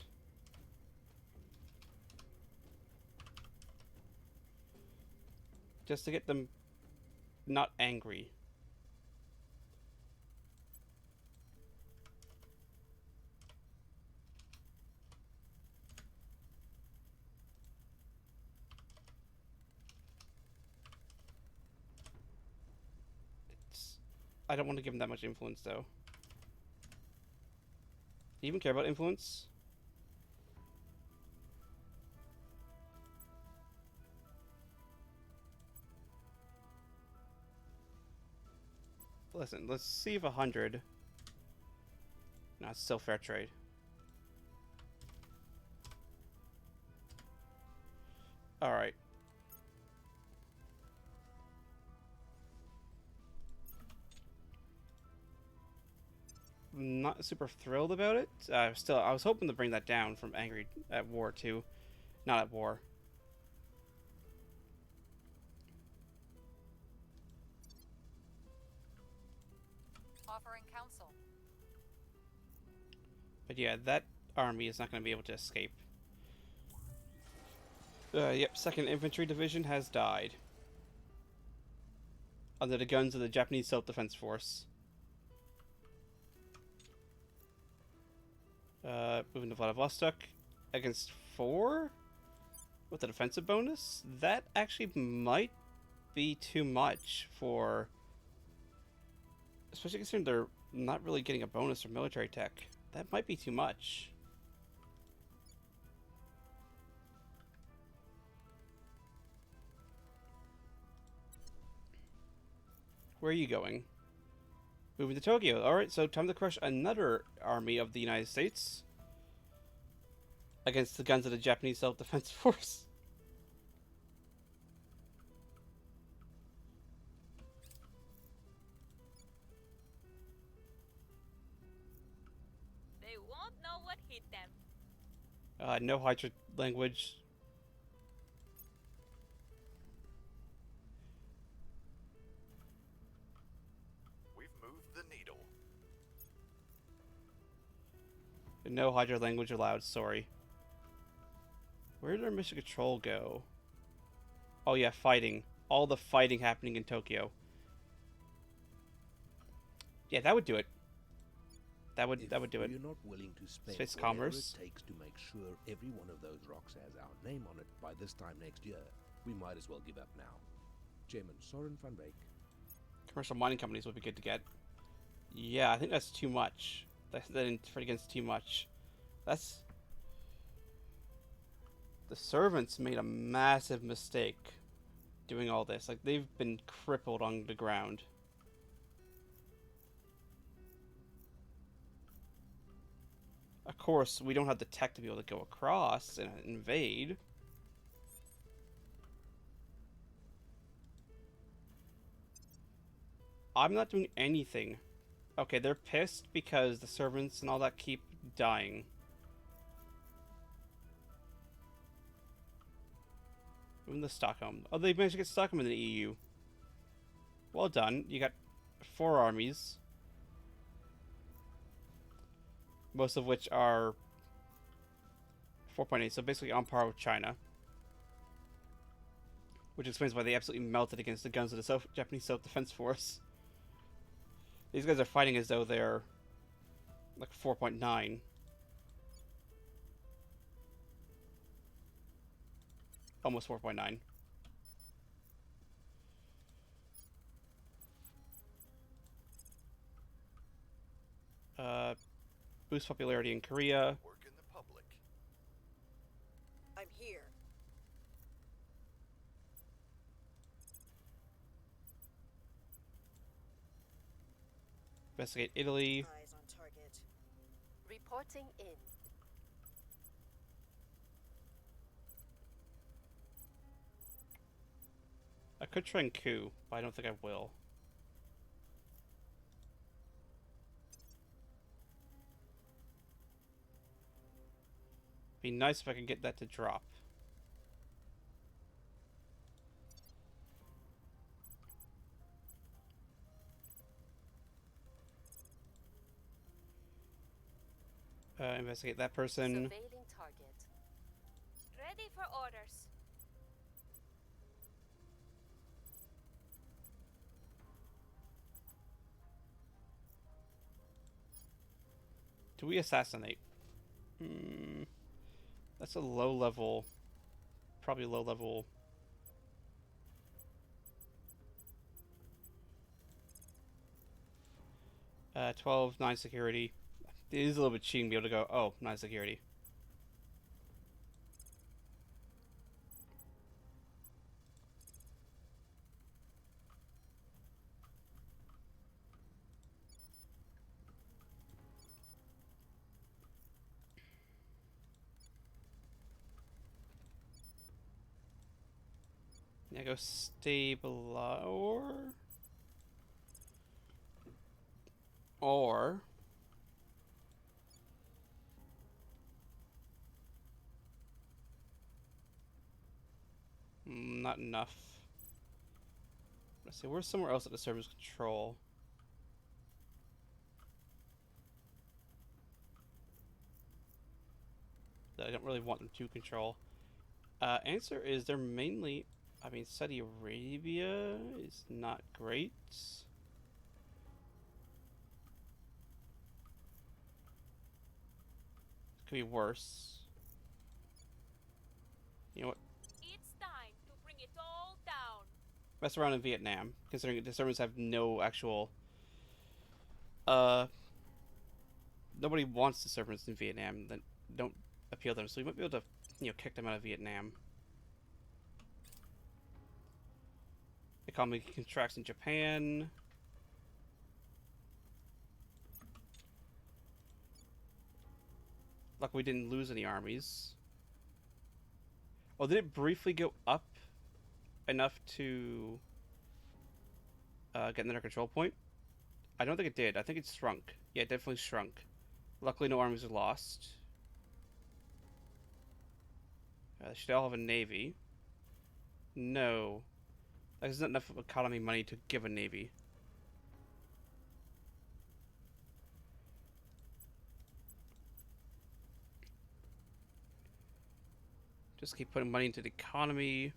Just to get them not angry. I don't want to give them that much influence, though. Do you even care about influence? Listen, let's see if 100. No, it's still fair trade. Alright. Not super thrilled about it. I was hoping to bring that down from angry at war to not at war. Offering counsel. But yeah, that army is not going to be able to escape. Yep, 2nd Infantry Division has died. Under the guns of the Japanese Self-Defense Force. Moving to Vladivostok against 4 with a defensive bonus. That actually might be too much for, especially considering they're not really getting a bonus for military tech. That might be too much. Where are you going? Moving to Tokyo. Alright, so time to crush another army of the United States against the guns of the Japanese Self-Defense Force. They won't know what hit them. No Hydra language. We've moved the needle. No Hydra language allowed, sorry. Where did our mission control go? Oh yeah, fighting. All the fighting happening in Tokyo. Yeah, that would do it. That would do it. We're not willing to spend Space whatever commerce. it takes to make sure every one of those rocks has our name on it by this time next year. We might as well give up now. Chairman Soren van Beek. Commercial mining companies would be good to get. Yeah, I think that's too much. That against too much. That's... The servants made a massive mistake doing all this. Like, they've been crippled on the ground. Of course, we don't have the tech to be able to go across and invade. I'm not doing anything. Okay, they're pissed because the servants and all that keep dying. Even the Stockholm. Oh, they managed to get Stockholm in the EU. Well done. You got 4 armies. Most of which are 4.8, so basically on par with China. Which explains why they absolutely melted against the guns of the Japanese Self-Defense Force. These guys are fighting as though they're like 4.9. Almost 4.9. Boost popularity in Korea. Work in the public. I'm here. Investigate Italy. Eyes on target. Reporting in. I could try and coup, but I don't think I will. Be nice if I could get that to drop. Investigate that person. Surveilling target. Ready for orders. Do we assassinate? That's a low level. Probably low level. Uh, 12, 9 security. It is a little bit cheating to be able to go, oh, 9 security. Yeah, go stabilize or not enough. Let's see, where's somewhere else that the servers control? That I don't really want them to control. Answer is they're mainly, I mean, Saudi Arabia is not great. Could be worse. You know what? It's time to bring it all down. Mess around in Vietnam, considering the servers have no actual. Nobody wants the servers in Vietnam that don't appeal to them, so we might be able to, kick them out of Vietnam. Economy contracts in Japan. Like we didn't lose any armies. Oh, did it briefly go up enough to get another control point? I don't think it did. I think it shrunk. Yeah, it definitely shrunk. Luckily, no armies are lost. They should all have a navy. No. There's not enough economy money to give a navy. Just keep putting money into the economy.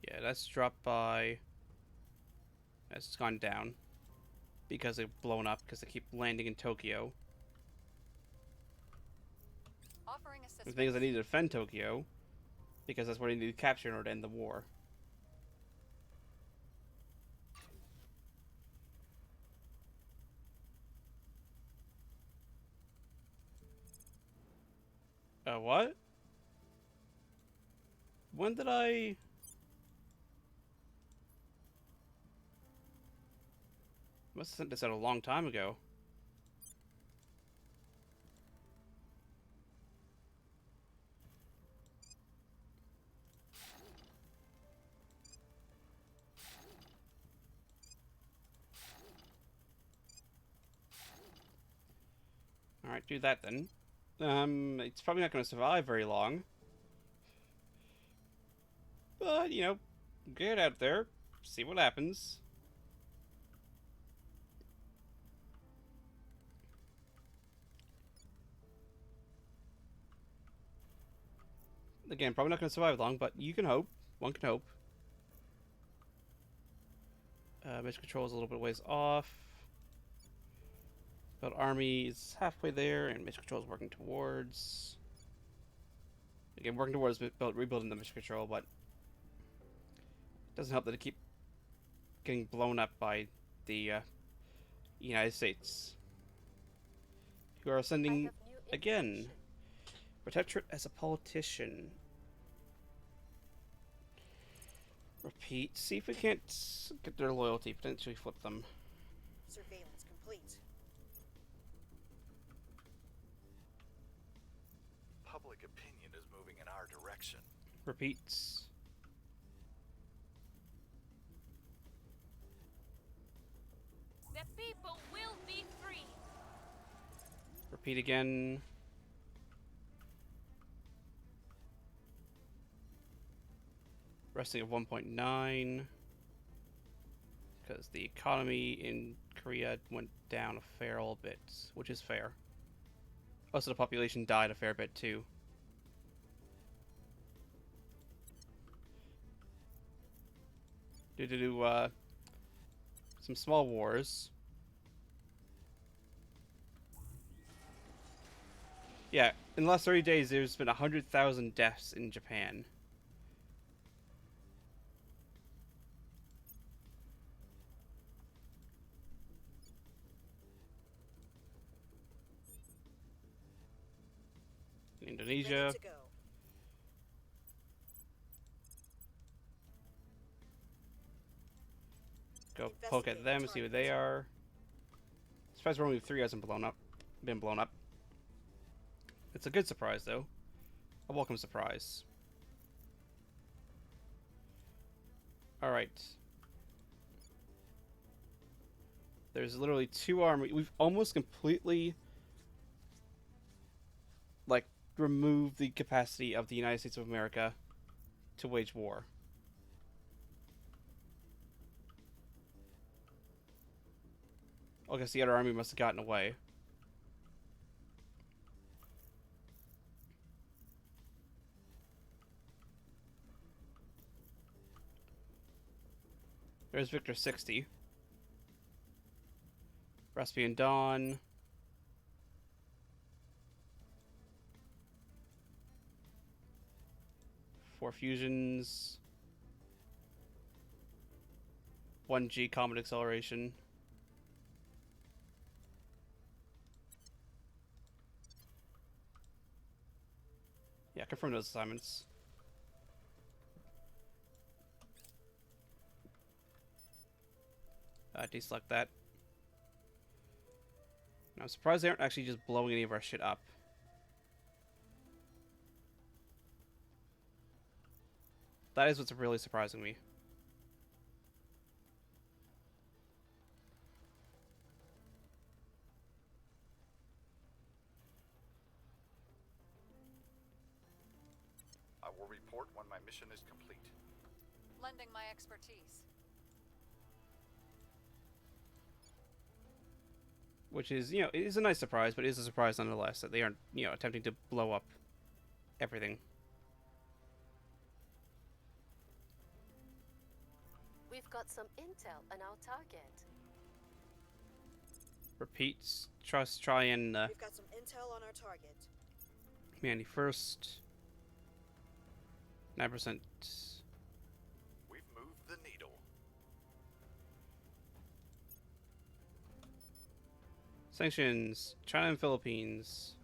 Yeah, that's dropped by. That's gone down. Because they've blown up, because they keep landing in Tokyo. Offering The assistance. thing is, I need to defend Tokyo. Because that's what I need to capture in order to end the war. What? When did I... Must have sent this out a long time ago. Alright, do that then. It's probably not going to survive very long. But, you know, get out there, see what happens. Again, probably not going to survive long, but you can hope. One can hope. Mission control is a little bit ways off. But army is halfway there, and mission control is working towards. Again, working towards rebuilding the mission control, but it doesn't help that it keep getting blown up by the United States, who are sending again Protectorate as a politician. Repeat. See if we can't get their loyalty. Potentially flip them. Surveillance complete. Public opinion is moving in our direction. Repeats. The people will be free. Repeat again. Resting of 1.9. Because the economy in Korea went down a fair old bit, which is fair. Also, the population died a fair bit too. Due to some small wars. Yeah, in the last 30 days, there's been 100,000 deaths in Japan. Indonesia. Ready to go. Go poke at them and see what they are. Surprised Rome 3 hasn't been blown up. It's a good surprise, though. A welcome surprise. Alright. There's literally 2 armies. We've almost completely, like, removed the capacity of the United States of America to wage war. I guess the other army must have gotten away. There's Victor 60. Raspian Dawn. Four fusions. 1G Comet Acceleration. Yeah, confirm those assignments. Deselect that. And I'm surprised they aren't actually just blowing any of our shit up. That is what's really surprising me. I will report when my mission is complete. Lending my expertise. Which is, you know, it is a nice surprise, but it is a surprise nonetheless that they aren't, you know, attempting to blow up everything. We've got some intel on our target. Repeats. Try and We've got some intel on our target. Mandy first. 9%. We've moved the needle. Sanctions. China and Philippines.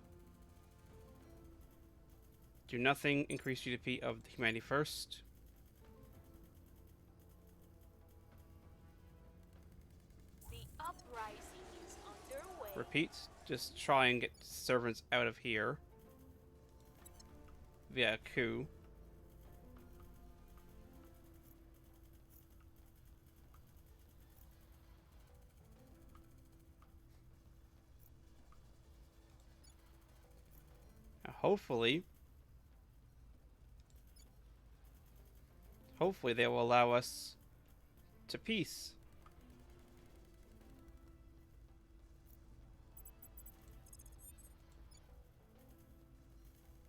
Do nothing. Increase GDP of the humanity first. The uprising is underway. Repeat. Just try and get servants out of here via a coup. Now, hopefully they will allow us to peace.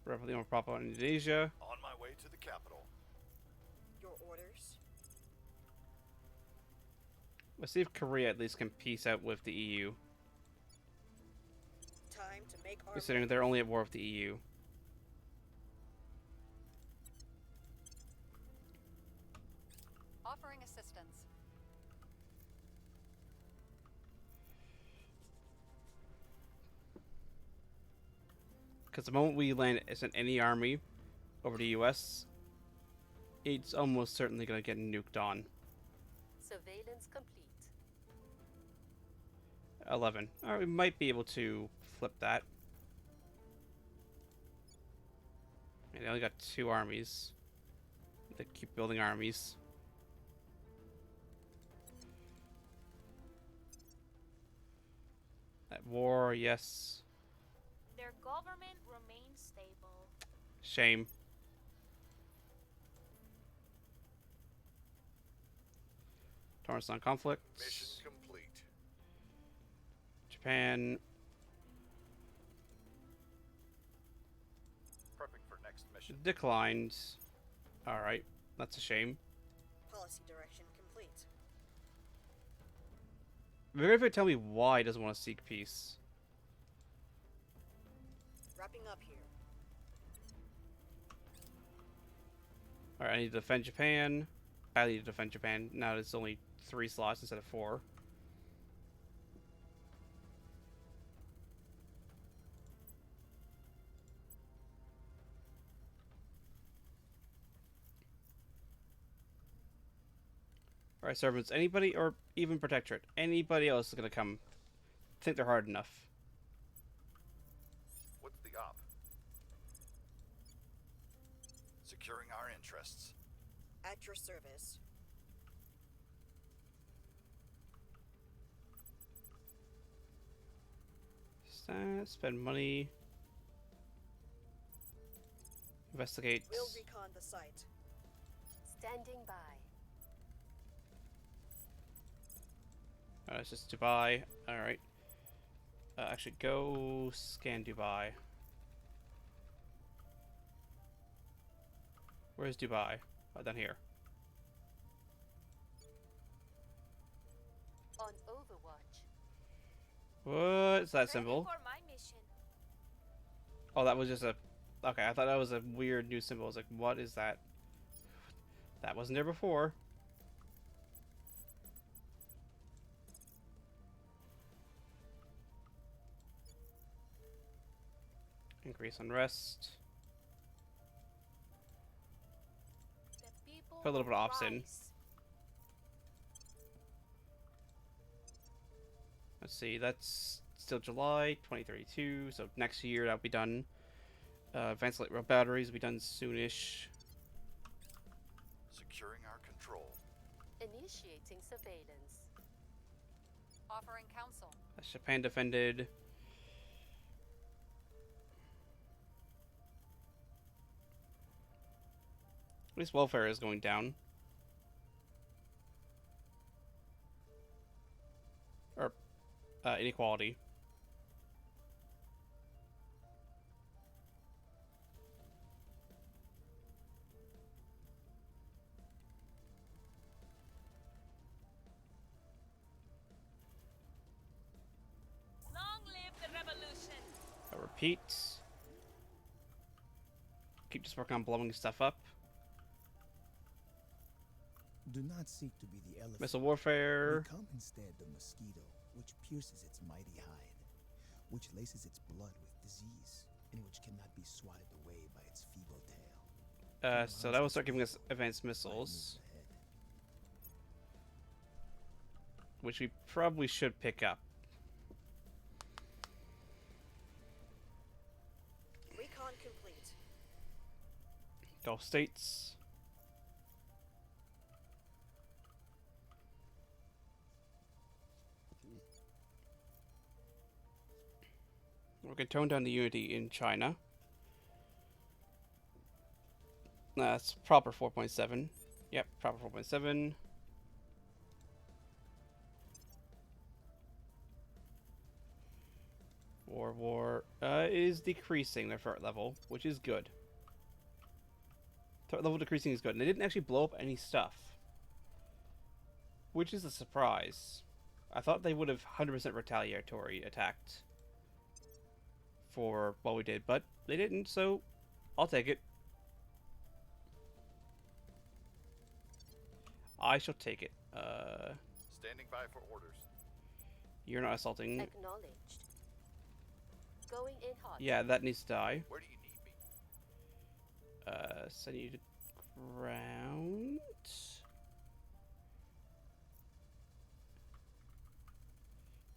Rebellion of Papua Indonesia. On my way to the capital. Your orders? Let's see if Korea at least can peace out with the EU. Time to make our Considering they're only at war with the EU. Offering assistance. Because the moment we land send any army over to the US, it's almost certainly going to get nuked on. Surveillance complete. 11. Alright, we might be able to flip that. Yeah, they only got 2 armies. They keep building armies. At war, yes. Their government remains stable. Shame. Torrestan conflict. Mission complete. Japan. Prepping for next mission. Declined. Alright, that's a shame. policy direction complete. Maybe if you tell me why he doesn't want to seek peace. Wrapping up here. Alright, I need to defend Japan. I need to defend Japan. Now it's only 3 slots instead of 4. Alright, servants. Anybody, or even Protectorate, anybody else is going to come. Think they're hard enough. What's the op? Securing our interests. At your service. Spend money. Investigate. We'll recon the site. Standing by. It's just Dubai. Alright. Actually, go scan Dubai. Where's Dubai? Oh, down here. On Overwatch. What's that Ready symbol? for my mission. Oh, that was just a... Okay, I thought that was a weird new symbol. I was like, what is that? That wasn't there before. Increase unrest. The people Put a little bit of ops in. rise. Let's see, that's still July 2032, so next year that'll be done. Advanced light rail batteries will be done soonish. Securing our control. Initiating surveillance. Offering counsel. Japan defended. At least welfare is going down. Or inequality. Long live the revolution. Repeat. Keep just working on blowing stuff up. Do not seek to be the elephant. Missile warfare. Become instead the mosquito, which pierces its mighty hide, which laces its blood with disease, and which cannot be swatted away by its feeble tail. So that will start giving us advanced missiles, which we probably should pick up. Recon complete. Gulf states. We're going to tone down the unity in China. That's proper 4.7. Yep, proper 4.7. War is decreasing their threat level, which is good. Threat level decreasing is good. And they didn't actually blow up any stuff, which is a surprise. I thought they would have 100% retaliatory attacked for what we did, but they didn't, so I'll take it. I shall take it. Standing by for orders. You're not assaulting. Acknowledged. Going in hot. Yeah, that needs to die. Where do you need me? Send you to ground.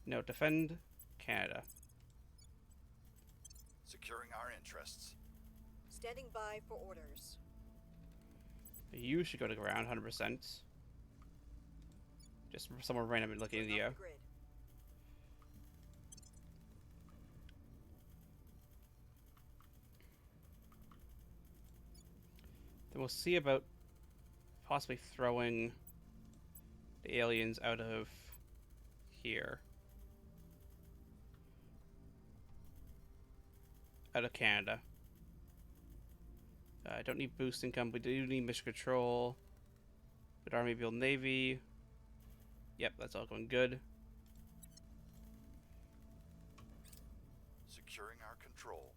No, defend Canada. Securing our interests. Standing by for orders. You should go to ground, 100%. Just somewhere random and look in the air. Grid. Then we'll see about possibly throwing the aliens out of here. Out of Canada. I don't need boost income, we do need mission control. Good Army, build Navy. Yep, that's all going good. Securing our control.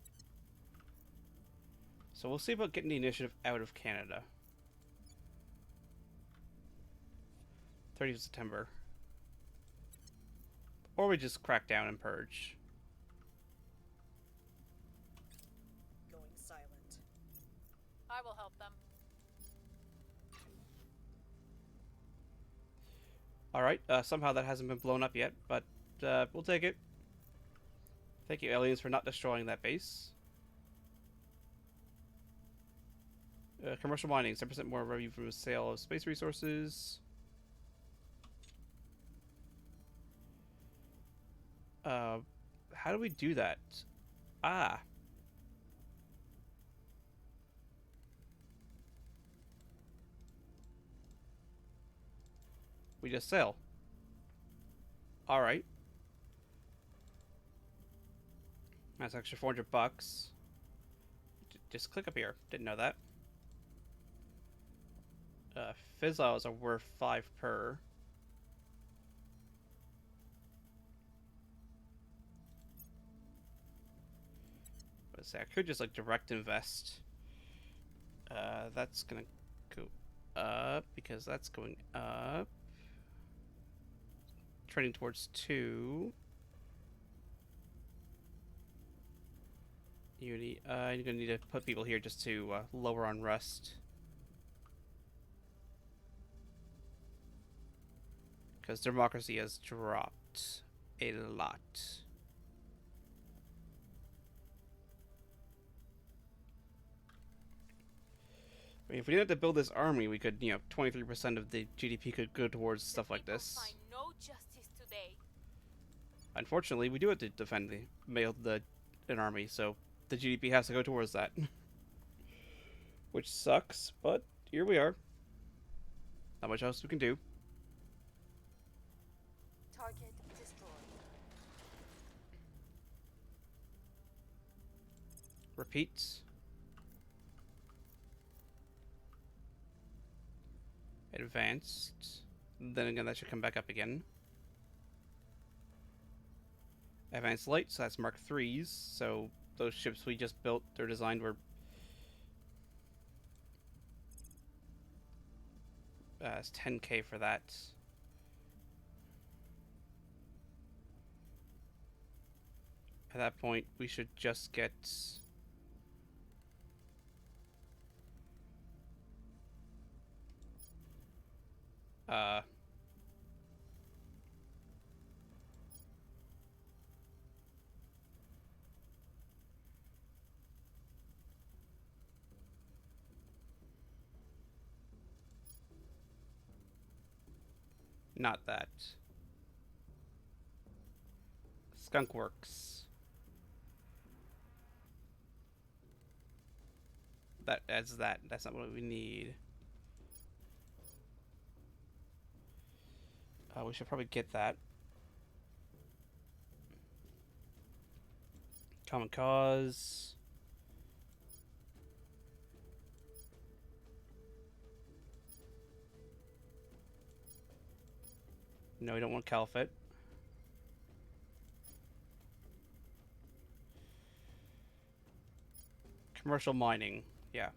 So we'll see about getting the initiative out of Canada. 30th of September. Or we just crack down and purge. Going silent. I will help them. Alright, somehow that hasn't been blown up yet, but we'll take it. Thank you, aliens, for not destroying that base. Commercial mining, 7% more revenue from the sale of space resources. How do we do that? Ah. We just sell. Alright. That's extra $400. Just click up here. Didn't know that. Fizzles are worth 5 per. Let's say I could just like direct invest. That's gonna go up because that's going up. Trending towards 2. You're gonna need to put people here just to lower unrest. Because democracy has dropped a lot. I mean, if we didn't have to build this army, we could, 23% of the GDP could go towards stuff like this. Find no justice today. Unfortunately, we do have to defend an army, so the GDP has to go towards that. Which sucks, but here we are. Not much else we can do. Target destroyed. Repeat. Advanced. Then again, that should come back up again. Advanced light, so that's Mark 3s. So those ships we just built, they're designed were it's 10k for that. At that point, we should just get Uh, not that. Skunk Works. That adds that. That's not what we need. We should probably get that. Common Cause. No, we don't want Caliphate. Commercial mining. Yeah.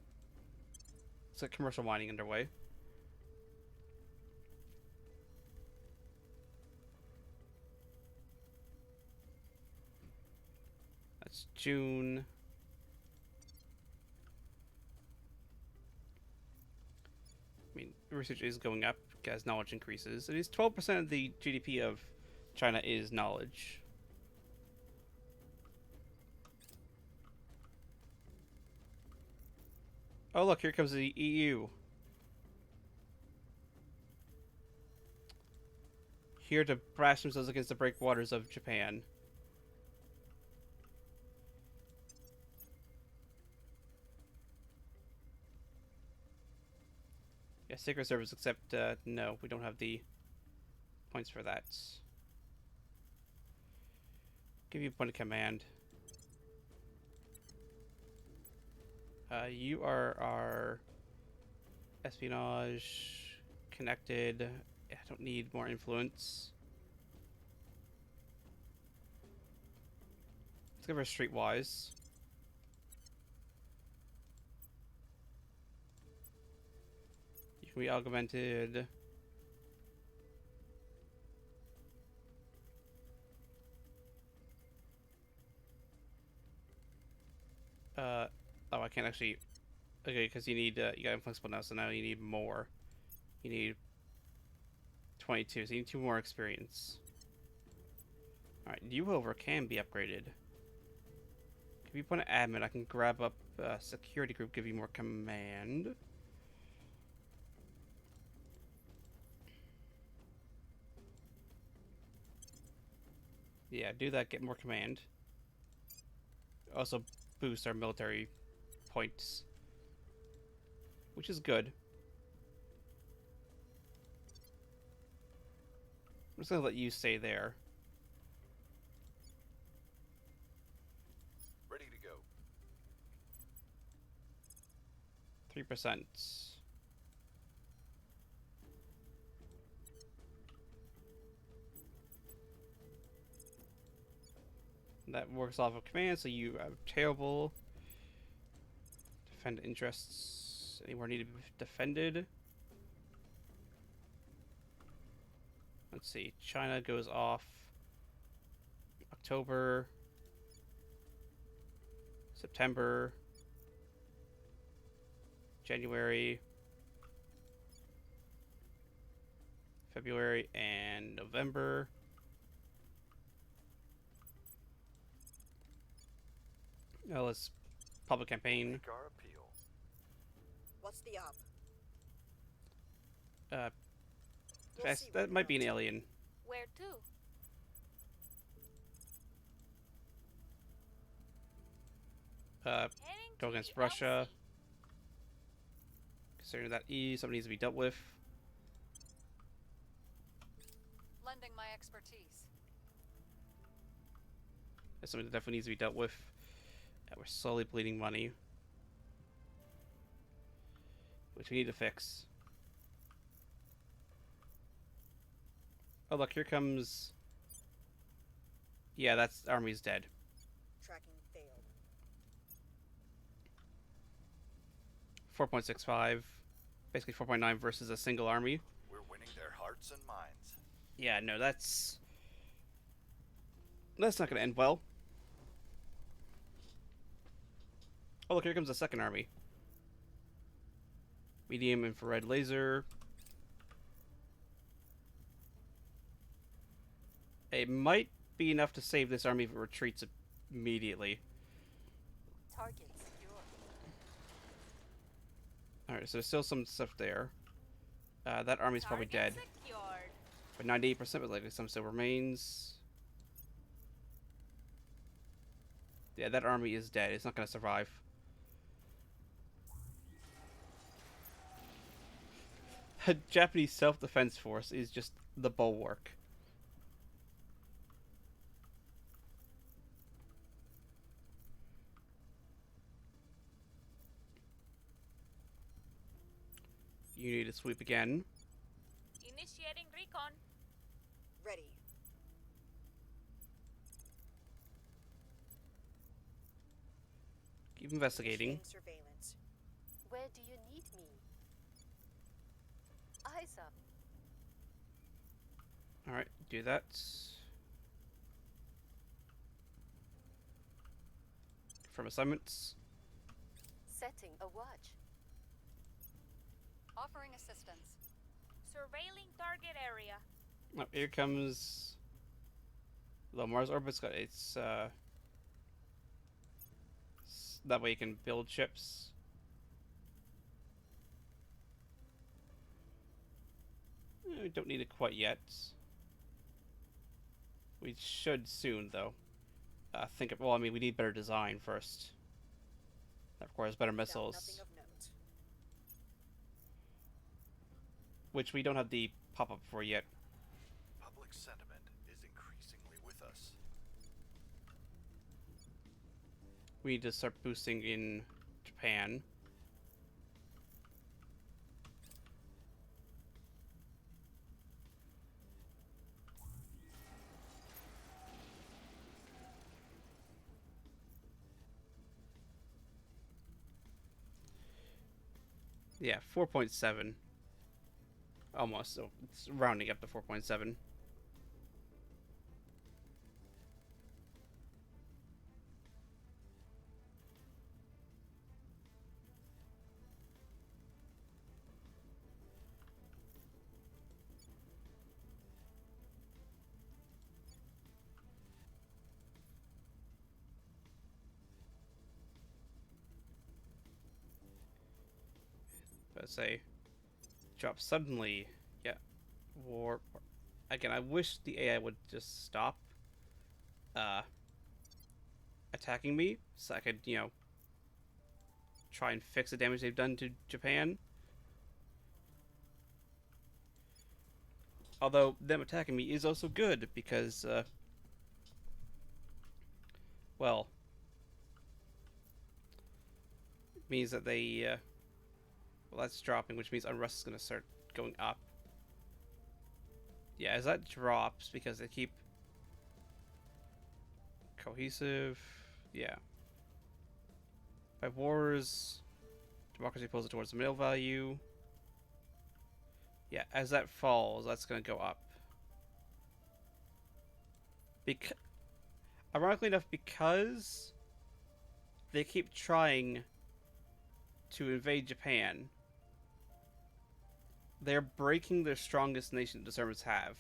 Let's get commercial mining underway. That's June. I mean, research is going up as knowledge increases. It is 12% of the GDP of China is knowledge. Oh, look, here comes the EU. Here to brash themselves against the breakwaters of Japan. Yeah, Secret Service, except, no, we don't have the points for that. Give you a point of command. You are our espionage, connected. I don't need more influence. Let's give her streetwise. You can be augmented. Oh, I can't actually. Okay, because you need you got inflexible now, so now you need more. You need 22, so you need 2 more experience. Alright, you however can be upgraded. If you put an admin, I can grab up security group, give you more command. Yeah, do that, get more command. Also boost our military points, which is good. I'm just gonna let you stay there. Ready to go. 3%. That works off of command, so you have terrible. Defend interests. Anywhere need to be defended? Let's see. China goes off October, September, January, February, and November. Now let's public campaign. Make our appeal. What's the op? That, that might be an alien. Where to? Heading Go to against the Russia. LC. Considering that something needs to be dealt with. Lending my expertise. That's something that definitely needs to be dealt with. We're slowly bleeding money, which we need to fix. Oh look, here comes. Yeah, that's army's dead. Tracking failed. 4.65, basically 4.9 versus a single army. We're winning their hearts and minds. Yeah, no, that's not going to end well. Oh look, here comes the second army. Medium infrared laser. It might be enough to save this army if it retreats immediately. Target secure. Alright, so there's still some stuff there. That army's probably dead. Target secured. But 98%, but likely some still remains. Yeah, that army is dead. It's not going to survive. A Japanese self-defense force is just the bulwark. You need to sweep again. Initiating recon. Ready. Keep investigating. Initiating surveillance. Where do you need me? Eyes up. Alright, do that. Confirm assignments. Setting a watch. Offering assistance. Surveilling target area. Oh, here comes... The Mars orbit's got its, that way you can build ships. We don't need it quite yet. We should soon, though. Well, I mean, we need better design first. That requires better missiles. Nothing of note. Which we don't have the pop-up for yet. Public sentiment is increasingly with us. We need to start boosting in Japan. Yeah, 4.7. Almost, so it's rounding up to 4.7. Let's say drop suddenly. Yeah, war. Again, I wish the AI would just stop attacking me, so I could, you know, try and fix the damage they've done to Japan. Although them attacking me is also good because, well, it means that they. Well, that's dropping, which means unrest is going to start going up. Yeah, as that drops, because they keep cohesive, yeah. By wars, democracy pulls it towards the middle value. Yeah, as that falls, that's going to go up. Ironically enough, because they keep trying to invade Japan, they're breaking their strongest nation the Germans have.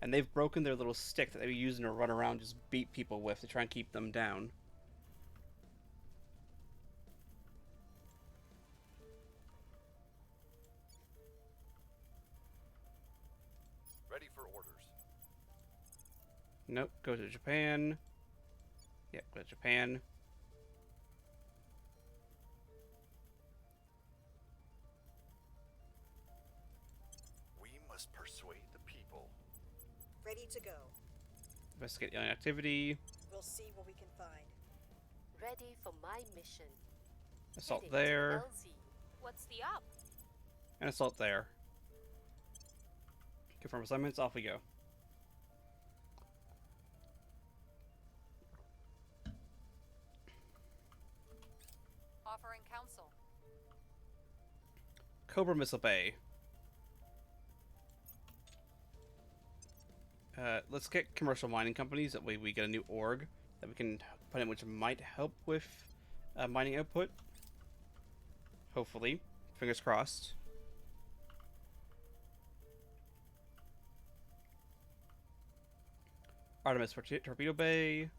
And they've broken their little stick that they were using to run around just beat people with to try and keep them down. Ready for orders. Nope, go to Japan. Yep, go to Japan. We must persuade the people. Ready to go. Investigate alien activity. We'll see what we can find. Ready for my mission. Assault Heading to there. LZ. What's the up? And assault there. Confirm assignments, off we go. Offering counsel. Cobra Missile Bay. Let's get commercial mining companies. That way we get a new org that we can put in, which might help with mining output. Hopefully. Fingers crossed. Artemis for Torpedo Bay.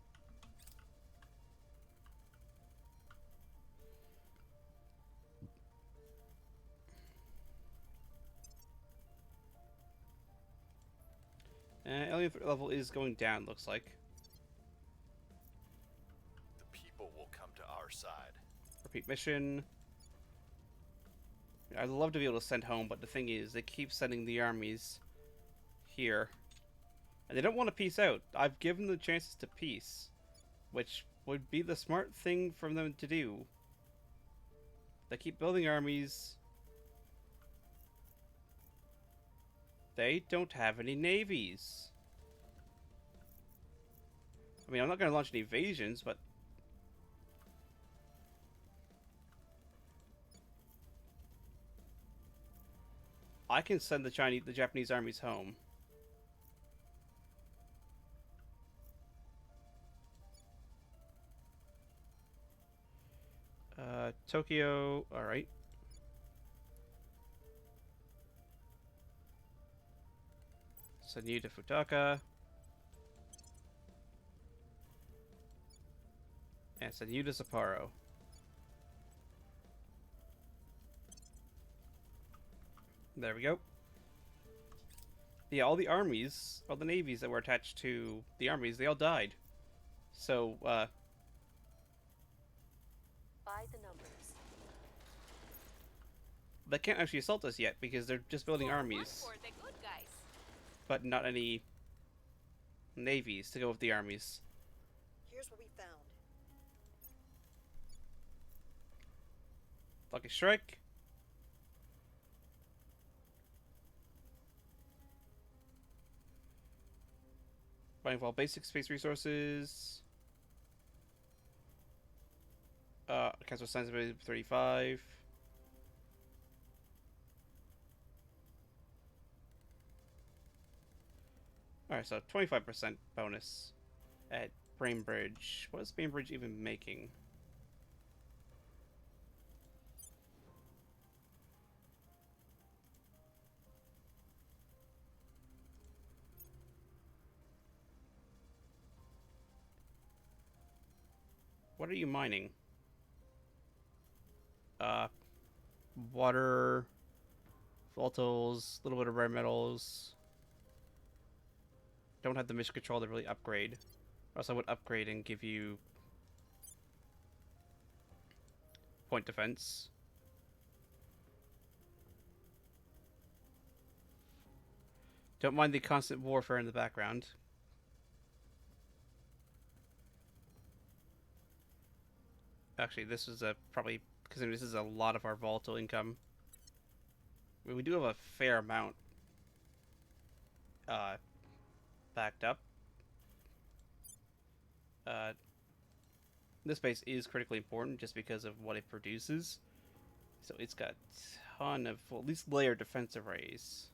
Alien threat level is going down, looks like. The people will come to our side. Repeat mission. I'd love to be able to send home, but the thing is, they keep sending the armies here. And they don't want to peace out. I've given them chances to peace, which would be the smart thing for them to do. They keep building armies. They don't have any navies. I mean, I'm not going to launch any invasions, but I can send the Japanese armies home. Tokyo, alright. Send you to Futaka. And send you to Sapporo. There we go. Yeah, all the armies, all the navies that were attached to the armies, they all died. So, By the numbers. they can't actually assault us yet because they're just building armies. For the good guys. But not any navies to go with the armies. Here's what we found. Lucky Strike. Buying all basic space resources. Cancel sensitivity 35. Alright, so 25% bonus at Bainbridge. What is Bainbridge even making? What are you mining? Water, volatiles, a little bit of rare metals. Don't have the mission control to really upgrade. Or else I would upgrade and give you point defense. Don't mind the constant warfare in the background. Actually, this is probably, because this is a lot of our volatile income. I mean, we do have a fair amount backed up. This base is critically important just because of what it produces. So it's got a ton of, well, at least layered defense arrays.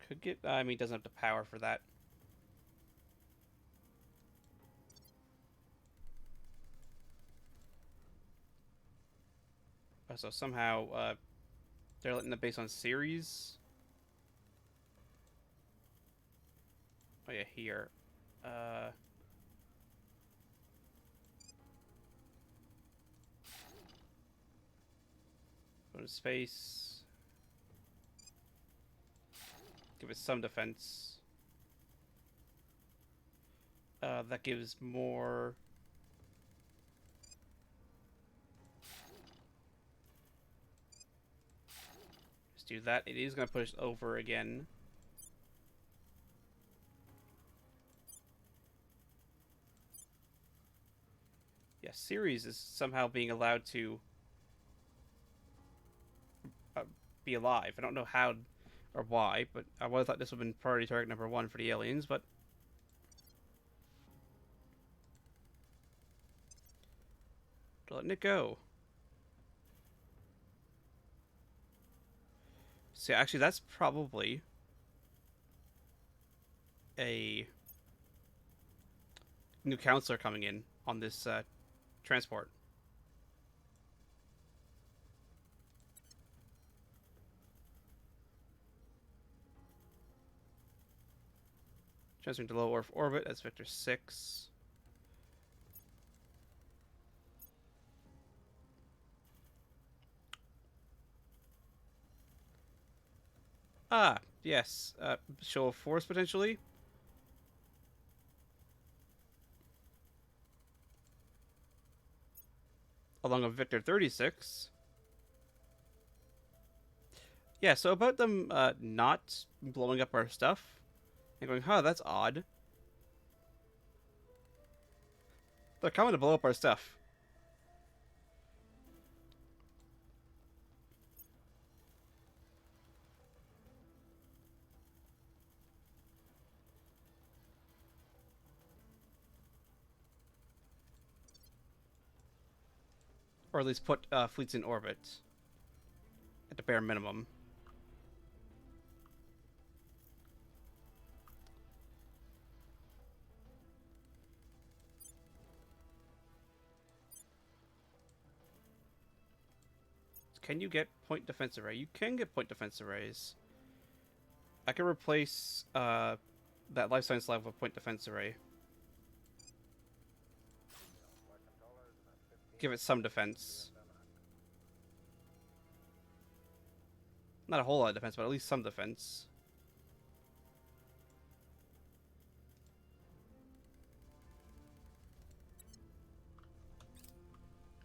Could get, I mean, it doesn't have the power for that. So somehow, they're letting the base on series. Oh yeah, here. Go to space. Give it some defense. That gives more. Just do that. It is going to push over again. Yeah, Ceres is somehow being allowed to be alive. I don't know how or why, but I would have thought this would have been priority target number 1 for the aliens, but letting it go. See, actually, that's probably a new counselor coming in on this transport. Transferring to low Earth orbit. That's Victor 6. Ah, yes. Show of force potentially. Along with Victor 36. Yeah, so about them not blowing up our stuff. And going, huh, that's odd. They're coming to blow up our stuff. Or at least put fleets in orbit. At the bare minimum. Can you get point defense array? You can get point defense arrays. I can replace that life science lab with point defense array. Give it some defense. Not a whole lot of defense, but at least some defense.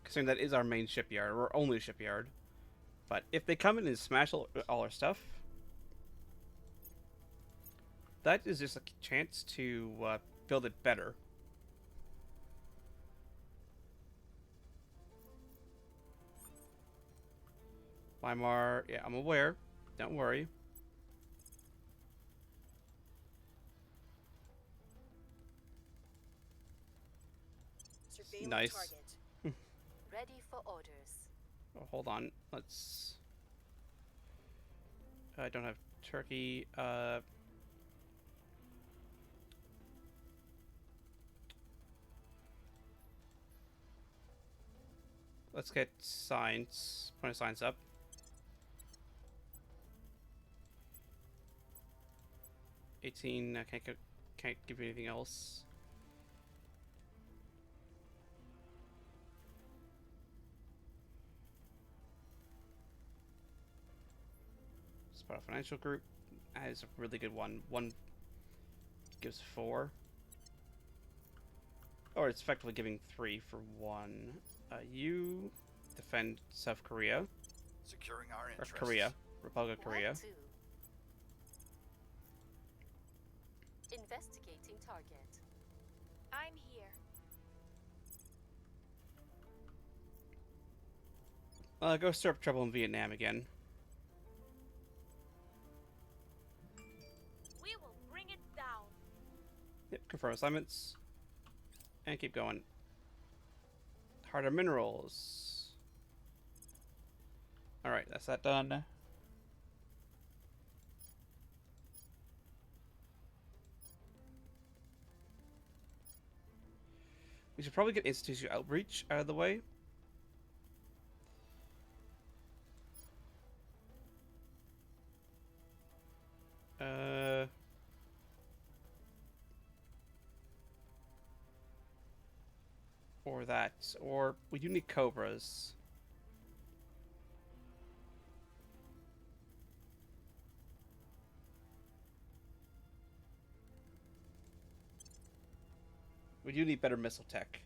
Considering that is our main shipyard, or only shipyard. But if they come in and smash all our stuff, that is just a chance to build it better. Weimar, yeah, I'm aware. Don't worry. Surveilling Nice. target. Ready for orders. Oh, hold on. Let's... I don't have Turkey. Let's get science. Point of science up. I can't give you anything else. Sparta Financial Group has a really good one. One gives 4. Or it's effectively giving 3 for 1. You defend South Korea. Securing our Or interests. Korea. Republic of Korea. Where to? Investigating target. I'm here. Go stir up trouble in Vietnam again. We will bring it down. Yep, confirm assignments. And keep going. Harder minerals. Alright, that's that done. We should probably get institutional outreach out of the way. Or that. Or we do need cobras. We do need better missile tech.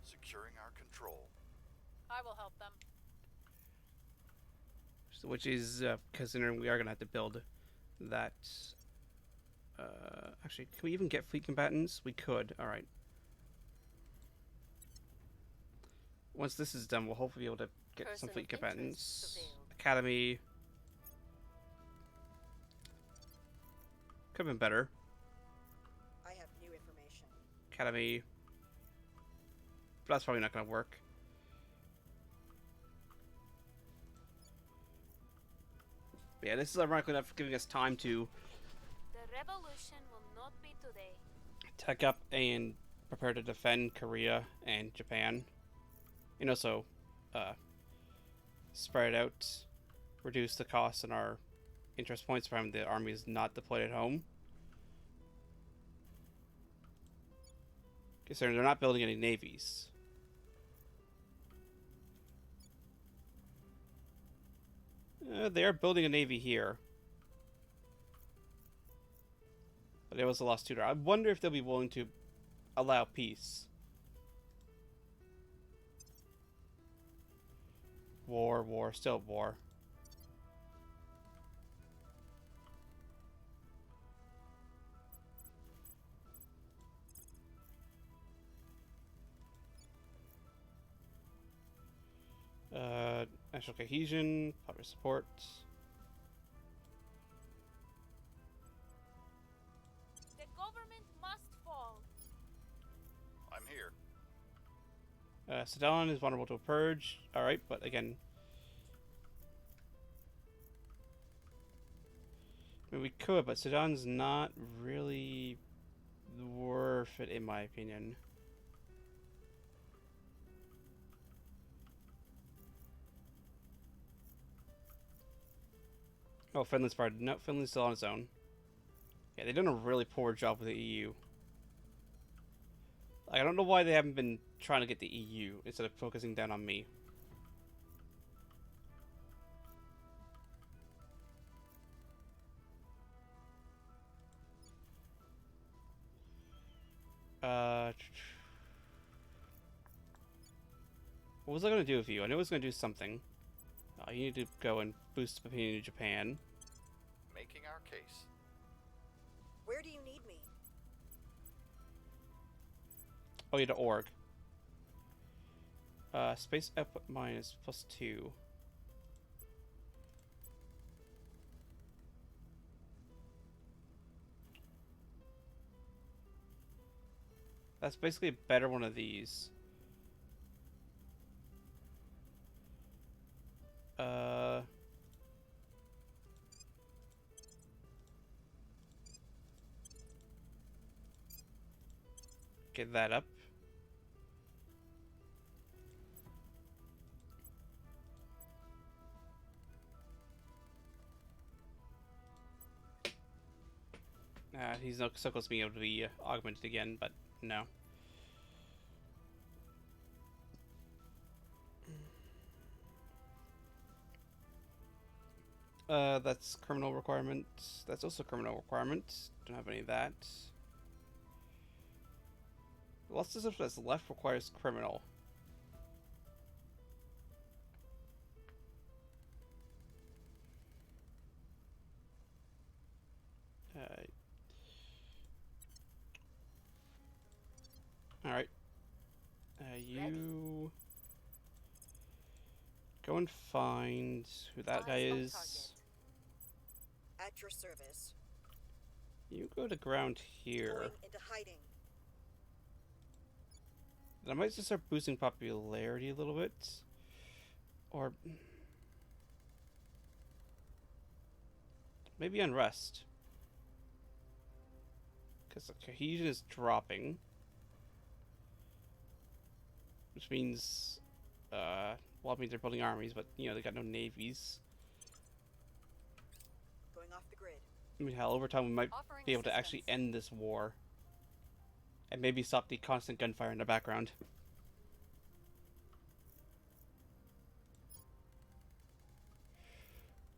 Securing our control. I will help them. So, which is, considering we are going to have to build that. Actually, can we even get fleet combatants? We could. Alright. Once this is done, we'll hopefully be able to get some Person fleet of interest combatants. surveilled. Academy. Could have been better. I have new information. Academy. But that's probably not going to work. But yeah, this is ironically enough giving us time to The revolution will not be today. tech up and prepare to defend Korea and Japan. And also, spread it out, reduce the costs in our interest points for having the armies not deployed at home. Considering they're not building any navies. They are building a navy here. But it was a lost tutor. I wonder if they'll be willing to allow peace. War, still war. National cohesion, popular support. The government must fall. I'm here. Sedan is vulnerable to a purge. Alright, but again... I mean, we could, but Sedan's not really worth it, in my opinion. Oh, Finland's part. No, Finland's still on its own. Yeah, they've done a really poor job with the EU. Like, I don't know why they haven't been trying to get the EU instead of focusing down on me. What was I going to do with you? I knew I was going to do something. You need to go and boost opinion in Japan. Making our case. Where do you need me? Oh, yeah, to org. Space output minus +2. That's basically a better one of these. Get that up. He's not so close to being able to be augmented again, but no. That's criminal requirement. That's also criminal requirement. Don't have any of that. The last stuff that's left requires criminal. Alright. You... Go and find who that guy is. At your service. You go to ground here. Going into hiding. And I might just start boosting popularity a little bit. Or... maybe unrest. Because the cohesion is dropping. Which means... well, it means they're building armies, but, you know, they got no navies. Going off the grid. I mean, hell, over time we might be able to actually end this war. And maybe stop the constant gunfire in the background.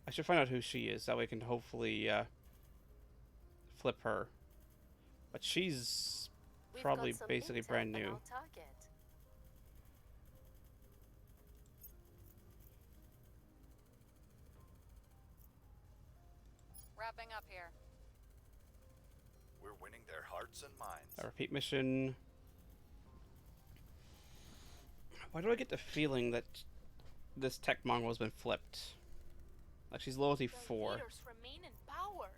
I should find out who she is, that way I can hopefully, flip her. But she's probably basically brand new. Wrapping up here. We're winning their hearts and minds. A repeat mission. Why do I get the feeling that this tech Mongol has been flipped? Like she's loyalty 4. Leaders remain in power.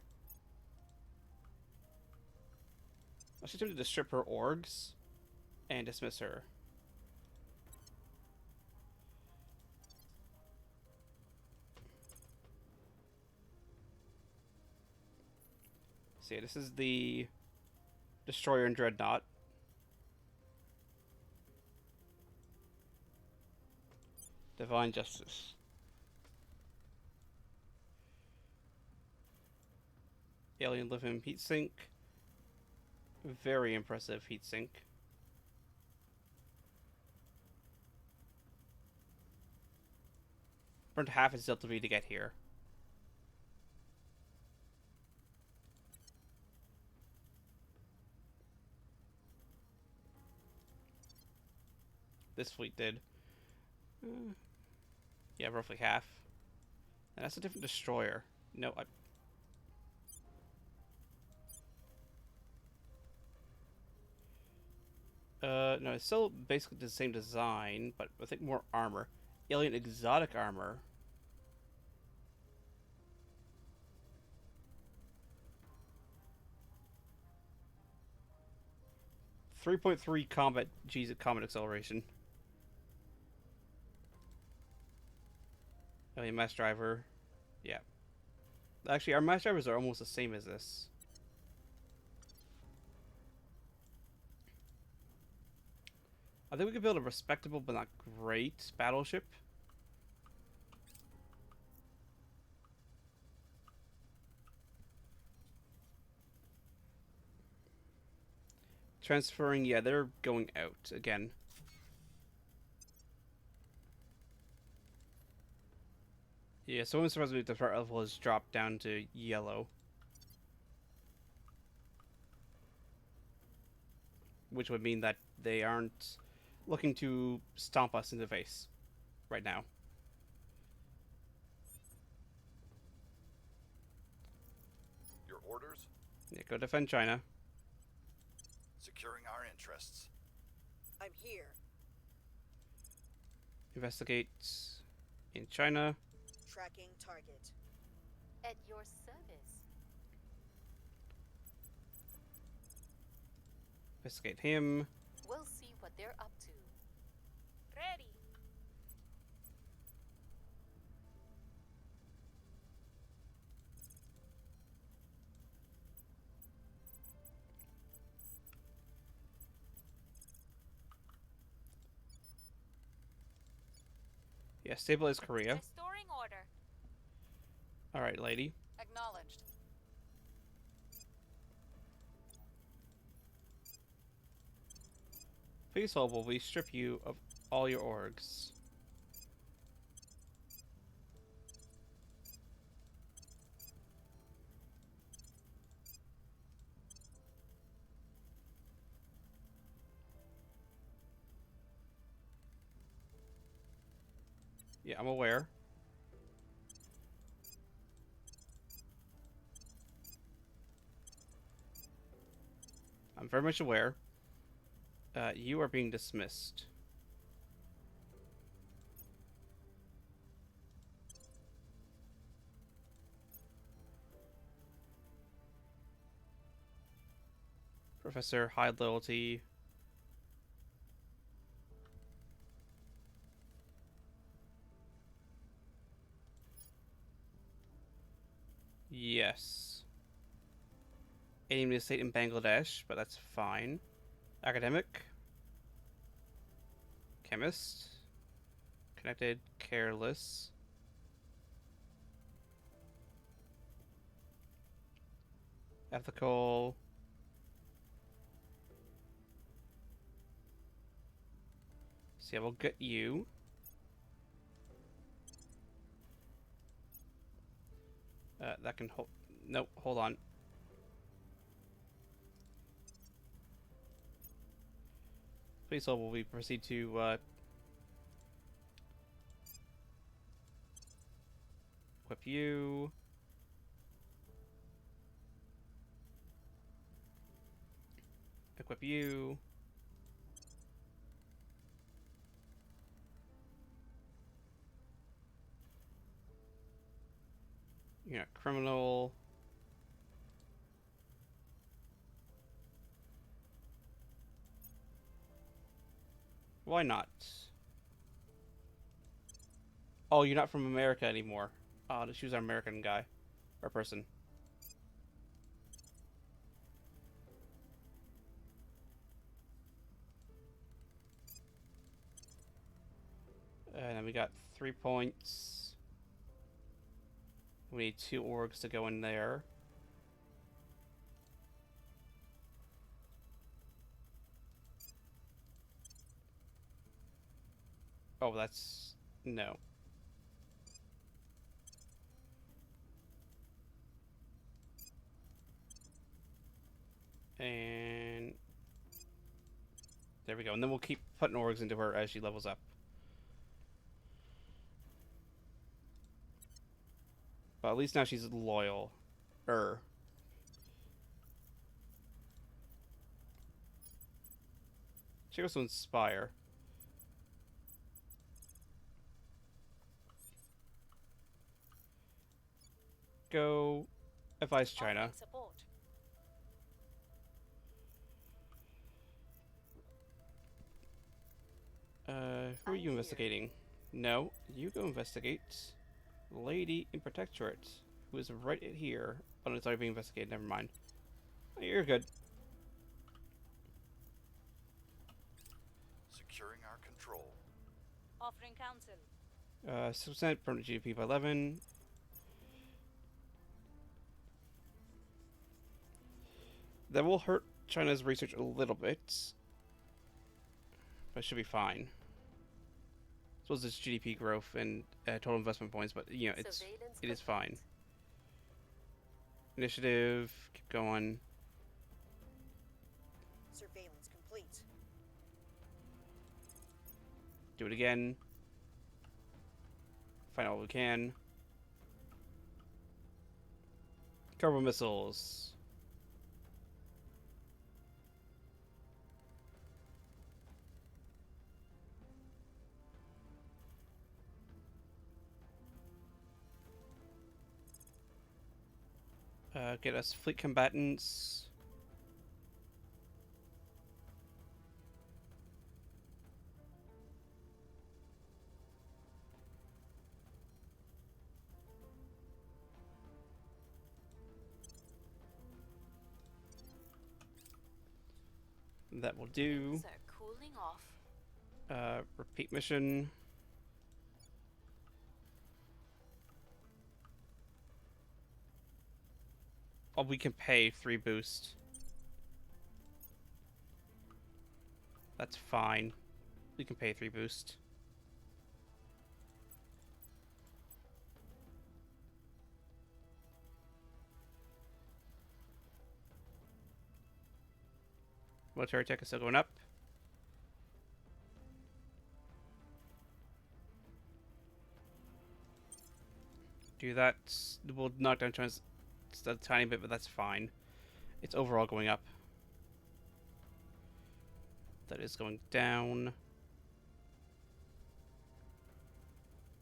I should attempt to strip her orgs and dismiss her. See, this is the Destroyer and Dreadnought. Divine Justice. Alien lithium heatsink. Very impressive heatsink. Burned half its Delta V to get here. This fleet did. Yeah, roughly half. And that's a different destroyer. No, no, it's still basically the same design, but I think more armor. Alien exotic armor. .3 combat G's at combat acceleration. Alien mass driver. Yeah. Actually, our mass drivers are almost the same as this. I think we could build a respectable but not great battleship. Transferring, yeah, they're going out again. Yeah, so I'm surprised the threat level has dropped down to yellow. Which would mean that they aren't looking to stomp us in the face right now. Your orders? Yeah, go defend China. Securing our interests. I'm here. Investigate in China. Tracking target. At your service. Investigate him. We'll see what they're up to. Ready. Yeah, stabilize Korea. Restoring order. Alright, lady. Acknowledged. Please hold while we strip you of all your orgs. Yeah, I'm aware. I'm very much aware. You are being dismissed. Professor, high loyalty. Yes. Aiming to state in Bangladesh, but that's fine. Academic. Chemist. Connected. Careless. Ethical. So yeah, we'll get you. That can hold. Nope, hold on. Please hold while we proceed to equip you. Equip you. You're not criminal. Why not? Oh, you're not from America anymore. Oh, let's choose our American guy. Or person. And then we got 3 points. We need 2 orgs to go in there. Oh, that's... no. And... there we go. And then we'll keep putting orgs into her as she levels up. But at least now she's loyal. She goes to inspire. Go advise China. Offering support. Who are you investigating? No, you go investigate Lady in Protectorate, who is right here. Oh, no, it's already being investigated. Never mind. Oh, you're good. Securing our control. Offering counsel. 6% permanent GDP by 11. That will hurt China's research a little bit, but it should be fine. I suppose it's GDP growth and total investment points, but you know it is fine. Initiative, keep going. Surveillance complete. Do it again. Find all we can. Carbon missiles. Get us fleet combatants. That will do. Things are cooling off. Repeat mission. Oh, we can pay 3 boost. That's fine. We can pay 3 boost. Military tech is still going up. Do that. We'll knock down China's a tiny bit, but that's fine. It's overall going up. That is going down.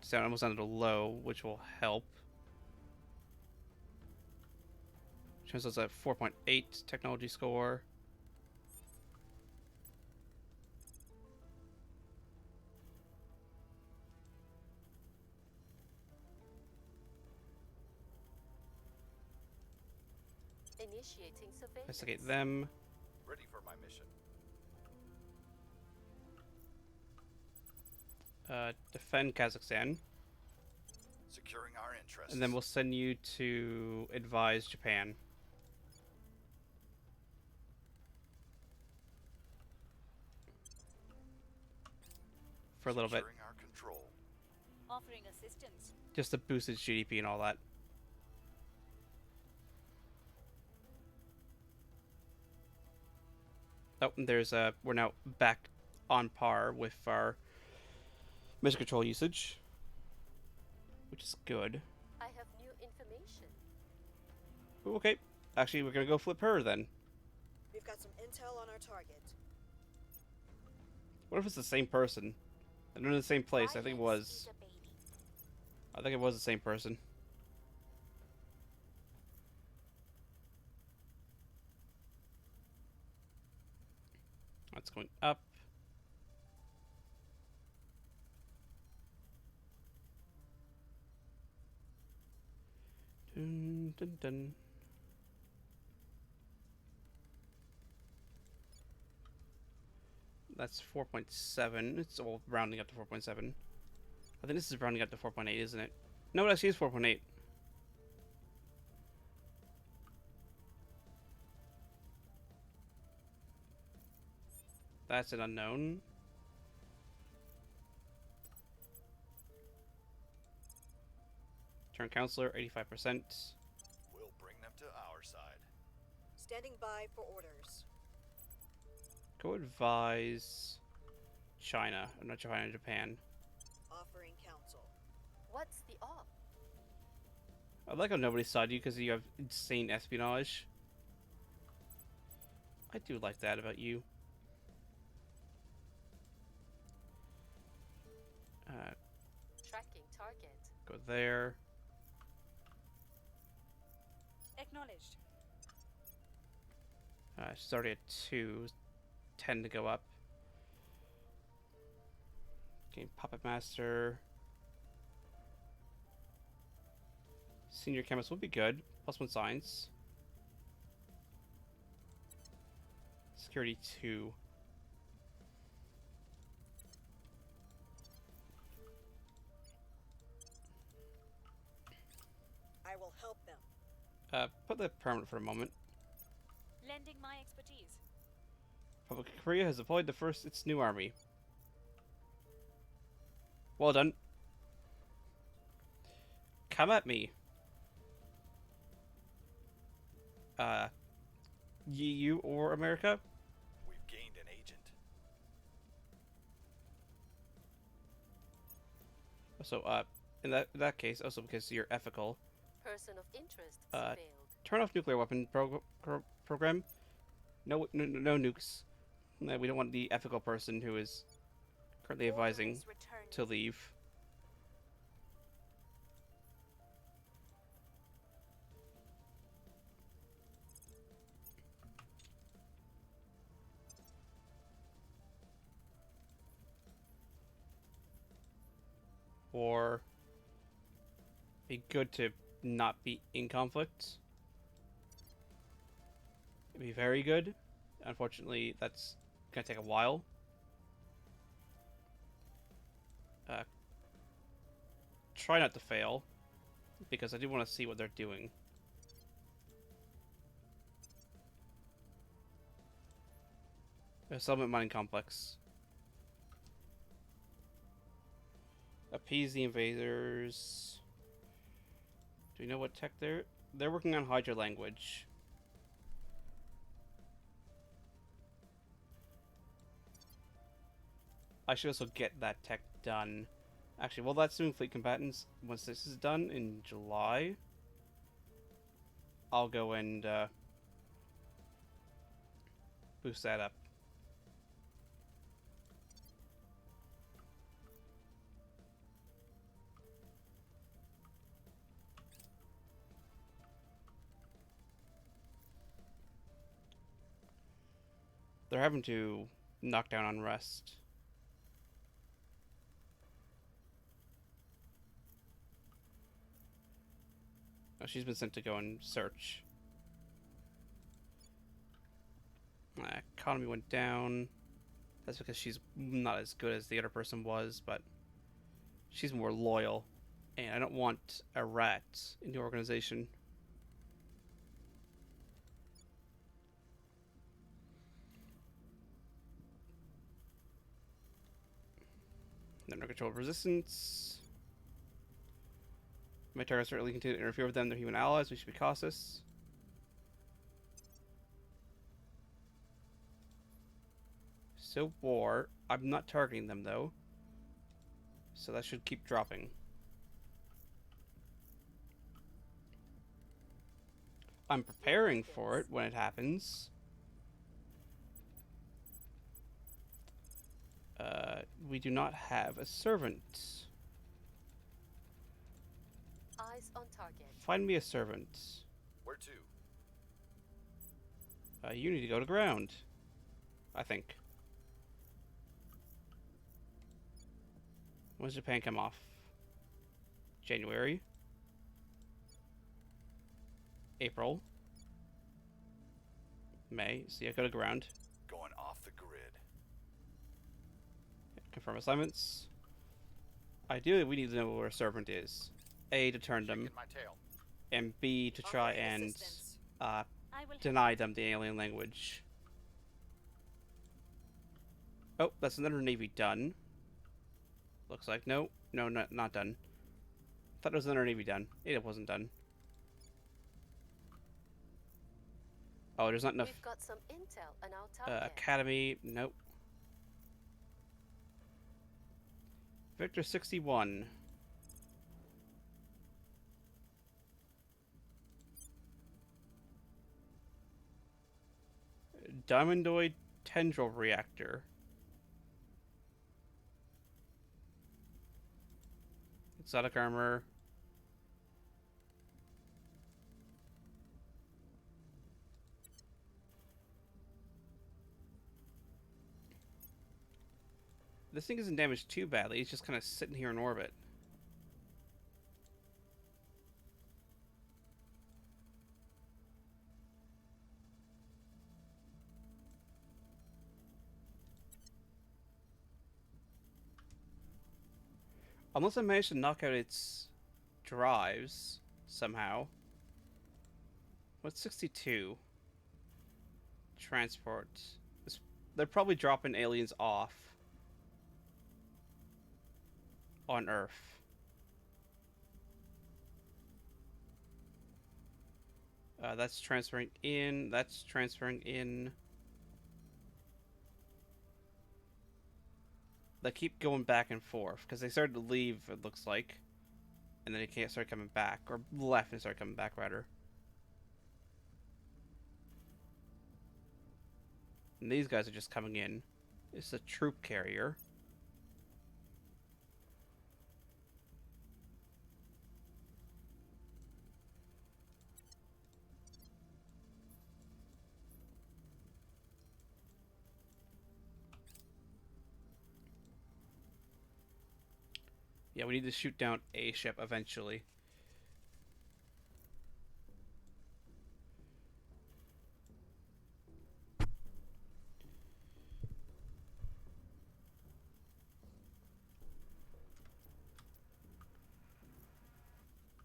It's down almost down to low, which will help. China's at 4.8 technology score. Initiating surveillance. Investigate them. Ready for my mission. Defend Kazakhstan. Securing our interests. And then we'll send you to advise Japan. For a little bit. Securing our control. Offering assistance. Just to boost its GDP and all that. Oh, and there's we're now back on par with our mission control usage, which is good. I have new information. Ooh, okay, actually, we're gonna go flip her then. We've got some intel on our target. What if it's the same person? And they're in the same place. I think it was. I think it was the same person. That's going up. Dun, dun, dun. That's 4.7. It's all rounding up to 4.7. I think this is rounding up to 4.8, isn't it? No, it actually is 4.8. That's an unknown. Turn counselor, 85%. We'll bring them to our side. Standing by for orders. Go advise China. Or not China, Japan. Offering counsel. What's the op? I like how nobody saw you because you have insane espionage. I do like that about you. Tracking target. Go there. Acknowledged. She's already at 2. 10 to go up. Okay, Puppet Master. Senior Chemist will be good. +1 science. Security 2. I will help them. Put that permanent for a moment. Lending my expertise. Republic of Korea has deployed its new army. Well done. Come at me. EU or America? We've gained an agent. So, in that case, also because you're ethical, Person of interest surveilled. turn off nuclear weapon program. No nukes. We don't want the ethical person who is currently advising Orders returned. to leave. Or be good to not be in conflict. It'd be very good. Unfortunately, that's gonna take a while. Try not to fail, because I do want to see what they're doing. A settlement mining complex. Appease the invaders. Do we know what tech they're working on? Hydra language. I should also get that tech done. Actually, well, that's doing fleet combatants. Once this is done in July, I'll go and boost that up. They're having to knock down unrest. Oh, she's been sent to go and search. Economy went down. That's because she's not as good as the other person was, but she's more loyal. And I don't want a rat in the organization. Under control of resistance. My targets certainly continue to interfere with them. They're human allies. We should be cautious. So war. I'm not targeting them though. So that should keep dropping. I'm preparing for it when it happens. We do not have a servant. Eyes on target. Find me a servant. Where to? You need to go to ground. I think. When does Japan come off? January. April. May. So yeah, go to ground. Going off the grid. Confirm assignments. Ideally, we need to know where a servant is. A, to turn them. My tail. And B, to try Offering and assistance. I will deny them the alien language. Oh, that's another Navy done. Looks like. No, not done. Thought it was another Navy done. It wasn't done. Oh, there's not enough. We've got some intel on our target. Academy, nope. Victor 61. Diamondoid tendril reactor. Exotic armor. This thing isn't damaged too badly. It's just kind of sitting here in orbit. Unless I manage to knock out its drives somehow. What's 62? Transport. They're probably dropping aliens off on Earth. That's transferring in. That's transferring in. They keep going back and forth because they started to leave, it looks like, and then they can't start coming back, or left and start coming back rather. And these guys are just coming in. It's a troop carrier. Yeah, we need to shoot down a ship eventually.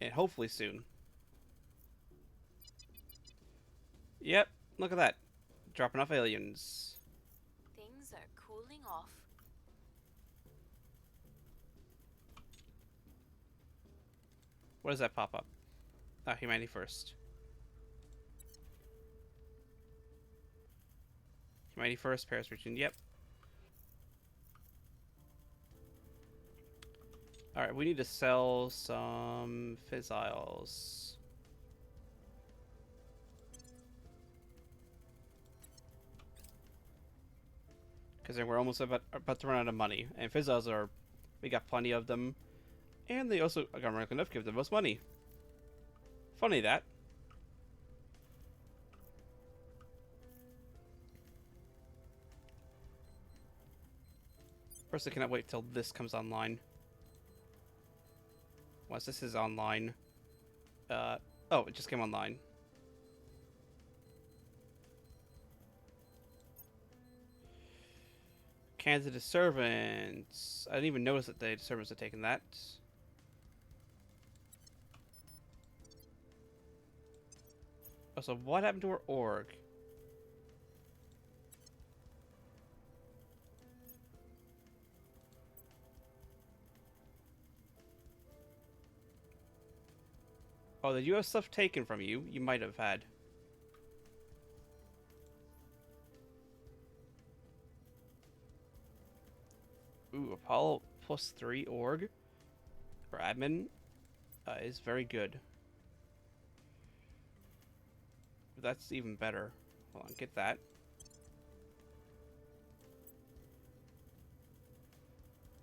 And hopefully soon. Yep, look at that. Dropping off aliens. Things are cooling off. What does that pop up? Oh, humanity first. Humanity first, Paris region, yep. Alright, we need to sell some fissiles. Because we're almost about to run out of money. And fissiles are... we got plenty of them. And they also, ironically enough, give the most money. Funny that. First, I cannot wait till this comes online. Once this is online. Oh, it just came online. Kansas servants. I didn't even notice that the servants had taken that. Oh, so what happened to her org? Oh, did you have stuff taken from you? You might have had. Ooh, Apollo +3 org for admin is very good. That's even better. Hold on, get that.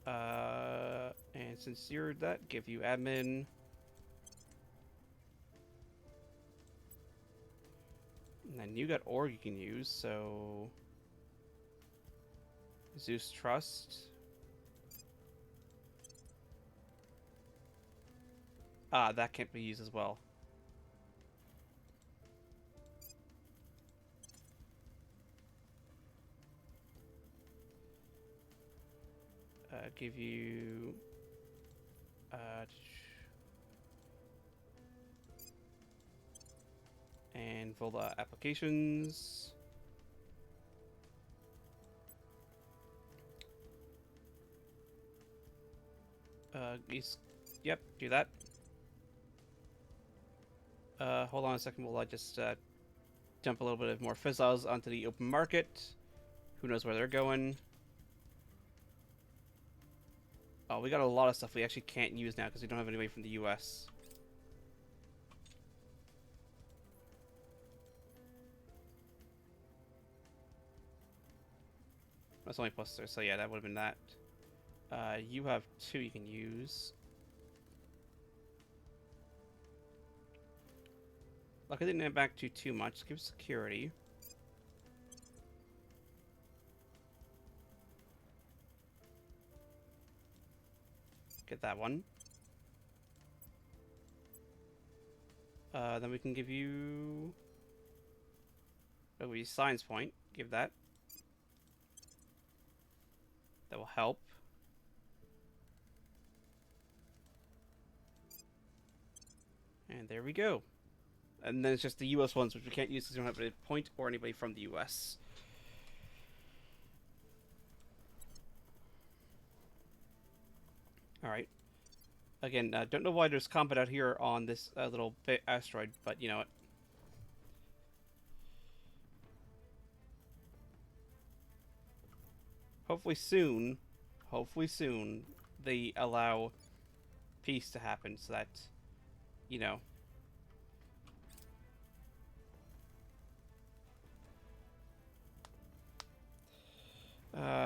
And since you're that, give you admin. And then you got org you can use, so... Zeus Trust. Ah, that can't be used as well. Give you... and Vola applications. Yep, do that. Hold on a second while I just dump a little bit of more fizzles onto the open market. Who knows where they're going? Oh, we got a lot of stuff we actually can't use now because we don't have anybody from the US. That's only plus 3, so yeah, that would have been that. You have 2 you can use. Luckily, didn't back to too much. Give security. Get that one. Then we can give you... Oh, science point. Give that. That will help. And there we go. And then it's just the US ones, which we can't use because we don't have a point or anybody from the US. Alright. Again, don't know why there's combat out here on this little asteroid, but you know what. Hopefully soon, they allow peace to happen so that, you know.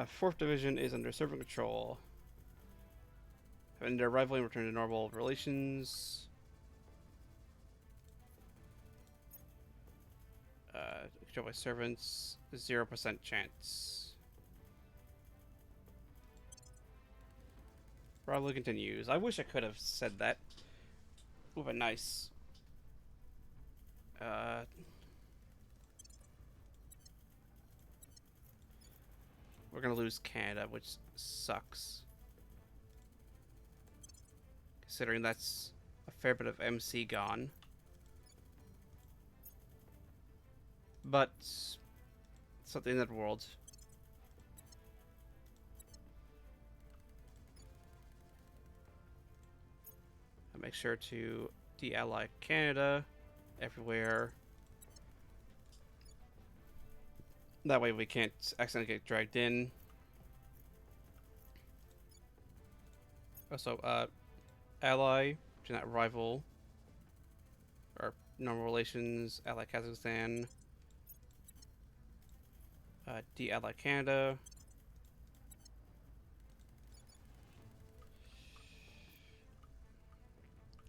Fourth Division is under servant control. And their rivaling return to normal relations. Controlled by servants, 0% chance. Rivalry continues. I wish I could have said that. Would have been nice. We're gonna lose Canada, which sucks. Considering that's a fair bit of MC gone. But something in that world. I'll make sure to de-ally Canada everywhere. That way we can't accidentally get dragged in. Also, ally, do not rival. Or normal relations, ally Kazakhstan. De-ally Canada.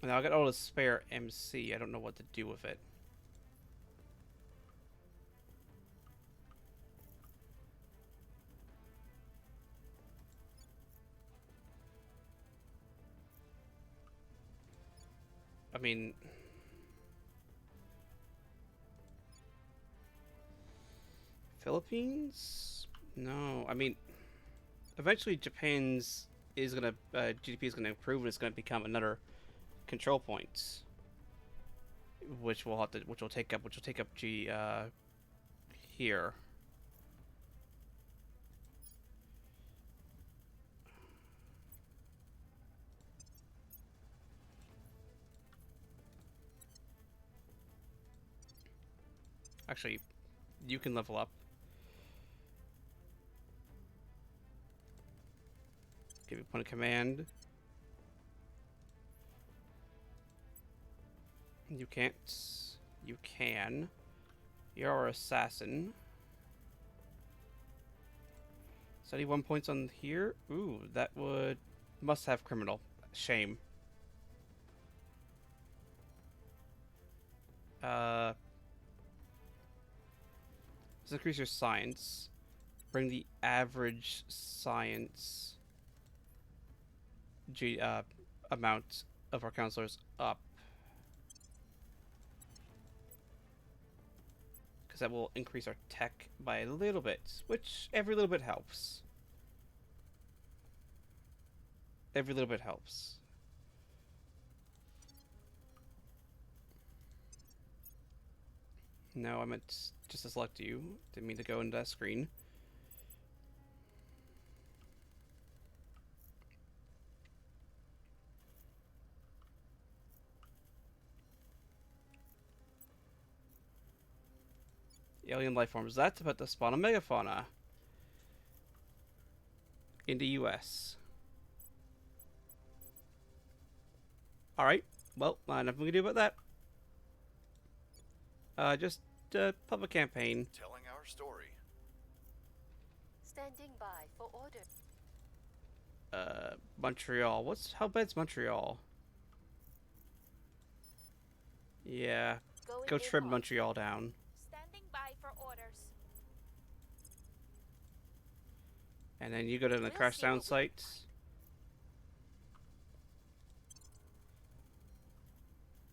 Now I got all the spare MC. I don't know what to do with it. I mean, Philippines? No, I mean, eventually Japan's is gonna GDP is gonna improve and it's gonna become another control point, which will take up G here. Actually, you can level up. Give you point of command. You can't. You can. You're our assassin. 71 points on here. Ooh, that would... Must have criminal. Shame. Let's increase your science. Bring the average science amount of our counselors up. Because that will increase our tech by a little bit, which every little bit helps. Every little bit helps. No, I meant just to select you. Didn't mean to go into that screen. Alien life forms. That's about to spawn a megafauna in the US. Alright, well, nothing we can do about that. Just public campaign. Telling our story. Standing by for order. Montreal. How bad's Montreal? Yeah, Going go in trim hot. Montreal down. Standing by for orders. And then you go to the We'll crash see down what we- site.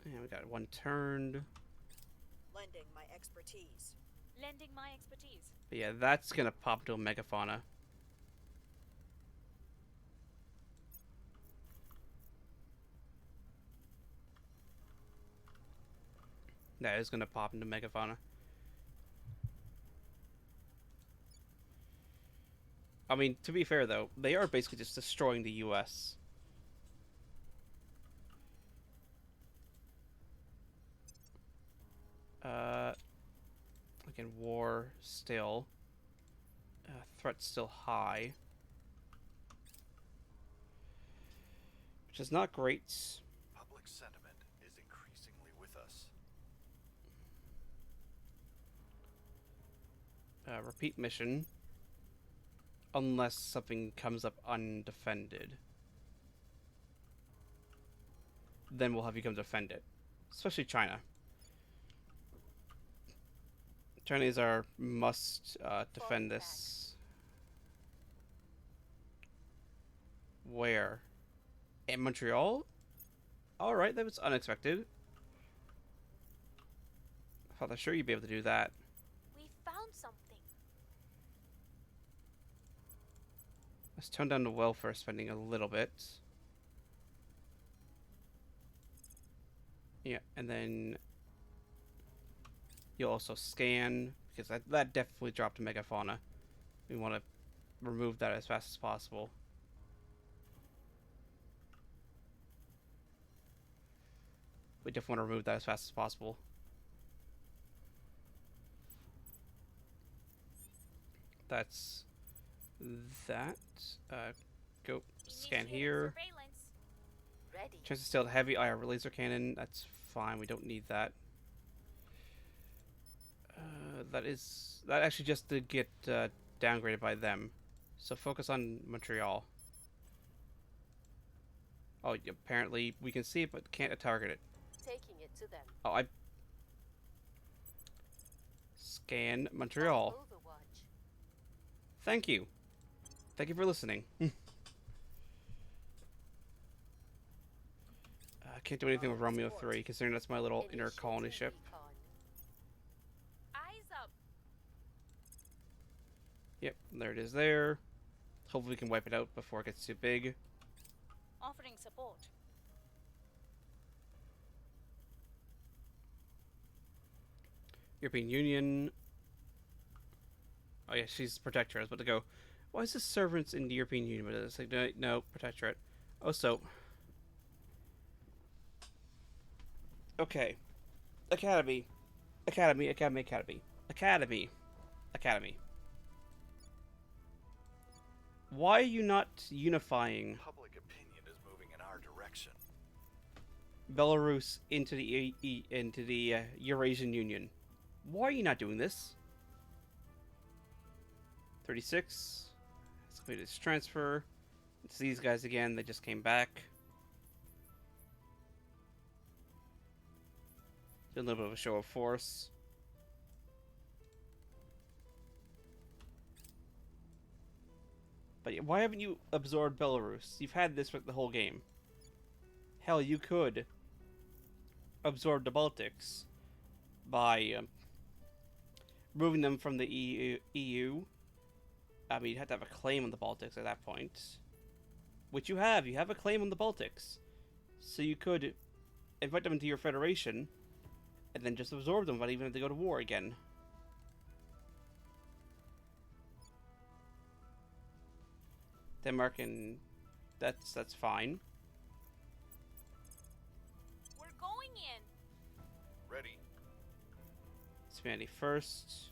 And we got one turned. Lending my expertise. Lending my expertise. But yeah, that's gonna pop into a megafauna. That is gonna pop into megafauna. I mean, to be fair though, they are basically just destroying the US. Again, war still. Threat still high. Which is not great. Public sentiment is increasingly with us. Repeat mission. Unless something comes up undefended. Then we'll have you come defend it. Especially China. China is our must defend this. Where? In Montreal? Alright, that was unexpected. I thought sure you'd be able to do that. We found something. Let's tone down the welfare spending a little bit. Yeah, and then you'll also scan, because that definitely dropped a megafauna. We want to remove that as fast as possible. We definitely want to remove that as fast as possible. That's that. Go scan here. Surveillance. Ready. Chance to steal the heavy IR laser cannon. That's fine. We don't need that. That actually just did get downgraded by them. So focus on Montreal. Oh, apparently we can see it, but can't target it. Taking it to them. Oh, I scan Montreal. Overwatch. Thank you. Thank you for listening. I can't do anything with Romeo 3, considering that's my little inner colony ship. Recon. Eyes up. Yep, there it is there. Hopefully we can wipe it out before it gets too big. Offering support. European Union. Oh yeah, she's protectorate. I was about to go. Why is this servants in the European Union? But it's like no protectorate. Oh, so okay. Academy. Why are you not unifying Public opinion is moving in our direction. Belarus into the Eurasian Union? Why are you not doing this? 36. Let's complete this transfer. It's these guys again. They just came back. Do a little bit of a show of force. But yeah, why haven't you absorbed Belarus? You've had this for the whole game. Hell, you could absorb the Baltics by removing them from the EU. I mean, you'd have to have a claim on the Baltics at that point. Which you have. You have a claim on the Baltics. So you could invite them into your federation and then just absorb them without even have to go to war again. Denmark and that's fine. We're going in. Ready. Humanity first.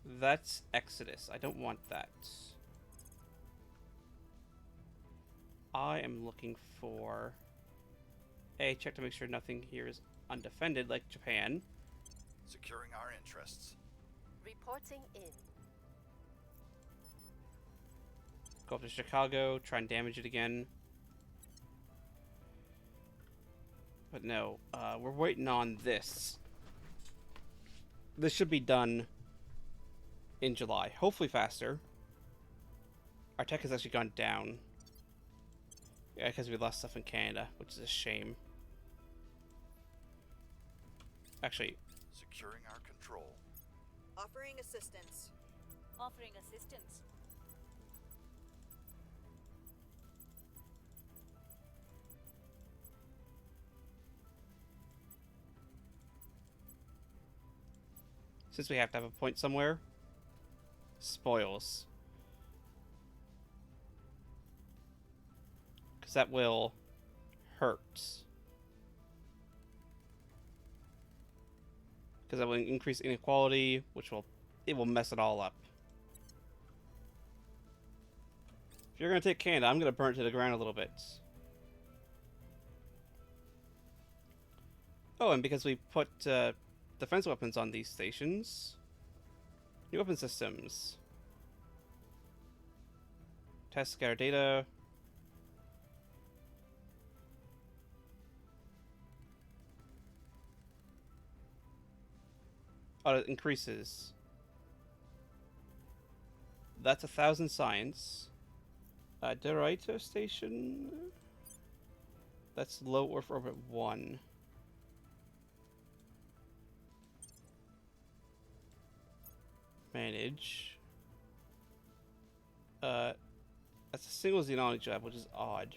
That's Exodus. I don't want that. I am looking for a check to make sure nothing here is undefended like Japan. Securing our interests. Reporting in. Go up to Chicago, try and damage it again. But no, we're waiting on this. This should be done in July. Hopefully faster. Our tech has actually gone down. Yeah, because we lost stuff in Canada, which is a shame. Actually, Securing our control. Offering assistance. Offering assistance. since we have to have a point somewhere, spoils. Because that will hurt. Because that will increase inequality, which will mess it all up. If you're going to take Canada, I'm going to burn it to the ground a little bit. Oh, and because we put defense weapons on these stations, new weapon systems. Test scatter data. Oh, it increases. That's 1,000 science. Deraito station. That's low Earth orbit 1. Manage. That's a single xenology lab, which is odd.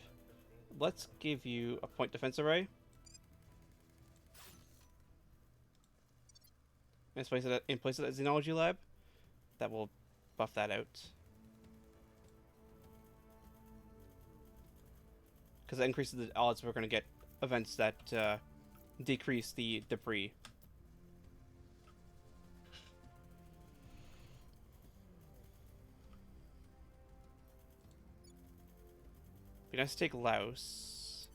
Let's give you a point defense array. In place of that xenology lab, that will buff that out. Because that increases the odds we're going to get events that decrease the debris. Be nice to take Laos.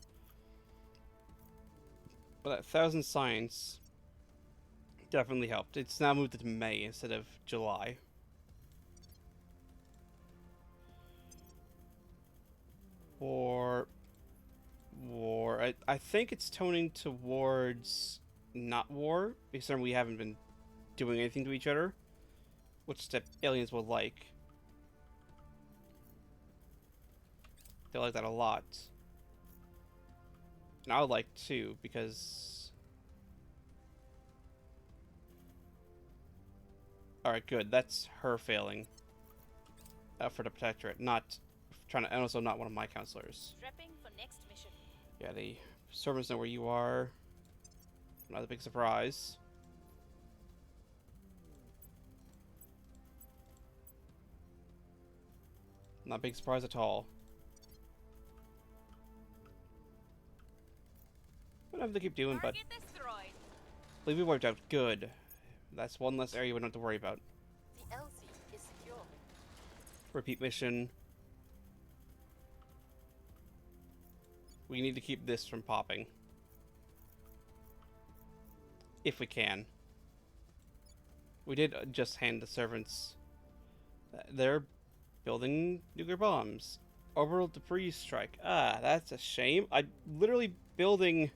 But that 1,000 science definitely helped. It's now moved to May instead of July. War. I think it's toning towards not war, because we haven't been doing anything to each other, which the aliens will like. They like that a lot. And I would like too, because... Alright, good. That's her failing. For the Protectorate, not trying to... And also not one of my counselors. Prepping for next mission. Yeah, the servants know where you are. Not a big surprise. Not a big surprise at all. What do I have to keep doing, but... Target destroyed. Believe we wiped out. Good. That's one less area we don't have to worry about. The LZ is secure. Repeat mission. We need to keep this from popping. If we can. We did just hand the servants... They're building nuclear bombs. Orbital debris strike. Ah, that's a shame. I'm literally building...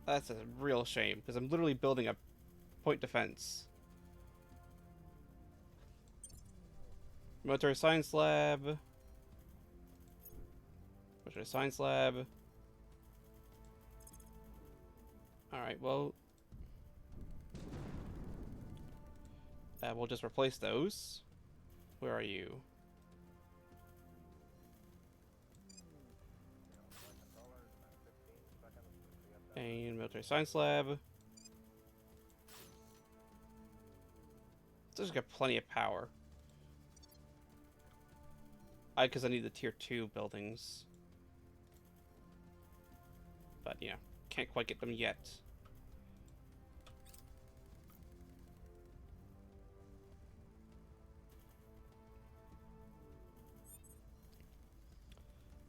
That's a real shame, because I'm literally building a point defense. Military science lab. Military science lab. Alright, well... we'll just replace those. Where are you? And military science lab. It's just got plenty of power. Because I need the tier 2 buildings. But, you know, can't quite get them yet.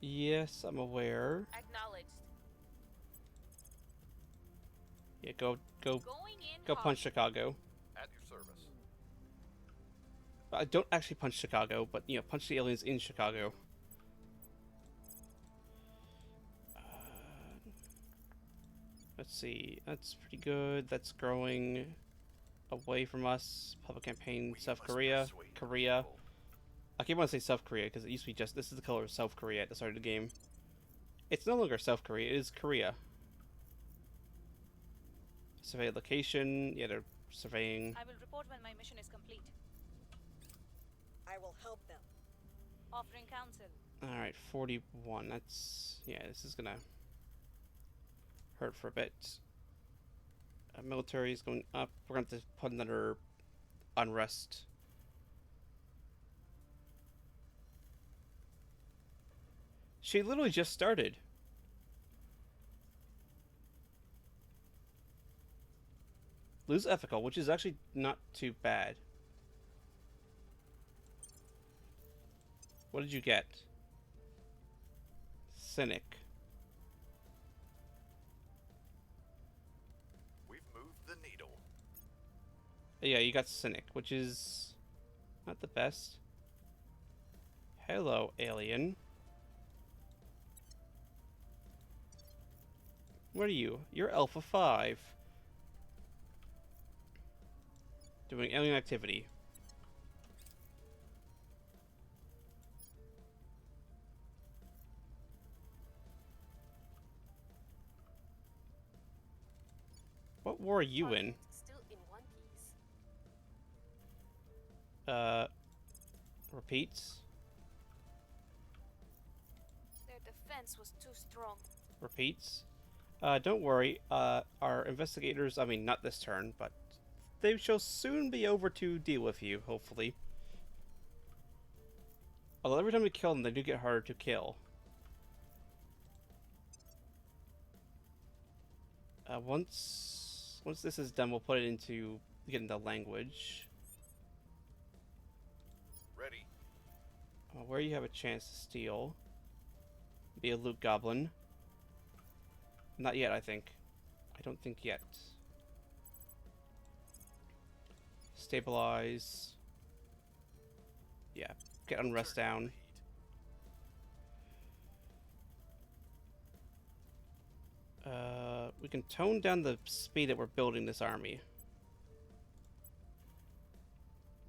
Yes, I'm aware. Acknowledged. Yeah, go Going in punch hot. Chicago. At your service. Don't actually punch Chicago, but, you know, punch the aliens in Chicago. Let's see. That's pretty good. That's growing away from us. Public campaign, South Korea. Korea. I keep wanting to say South Korea because it used to be just... This is the color of South Korea at the start of the game. It's no longer South Korea. It is Korea. Survey location. Yeah, they're surveying. I will report when my mission is complete. I will help them. Offering counsel. Alright, 41. That's... Yeah, this is gonna hurt for a bit. Military is going up. We're going to have to put another unrest. She literally just started. Lose ethical, which is actually not too bad. What did you get? Cynic. We've moved the needle. Yeah, you got Cynic, which is not the best. Hello, alien. What are you? You're Alpha 5. Doing alien activity. What war are you in? Still in one piece. Repeats. Their defense was too strong. Repeats. Don't worry. Our investigators, I mean, not this turn, but they shall soon be over to deal with you, hopefully. Although every time we kill them, they do get harder to kill. Once this is done, we'll put it into getting the language. Ready. Where you have a chance to steal. Be a loot goblin. Not yet, I think. I don't think yet. Stabilize. Yeah, get unrest down. We can tone down the speed that we're building this army.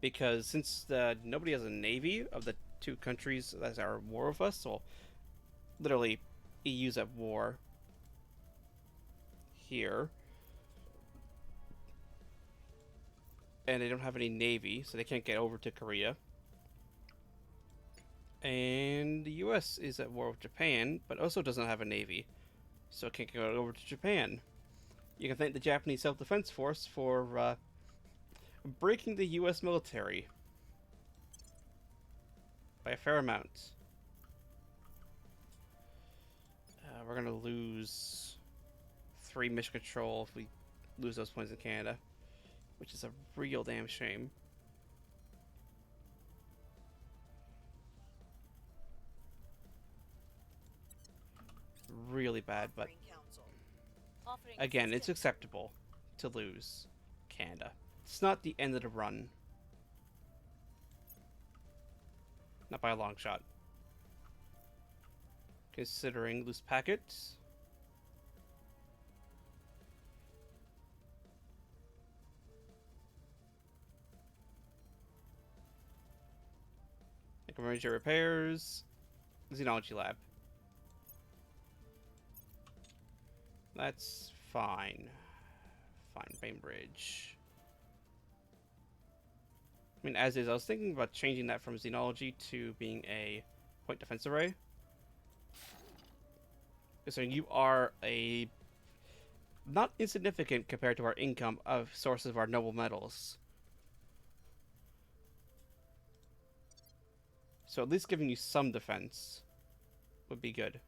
Because since nobody has a navy of the two countries that are at war with us, well, literally, EU's at war here. And they don't have any navy, so they can't get over to Korea. And the US is at war with Japan, but also doesn't have a navy, so it can't get over to Japan. You can thank the Japanese Self-Defense Force for breaking the US military by a fair amount. We're gonna lose 3 mission control if we lose those points in Canada, which is a real damn shame. Really bad, but Offering again, it's assistance. acceptable to lose Canada. It's not the end of the run. Not by a long shot. Considering loose packets. Emergency repairs. Xenology lab. That's fine. Fine, Bainbridge. I mean, as is, I was thinking about changing that from Xenology to being a point defense array. So you are a not insignificant compared to our income of sources of our noble metals. So at least giving you some defense would be good.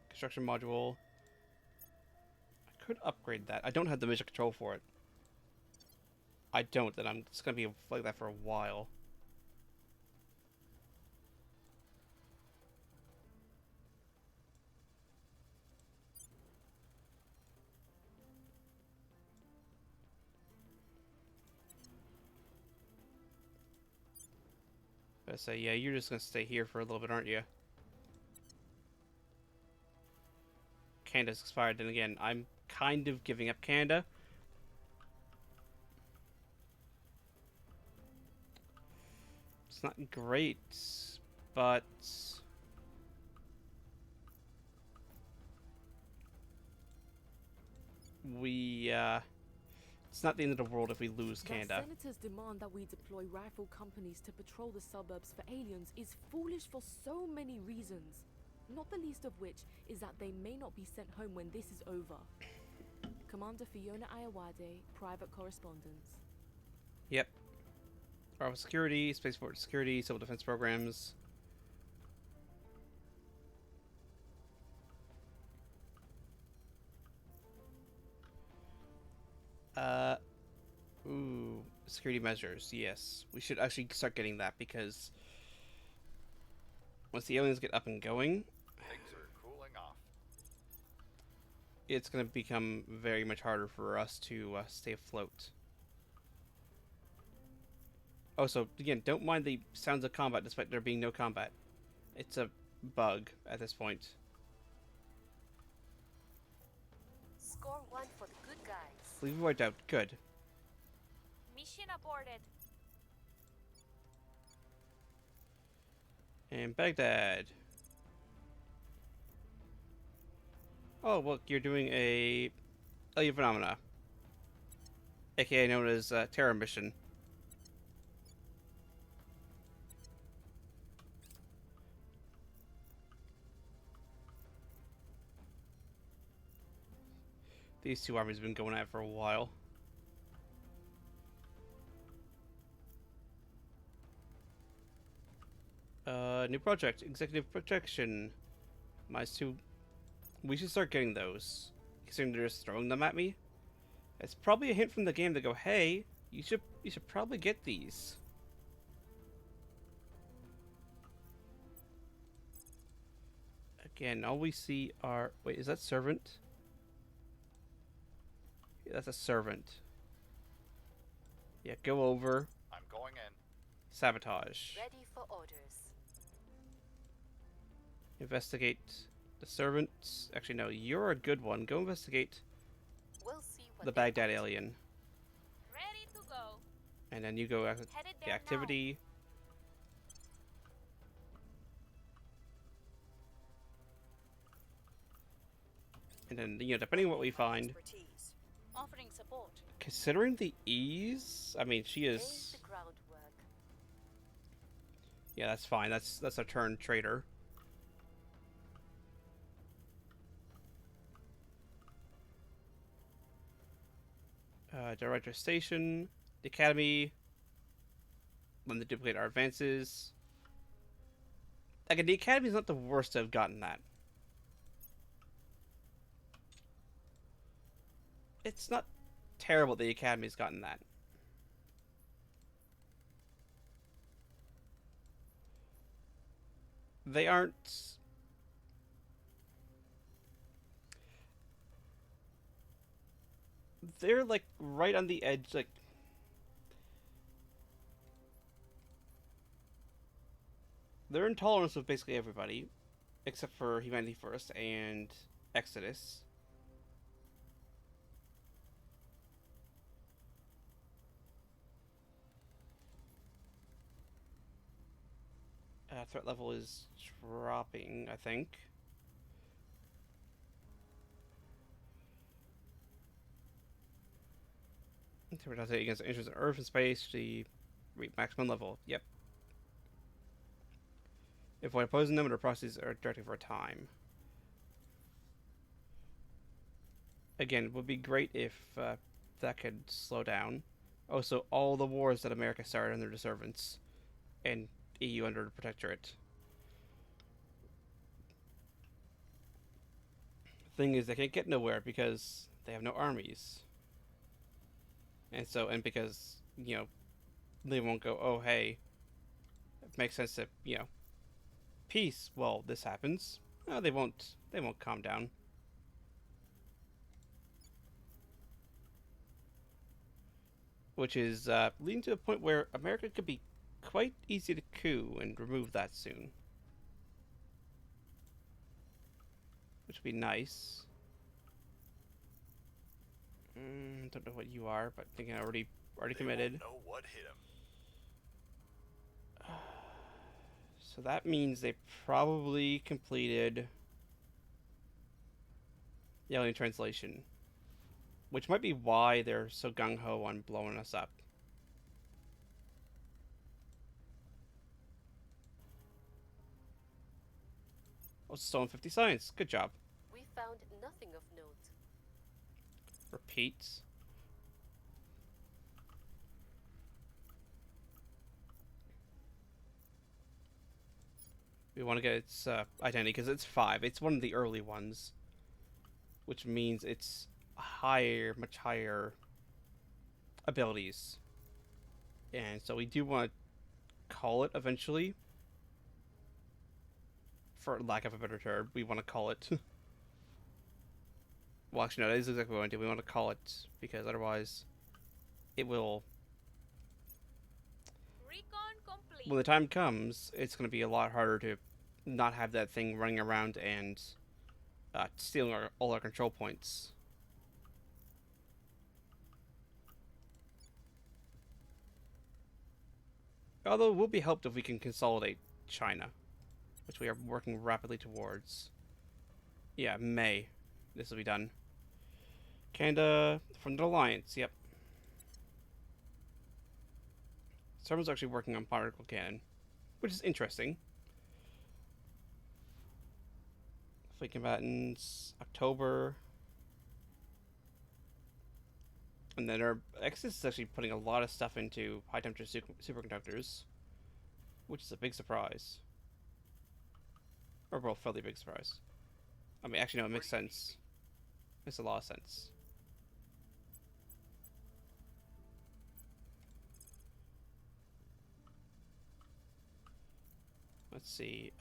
Construction module. I could upgrade that. I don't have the mission control for it. I don't, and I'm just going to be like that for a while. I say, yeah, you're just going to stay here for a little bit, aren't you? Canada's expired, and again, I'm kind of giving up Canada. It's not great, but it's not the end of the world if we lose Canada. The senators demand that we deploy rifle companies to patrol the suburbs for aliens is foolish for so many reasons. Not the least of which is that they may not be sent home when this is over. Commander Fiona Ayawade, private correspondence. Yep. Our security, spaceport security, civil defense programs. Ooh, security measures. Yes, we should actually start getting that because once the aliens get up and going, Things are cooling off. it's going to become very much harder for us to stay afloat. Oh, so again, don't mind the sounds of combat despite there being no combat. It's a bug at this point. Score 1 for the good guys. Leave it wiped out. Good. Mission aborted. And Baghdad. Oh, look, you're doing a alien phenomena, aka known as Terra mission. These two armies have been going at it for a while. New project, executive protection. -2. We should start getting those, considering they're just throwing them at me. It's probably a hint from the game to go, hey, you should probably get these. Again, all we see are... Wait, is that servant? Yeah, that's a servant. Yeah, go over. I'm going in. Sabotage. Ready for orders. Investigate the servants. Actually, no, you're a good one. Go investigate We'll see what the they Baghdad want. alien. Ready to go. And then you go Headed the there activity. And then, you know, depending on what we find, Expertise. Offering support. considering the ease, I mean, she Lay is... the groundwork. Yeah, that's fine. That's a turn trader. Director Station, the Academy, when they duplicate our advances. Again, the Academy is not the worst to have gotten that. It's not terrible the Academy's gotten that. They aren't... They're, like, right on the edge, like... They're intolerant of basically everybody, except for Humanity First and Exodus. Threat level is dropping, I think. Retaliate against interest in Earth and space. The maximum level. Yep. If when opposing them, their processes are directed for a time. Again, it would be great if that could slow down. Oh, so all the wars that America started under the servants, and EU under the protectorate. Thing is, they can't get nowhere because they have no armies, and because they won't go. Oh, hey, it makes sense that peace. Well, this happens. No, they won't. They won't calm down. Which is leading to a point where America could be quite easy to coup and remove that soon. Which would be nice. Don't know what you are, but thinking already committed. They won't know what hit 'em. So that means they probably completed the Alien Translation. Which might be why they're so gung-ho on blowing us up. Oh, stolen 50 science. Good job. We found nothing of note. Repeats. We want to get its identity because it's 5. It's one of the early ones, which means it's higher, much higher abilities. And so we do want to call it eventually. For lack of a better term, we want to call it. Well, actually, no, that is exactly what we want to do. We want to call it because otherwise it will. Recon complete. When the time comes, it's going to be a lot harder to not have that thing running around and stealing all our control points. Although it will be helped if we can consolidate China, which we are working rapidly towards. Yeah, May. This will be done. Canada from the Alliance, yep. Someone's actually working on particle cannon, which is interesting. Fleet combatants, October. And then our Exodus is actually putting a lot of stuff into high temperature superconductors, which is a big surprise. Or, well, fairly big surprise. I mean, actually, no, it makes sense. Makes a lot of sense. Let's see.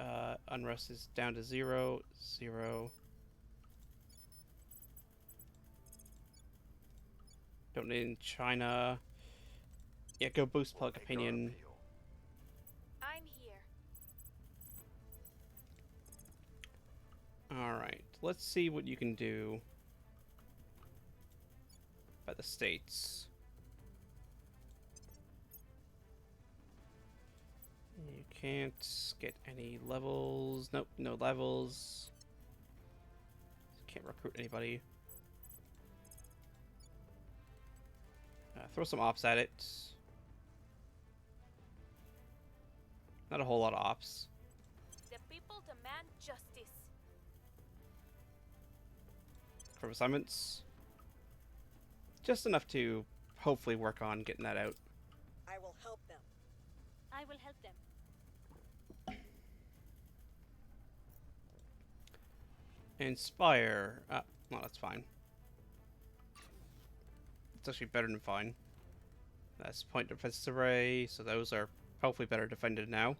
Unrest is down to 0, 0. Don't need in China. Yeah, go boost public opinion. I'm here. Alright, let's see what you can do by the states. You can't get any levels. Nope, no levels. Can't recruit anybody. Throw some ops at it. Not a whole lot of ops. The people demand justice. For assignments. Just enough to hopefully work on getting that out. I will help them. I will help them. Inspire. Well, that's fine. It's actually better than fine. That's point defense array, so those are hopefully better defended now.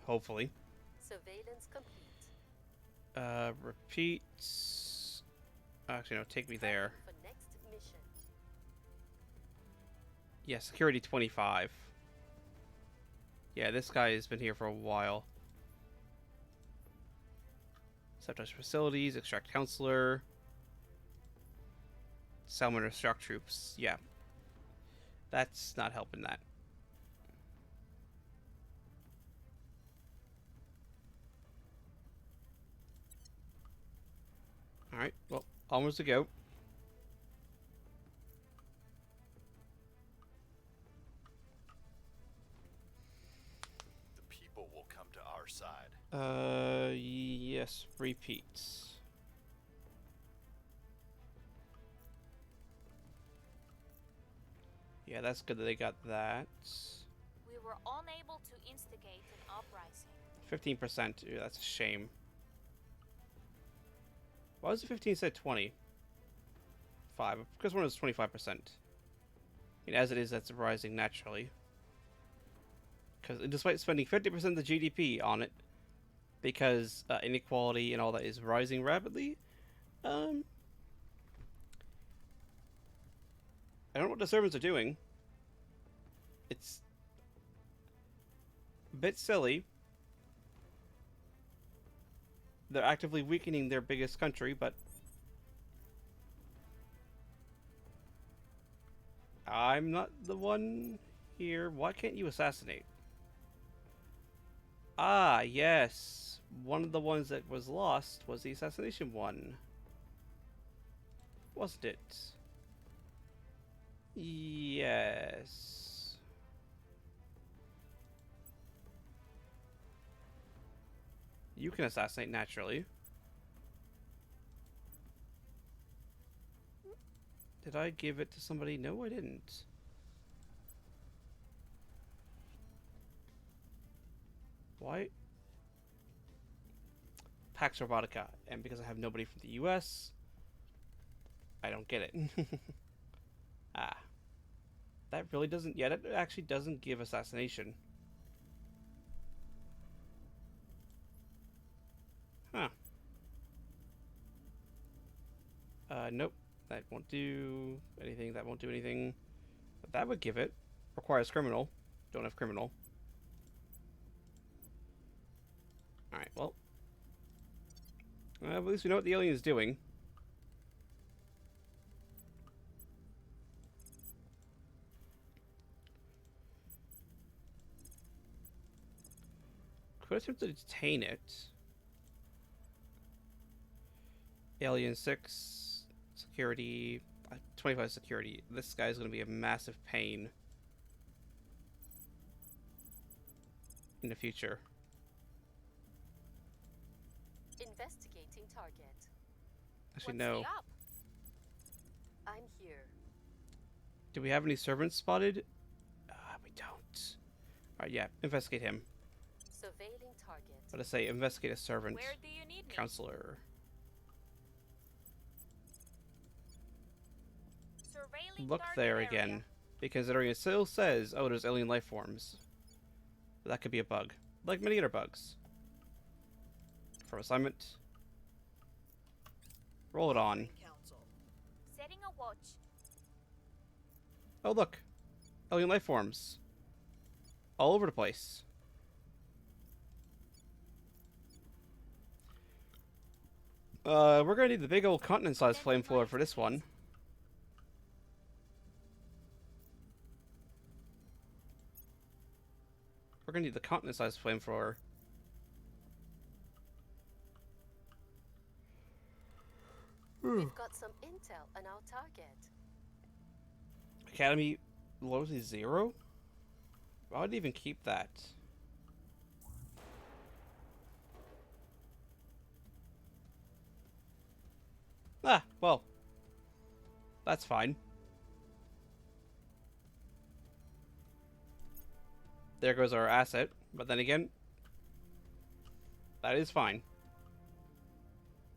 Hopefully. Surveillance complete. Repeat. Actually, no, take me there. For next mission. Yeah, security 25. Yeah, this guy has been here for a while. Sabotage facilities, extract counselor. Salmon shock troops. Yeah. That's not helping that. Alright, well, almost to go. The people will come to our side. Yes, repeats. Yeah, that's good that they got that. We were unable to instigate an uprising. 15%. Ew, that's a shame. Why was it 15 instead of 20? 5. Because one was 25%. I mean, as it is, that's rising naturally. Because despite spending 50% of the GDP on it, because inequality and all that is rising rapidly, I don't know what the servants are doing. It's a bit silly. They're actively weakening their biggest country, but I'm not the one here. Why can't you assassinate? Ah, yes. One of the ones that was lost was the assassination one. Wasn't it? Yes. You can assassinate naturally. Did I give it to somebody? No, I didn't. Why? Pax Robotica. And because I have nobody from the US, I don't get it. Ah. That really doesn't... Yeah, that actually doesn't give assassination. Huh. Nope. That won't do anything. That won't do anything. But that would give it. Requires criminal. Don't have criminal. Alright, well. At least we know what the alien is doing. Could attempt to detain it. Alien 6 security, 25 security. This guy's going to be a massive pain in the future. Investigating target. Actually, What's no. the up? I'm here. Do we have any servants spotted? We don't. Alright, yeah. Investigate him. Surveilling target. What I say? Investigate a servant. Where do you need me? Counselor. Surveilling Look target there area. again. Because it still says, oh, there's alien life forms. But that could be a bug. Like many other bugs. For assignment. Roll it on. Council. Setting a watch. Oh, look. Alien life forms. All over the place. We're gonna need the big old continent-sized flamethrower for this one. We're gonna need the continent-sized flamethrower. We've got some intel on our target. Academy low to 0? Why would I even keep that? Ah, well. That's fine. There goes our asset, but then again, that is fine.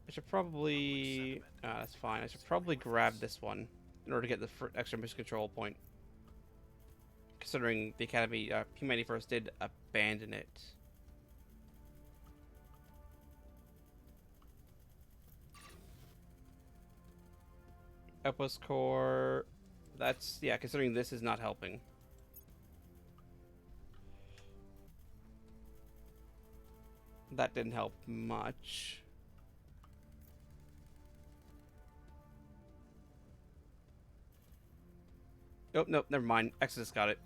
I should probably... that's fine. I should probably grab this one in order to get the extra mission control point. Considering the Academy, Humanity First did abandon it. Outpost core... That's... yeah, considering this is not helping. That didn't help much. Oh, nope, never mind. Exodus got it.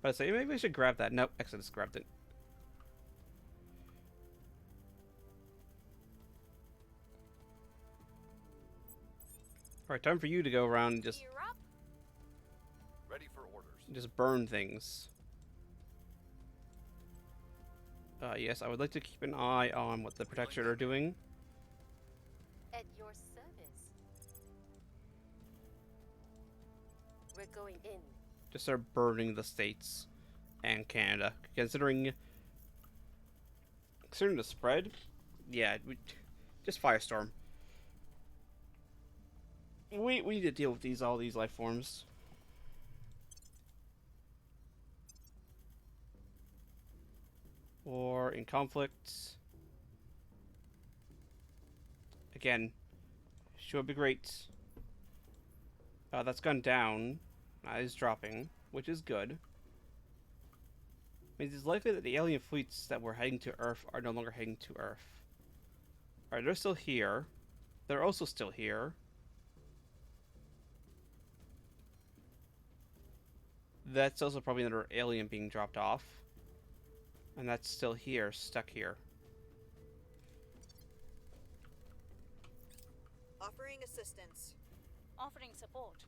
But I say, maybe I should grab that. Nope, Exodus grabbed it. Alright, time for you to go around and just... Gear up. Ready for orders. just burn things. Yes, I would like to keep an eye on what the Protection are doing. At your service. We're going in. Just start burning the states and Canada. Considering the spread, yeah, just firestorm. We need to deal with all these life forms. War in conflict. Again, sure be great. That's gone down. That is dropping, which is good. Means it's likely that the alien fleets that were heading to Earth are no longer heading to Earth. Alright, they're still here. They're also still here. That's also probably another alien being dropped off. And that's still here, stuck here. Offering assistance. Offering support.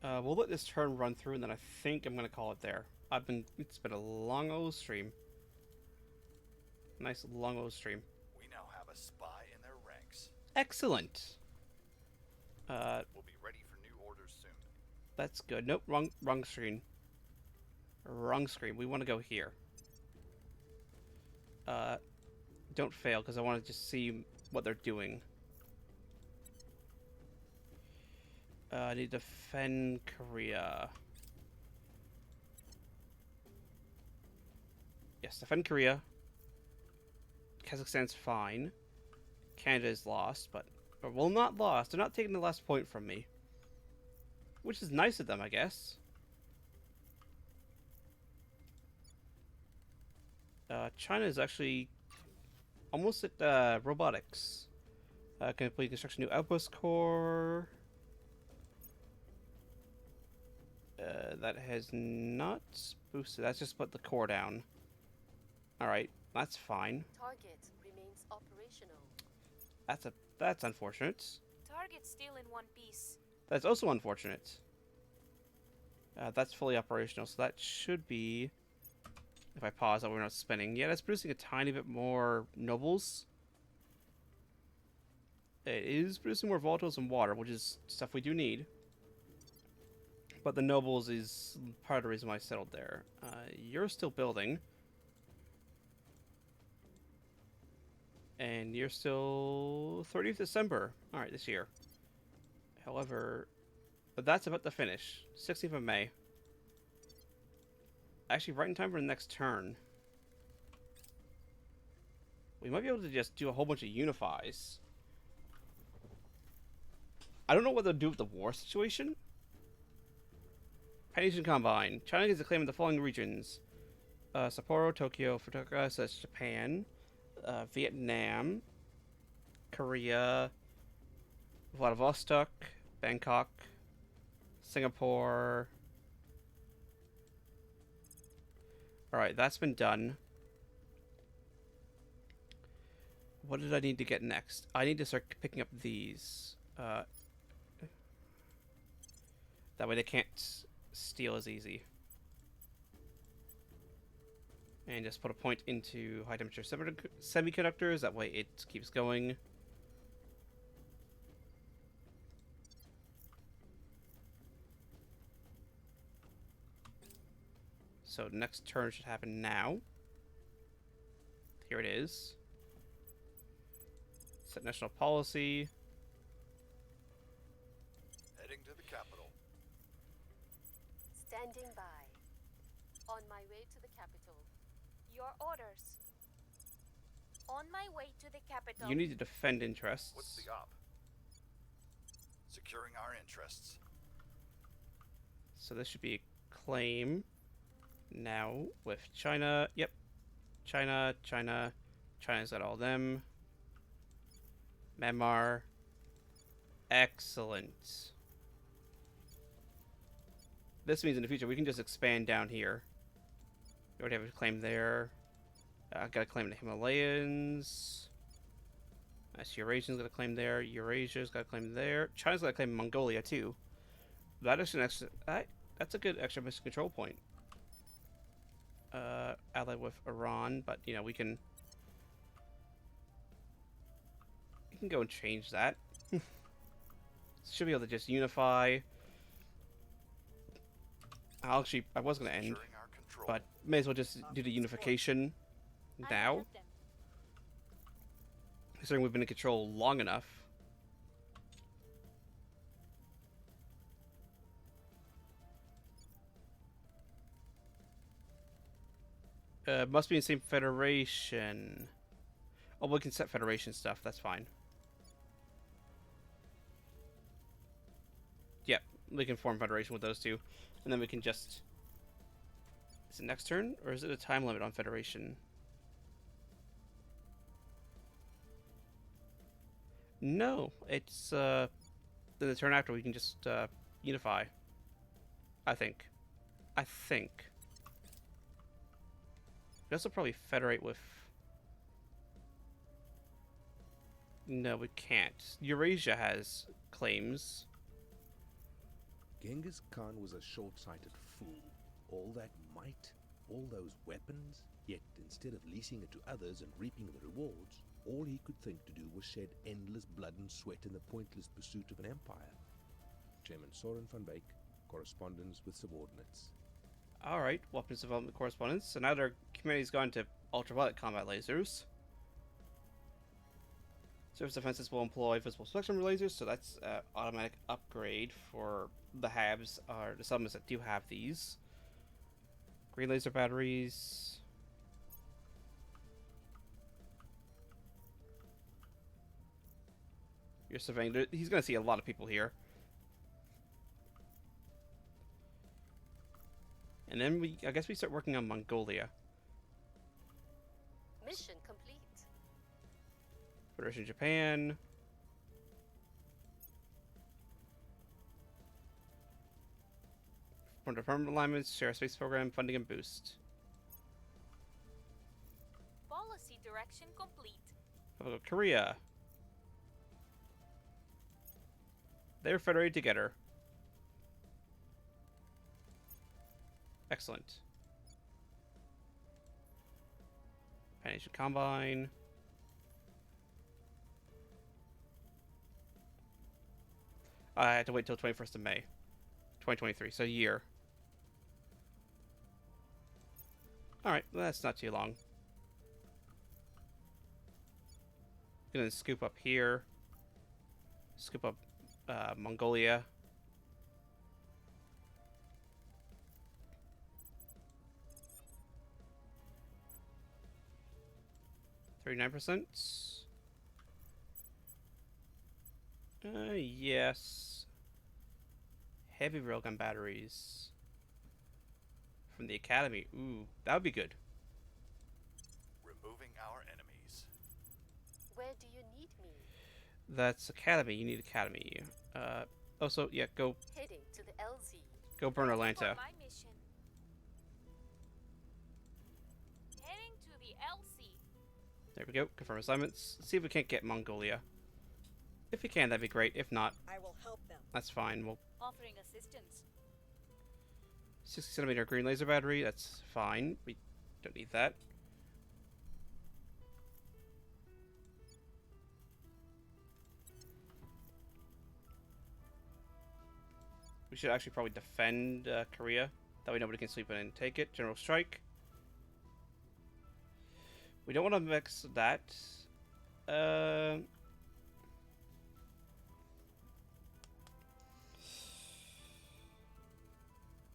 We'll let this turn run through, and then I think I'm gonna call it there. It's been a long old stream. Nice long old stream. We now have a spy in their ranks. Excellent. We'll be ready for new orders soon. That's good. Nope, wrong screen. Wrong screen. We want to go here. Don't fail, because I want to just see what they're doing. I need to defend Korea. Yes, defend Korea. Kazakhstan's fine. Canada is lost, but... well, not lost. They're not taking the last point from me. Which is nice of them, I guess. China is actually almost at robotics. Complete construction new outpost core. That has not boosted. That's just put the core down. Alright, that's fine. Target remains operational. That's unfortunate. Target's still in one piece. That's also unfortunate. That's fully operational, so that should be... if I pause, that we're not spinning. Yeah, that's producing a tiny bit more nobles. It is producing more volatiles and water, which is stuff we do need. But the nobles is part of the reason why I settled there. You're still building. And you're still 30th December. Alright, this year. However, but that's about to finish. 16th of May. Actually, right in time for the next turn. We might be able to just do a whole bunch of unifies. I don't know what they'll do with the war situation. Pan-Asian Combine. China gets a claim in the following regions. Sapporo, Tokyo, Fukuoka, so that's Japan. Vietnam. Korea. Vladivostok. Bangkok. Singapore. Alright, that's been done. What did I need to get next? I need to start picking up these. That way they can't steal as easy. And just put a point into high temperature semiconductors. That way it keeps going. So next turn should happen now. Here it is. Set national policy. Heading to the capital. Standing by. On my way to the capital. Your orders. On my way to the capital. You need to defend interests. What's the op? Securing our interests. So this should be a claim. Now with China. Yep. China. China's got all them. Myanmar. Excellent. This means in the future we can just expand down here. We already have a claim there. I got a claim in the Himalayas. That's Eurasian's got a claim there. Eurasia's got a claim there. China's got a claim in Mongolia too. That is an extra. That's a good extra mission control point. Allied with Iran, but you know we can go and change that. Should be able to just unify. I was gonna end, Securing our control. but may as well just do the unification now. Considering we've been in control long enough. Must be in the same federation. Oh, we can set federation stuff. That's fine. Yep, we can form federation with those two, and then we can just. Is it next turn, or is it a time limit on federation? No, it's then the turn after we can just unify. I think. We also probably federate with. No, we can't. Eurasia has claims. Genghis Khan was a short-sighted fool. All that might, all those weapons, yet instead of leasing it to others and reaping the rewards, all he could think to do was shed endless blood and sweat in the pointless pursuit of an empire. Chairman Soren van Beek, correspondence with subordinates. Alright, weapons development correspondence. So now their community's gone to ultraviolet combat lasers. Surface defenses will employ visible spectrum lasers, so that's automatic upgrade for the HABs, or the summons that do have these. Green laser batteries. You're surveying. He's going to see a lot of people here. And then I guess we start working on Mongolia. Mission complete. Federation Japan. From department alignments, share space program, funding and boost. Policy direction complete. Republic of Korea. They're federated together. Excellent. Pan-Asian Combine. I had to wait till 21st of May. 2023, so a year. Alright, well, that's not too long. Gonna scoop up here. Scoop up Mongolia. %. Yes. Heavy railgun batteries. From the Academy. Ooh, that would be good. Removing our enemies. Where do you need me? That's Academy. You need Academy. Also, yeah, go Heading to the LZ. go burn Atlanta. For my mission. Heading to the LC. There we go. Confirm assignments. See if we can't get Mongolia. If we can, that'd be great. If not, I will help them. that's fine. We'll Offering assistance. 60cm green laser battery. That's fine. We don't need that. We should actually probably defend Korea. That way nobody can sleep in and take it. General strike. We don't want to mix that.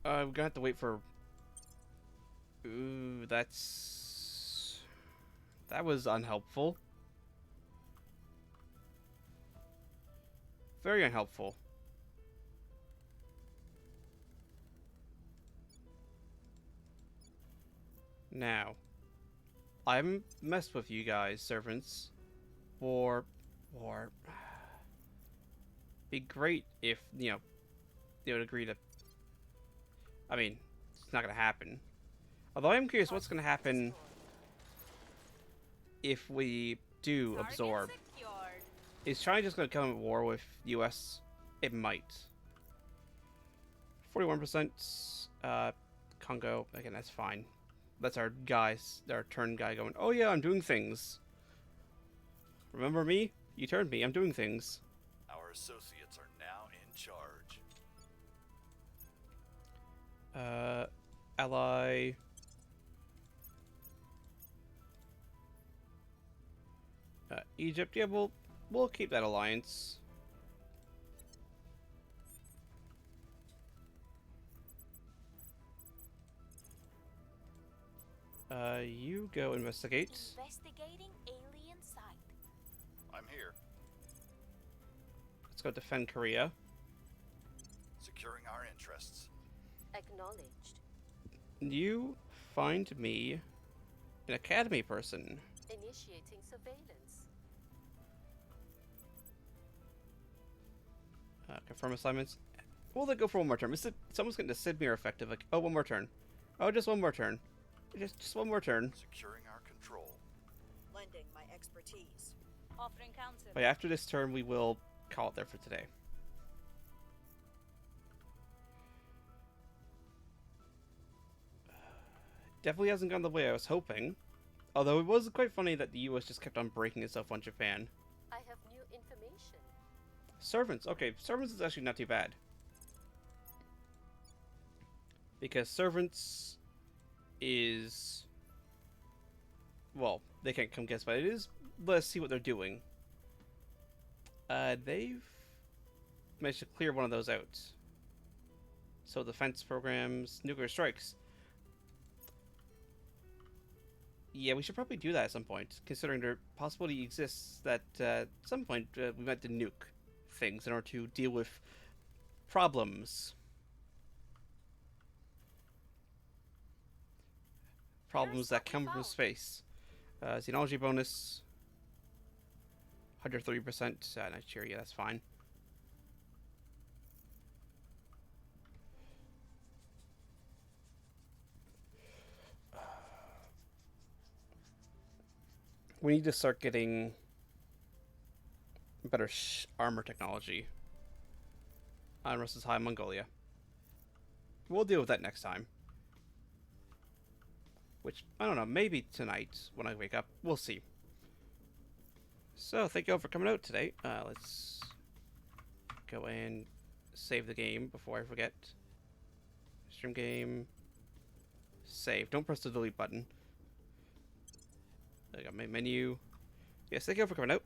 We're gonna have to wait for. Ooh, that was unhelpful. Very unhelpful. Now, I haven't messed with you guys, servants. Or, be great if, you know, they would agree to. I mean, it's not gonna happen. Although I am curious what's gonna happen if we do absorb. Secured. Is China just gonna come at war with US? It might. 41%. Congo. Again, that's fine. That's our guys, our turn guy going, oh yeah, I'm doing things. Remember me? You turned me, I'm doing things. Our associates are now charge. Ally. Egypt. Yeah, we'll keep that alliance. You go investigate. Investigating alien site. I'm here. Let's go defend Korea. Securing our interests. Acknowledged. You find me an academy person. Initiating surveillance. Confirm assignments. Will they go for one more turn? Someone's getting the Sidmere effective. Like, oh, one more turn. Oh, just one more turn. Just one more turn. Securing our control. Lending my expertise. Offering counsel. But after this turn, we will call it there for today. Definitely hasn't gone the way I was hoping. Although it was quite funny that the US just kept on breaking itself on Japan. I have new information. Servants. Okay, servants is actually not too bad. Because servants is... well, they can't come guess, but it is... let's see what they're doing. They've managed to clear one of those out. So defense programs, nuclear strikes. Yeah, we should probably do that at some point, considering the possibility exists that at some point we might to nuke things in order to deal with problems. Problems that come from space. Xenology bonus. 130%. Nigeria, that's fine. We need to start getting better armor technology. Unrest is high in Mongolia. We'll deal with that next time. Which, I don't know, maybe tonight when I wake up. We'll see. So, thank you all for coming out today. Let's go and save the game before I forget. Stream game. Save. Don't press the delete button. I got my menu. Yes, thank you all for coming out.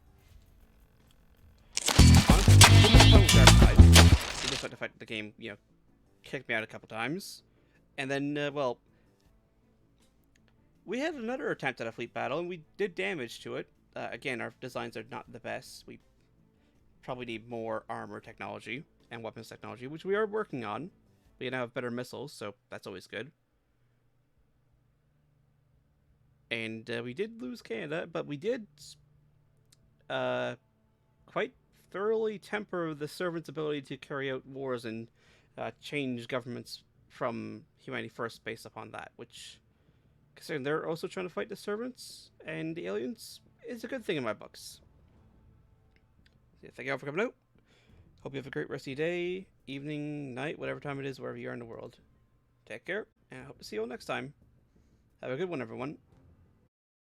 Honestly, despite the fact that the game, you know, kicked me out a couple times. And then, well, we had another attempt at a fleet battle, and we did damage to it. Again, our designs are not the best. We probably need more armor technology and weapons technology, which we are working on. We now have better missiles, so that's always good. And we did lose Canada, but we did quite thoroughly temper the servants' ability to carry out wars and change governments from humanity first based upon that, which, considering they're also trying to fight the servants and the aliens, is a good thing in my books. So, thank you all for coming out. Hope you have a great rest of your day, evening, night, whatever time it is, wherever you are in the world. Take care, and I hope to see you all next time. Have a good one, everyone.